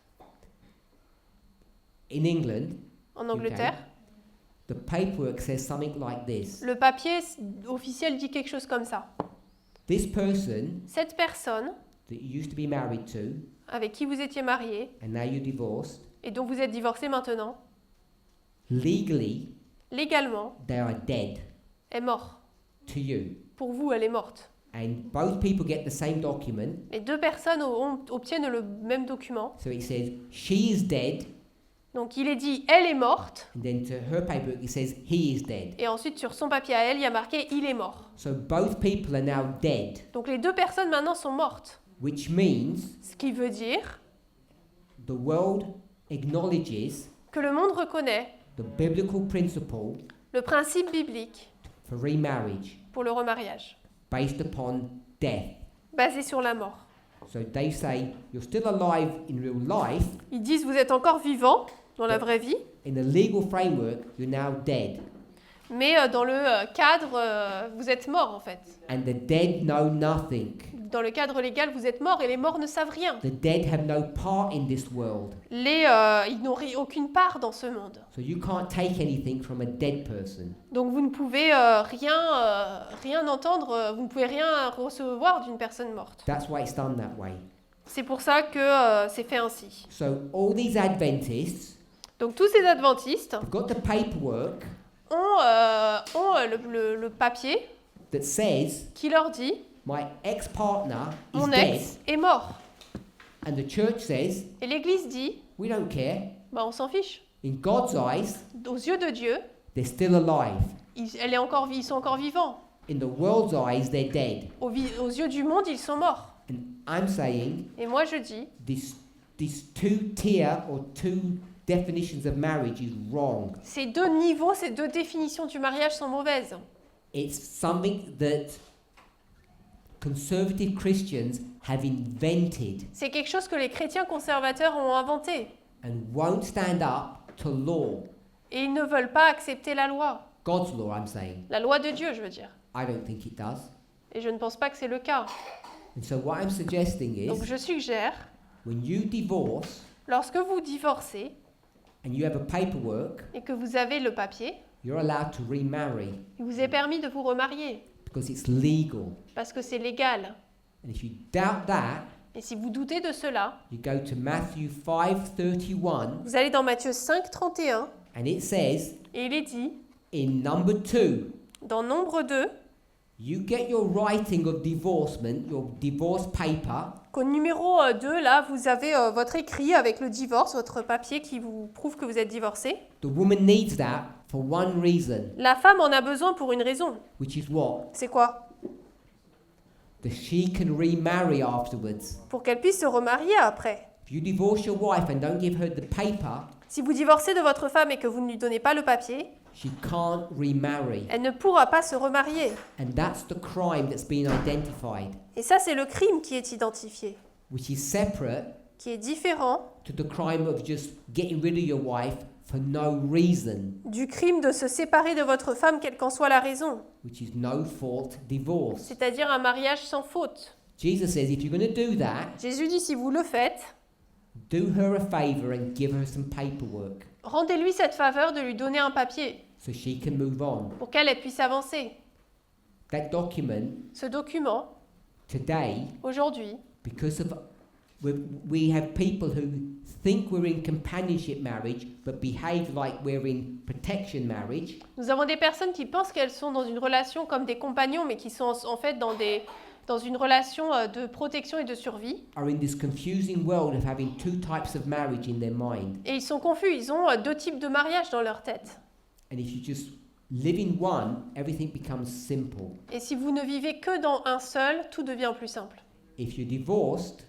[SPEAKER 1] in England,
[SPEAKER 2] en Angleterre.
[SPEAKER 1] the paperwork says something like this.
[SPEAKER 2] Le papier officiel dit quelque chose comme ça.
[SPEAKER 1] This person
[SPEAKER 2] Cette personne
[SPEAKER 1] that you used to be married to,
[SPEAKER 2] avec qui vous étiez marié
[SPEAKER 1] and now you're divorced,
[SPEAKER 2] et dont vous êtes divorcé maintenant,
[SPEAKER 1] legally,
[SPEAKER 2] légalement,
[SPEAKER 1] they are dead
[SPEAKER 2] est mort.
[SPEAKER 1] to you.
[SPEAKER 2] Pour vous, elle est morte.
[SPEAKER 1] And both people get the same document.
[SPEAKER 2] Les deux personnes obtiennent le même document.
[SPEAKER 1] So it says, she is dead.
[SPEAKER 2] Donc il est dit, elle est morte.
[SPEAKER 1] And then to her paperwork, it says, he is dead.
[SPEAKER 2] Et ensuite, sur son papier à elle, il y a marqué, il est mort.
[SPEAKER 1] So both people are now dead,
[SPEAKER 2] Donc les deux personnes maintenant sont mortes.
[SPEAKER 1] which means
[SPEAKER 2] Ce qui veut dire
[SPEAKER 1] the world acknowledges
[SPEAKER 2] que le monde reconnaît
[SPEAKER 1] the biblical principle
[SPEAKER 2] le principe biblique
[SPEAKER 1] for remarriage
[SPEAKER 2] pour le remariage,
[SPEAKER 1] based upon death.
[SPEAKER 2] basé sur la mort.
[SPEAKER 1] So they say you're still alive in real life.
[SPEAKER 2] Ils disent, vous êtes encore vivant dans la vraie vie,
[SPEAKER 1] In the legal framework, you're now dead.
[SPEAKER 2] mais dans le cadre, vous êtes mort en fait.
[SPEAKER 1] And the dead know nothing.
[SPEAKER 2] dans le cadre légal, vous êtes mort et les morts ne savent rien.
[SPEAKER 1] The dead have no part in this world.
[SPEAKER 2] Ils n'ont aucune part dans ce monde.
[SPEAKER 1] So you can't take anything from a dead person.
[SPEAKER 2] Donc vous ne pouvez rien entendre, vous ne pouvez rien recevoir d'une personne morte.
[SPEAKER 1] That's why it's done that way.
[SPEAKER 2] C'est pour ça que c'est fait ainsi.
[SPEAKER 1] So all these Adventists
[SPEAKER 2] Donc tous ces adventistes
[SPEAKER 1] have got the paperwork
[SPEAKER 2] ont le papier
[SPEAKER 1] that says
[SPEAKER 2] qui leur dit
[SPEAKER 1] my ex-partner is
[SPEAKER 2] mon
[SPEAKER 1] dead,
[SPEAKER 2] ex est mort.
[SPEAKER 1] and the church says
[SPEAKER 2] Et l'Église dit
[SPEAKER 1] we don't care.
[SPEAKER 2] on s'en fiche.
[SPEAKER 1] In God's eyes,
[SPEAKER 2] Aux yeux de Dieu,
[SPEAKER 1] they're still alive.
[SPEAKER 2] ils sont encore vivants.
[SPEAKER 1] In the world's eyes, they're dead.
[SPEAKER 2] Aux yeux du monde, ils sont morts.
[SPEAKER 1] And I'm saying
[SPEAKER 2] Et moi je dis,
[SPEAKER 1] this two-tier or two definitions of marriage is wrong.
[SPEAKER 2] ces deux niveaux, ces deux définitions du mariage sont mauvaises.
[SPEAKER 1] It's something that conservative Christians have invented
[SPEAKER 2] C'est quelque chose que les chrétiens conservateurs ont inventé.
[SPEAKER 1] and won't stand up to law.
[SPEAKER 2] Et ils ne veulent pas accepter la loi.
[SPEAKER 1] God's law, I'm saying.
[SPEAKER 2] La loi de Dieu, je veux dire.
[SPEAKER 1] I don't think it does.
[SPEAKER 2] Et je ne pense pas que c'est le cas.
[SPEAKER 1] And so what I'm suggesting
[SPEAKER 2] Donc
[SPEAKER 1] is
[SPEAKER 2] je suggère,
[SPEAKER 1] when you divorce
[SPEAKER 2] lorsque vous divorcez
[SPEAKER 1] and you have a paperwork,
[SPEAKER 2] et que vous avez le papier,
[SPEAKER 1] you're allowed to remarry
[SPEAKER 2] il vous est permis de vous remarier
[SPEAKER 1] because it's legal.
[SPEAKER 2] parce que c'est légal.
[SPEAKER 1] And if you doubt that,
[SPEAKER 2] Et si vous doutez de cela,
[SPEAKER 1] you go to Matthew 5:31
[SPEAKER 2] vous allez dans Matthieu 5, 31
[SPEAKER 1] and it says
[SPEAKER 2] et il est dit,
[SPEAKER 1] in number 2,
[SPEAKER 2] dans Nombre 2,
[SPEAKER 1] you get your writing of divorcement, your divorce paper,
[SPEAKER 2] qu'au numéro 2, là, vous avez votre écrit avec le divorce, votre papier qui vous prouve que vous êtes divorcé.
[SPEAKER 1] the woman needs that for one reason,
[SPEAKER 2] La femme en a besoin pour une raison.
[SPEAKER 1] which is what?
[SPEAKER 2] C'est quoi?
[SPEAKER 1] That she can remarry afterwards.
[SPEAKER 2] Pour qu'elle puisse se remarier après.
[SPEAKER 1] If you divorce your wife and don't give her the paper,
[SPEAKER 2] Si vous divorcez de votre femme et que vous ne lui donnez pas le papier,
[SPEAKER 1] she can't remarry.
[SPEAKER 2] elle ne pourra pas se remarier.
[SPEAKER 1] And that's the crime that's been identified,
[SPEAKER 2] Et ça, c'est le crime qui est identifié,
[SPEAKER 1] which is separate
[SPEAKER 2] qui est différent
[SPEAKER 1] to the crime of just getting rid of your wife for no reason,
[SPEAKER 2] du crime de se séparer de votre femme, quelle qu'en soit la raison,
[SPEAKER 1] which is no fault divorce.
[SPEAKER 2] c'est-à-dire un mariage sans faute.
[SPEAKER 1] Jesus says if you're going to do that,
[SPEAKER 2] Jésus dit, si vous le faites,
[SPEAKER 1] do her a favor and give her some paperwork
[SPEAKER 2] rendez-lui cette faveur de lui donner un papier
[SPEAKER 1] so she can move on.
[SPEAKER 2] pour qu'elle puisse avancer.
[SPEAKER 1] That document
[SPEAKER 2] Ce document,
[SPEAKER 1] today,
[SPEAKER 2] aujourd'hui,
[SPEAKER 1] because of we have people who think we're in companionship marriage but behave like we're in protection marriage,
[SPEAKER 2] nous avons des personnes qui pensent qu'elles sont dans une relation comme des compagnons, mais qui sont en fait dans une relation de protection et de survie.
[SPEAKER 1] are in this confusing world of having two types of marriage in their mind.
[SPEAKER 2] Et ils sont confus, ils ont deux types de mariage dans leur tête.
[SPEAKER 1] And if you just live in one, everything becomes simple.
[SPEAKER 2] Et si vous ne vivez que dans un seul, tout devient plus simple.
[SPEAKER 1] If you're divorced,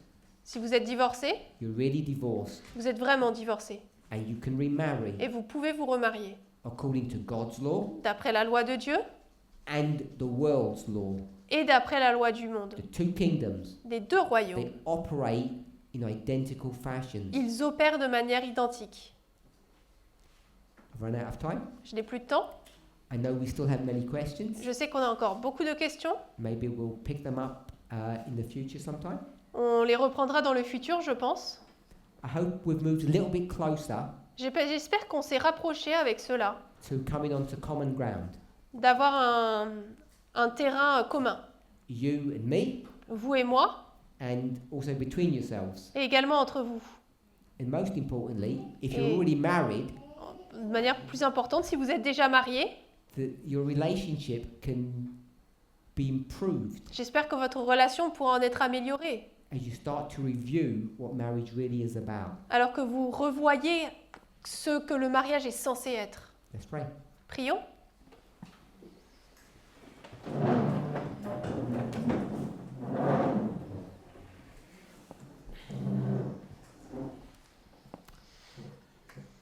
[SPEAKER 2] Si vous êtes divorcé,
[SPEAKER 1] you're really divorced
[SPEAKER 2] vous êtes vraiment divorcé.
[SPEAKER 1] and you can remarry
[SPEAKER 2] Et vous pouvez vous remarier
[SPEAKER 1] according to God's law
[SPEAKER 2] d'après la loi de Dieu
[SPEAKER 1] and the world's law.
[SPEAKER 2] et d'après la loi du monde.
[SPEAKER 1] The two kingdoms,
[SPEAKER 2] Des deux royaumes,
[SPEAKER 1] they operate in identical fashions.
[SPEAKER 2] ils opèrent de manière identique.
[SPEAKER 1] I've run out of time.
[SPEAKER 2] Je n'ai plus de temps.
[SPEAKER 1] I know we still have many questions.
[SPEAKER 2] Je sais qu'on a encore beaucoup de questions.
[SPEAKER 1] Maybe we'll pick them up in the future sometime.
[SPEAKER 2] On les reprendra dans le futur, je pense.
[SPEAKER 1] I hope we've moved a little bit closer
[SPEAKER 2] J'espère qu'on s'est rapproché avec cela,
[SPEAKER 1] to coming onto common ground.
[SPEAKER 2] d'avoir un terrain commun,
[SPEAKER 1] You and me,
[SPEAKER 2] vous et moi,
[SPEAKER 1] and also between yourselves.
[SPEAKER 2] et également entre vous.
[SPEAKER 1] And most importantly, if you're
[SPEAKER 2] Et-
[SPEAKER 1] already married,
[SPEAKER 2] De manière plus importante, si vous êtes déjà marié,
[SPEAKER 1] your relationship can be improved
[SPEAKER 2] j'espère que votre relation pourra en être améliorée,
[SPEAKER 1] as you start to review what marriage really is about.
[SPEAKER 2] alors que vous revoyez ce que le mariage est censé être.
[SPEAKER 1] Let's pray.
[SPEAKER 2] Prions.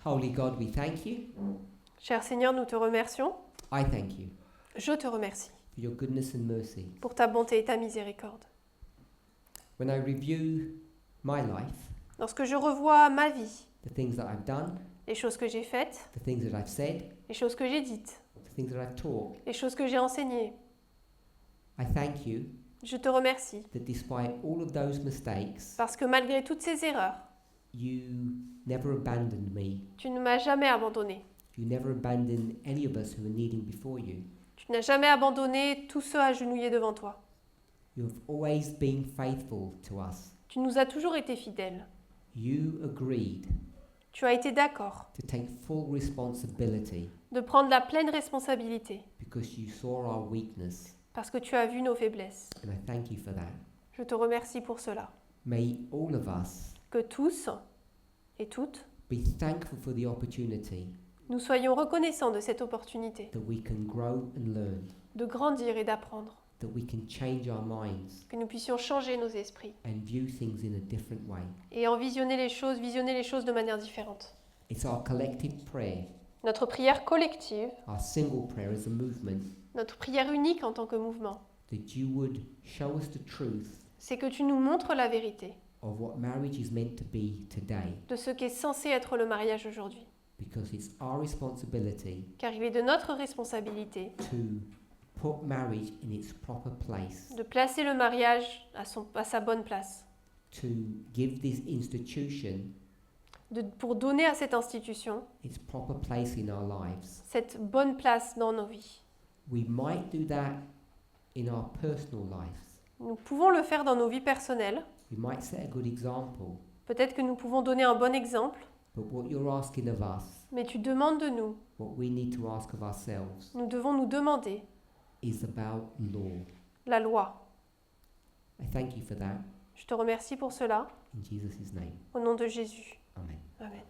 [SPEAKER 1] Holy God, we thank you.
[SPEAKER 2] Cher Seigneur, nous te remercions.
[SPEAKER 1] I thank you
[SPEAKER 2] Je te remercie
[SPEAKER 1] for your goodness and mercy.
[SPEAKER 2] pour ta bonté et ta miséricorde.
[SPEAKER 1] When I review my life,
[SPEAKER 2] Lorsque je revois ma vie,
[SPEAKER 1] the things that I've done,
[SPEAKER 2] les choses que j'ai faites,
[SPEAKER 1] the things that I've said,
[SPEAKER 2] les choses que j'ai dites,
[SPEAKER 1] the things that I've taught,
[SPEAKER 2] les choses que j'ai enseignées,
[SPEAKER 1] I thank you
[SPEAKER 2] Je te remercie
[SPEAKER 1] that despite all of those mistakes,
[SPEAKER 2] parce que malgré toutes ces erreurs,
[SPEAKER 1] you never abandoned me.
[SPEAKER 2] tu ne m'as jamais abandonné.
[SPEAKER 1] You never abandoned any of us who are kneeling before you.
[SPEAKER 2] Tu n'as jamais abandonné tous ceux agenouillés devant toi.
[SPEAKER 1] You have always been faithful to us.
[SPEAKER 2] Tu nous as toujours été fidèles.
[SPEAKER 1] You agreed
[SPEAKER 2] Tu as été d'accord
[SPEAKER 1] to take full responsibility
[SPEAKER 2] de prendre la pleine responsabilité
[SPEAKER 1] because you saw our weakness,
[SPEAKER 2] parce que tu as vu nos faiblesses.
[SPEAKER 1] and I thank you for that.
[SPEAKER 2] Je te remercie pour cela.
[SPEAKER 1] May all of us
[SPEAKER 2] Que tous et toutes,
[SPEAKER 1] be thankful for the opportunity
[SPEAKER 2] nous soyons reconnaissants de cette opportunité
[SPEAKER 1] that we can grow and learn,
[SPEAKER 2] de grandir et d'apprendre,
[SPEAKER 1] that we can change our minds
[SPEAKER 2] que nous puissions changer nos esprits
[SPEAKER 1] and view things in a different way.
[SPEAKER 2] et en visionner les choses de manière différente.
[SPEAKER 1] It's our collective prayer,
[SPEAKER 2] Notre prière collective,
[SPEAKER 1] our single prayer as a movement,
[SPEAKER 2] notre prière unique en tant que mouvement,
[SPEAKER 1] that you would show us the truth
[SPEAKER 2] c'est que tu nous montres la vérité
[SPEAKER 1] of what marriage is meant to be today,
[SPEAKER 2] de ce qu'est censé être le mariage aujourd'hui.
[SPEAKER 1] because it's our responsibility
[SPEAKER 2] Car il est de notre responsabilité
[SPEAKER 1] to put marriage in its proper place,
[SPEAKER 2] de placer le mariage à sa bonne place,
[SPEAKER 1] to give this institution
[SPEAKER 2] pour donner à cette institution
[SPEAKER 1] its proper place in our lives.
[SPEAKER 2] cette bonne place dans nos vies.
[SPEAKER 1] We might do that in our personal lives.
[SPEAKER 2] Nous pouvons le faire dans nos vies personnelles.
[SPEAKER 1] We might set a good example,
[SPEAKER 2] Peut-être que nous pouvons donner un bon exemple,
[SPEAKER 1] but what you're asking of us,
[SPEAKER 2] mais tu demandes de nous.
[SPEAKER 1] what we need to ask of ourselves,
[SPEAKER 2] Nous devons nous demander
[SPEAKER 1] is about law.
[SPEAKER 2] la loi.
[SPEAKER 1] I thank you for that
[SPEAKER 2] Je te remercie pour cela,
[SPEAKER 1] in Jesus' name.
[SPEAKER 2] au nom de Jésus.
[SPEAKER 1] Amen.
[SPEAKER 2] Amen.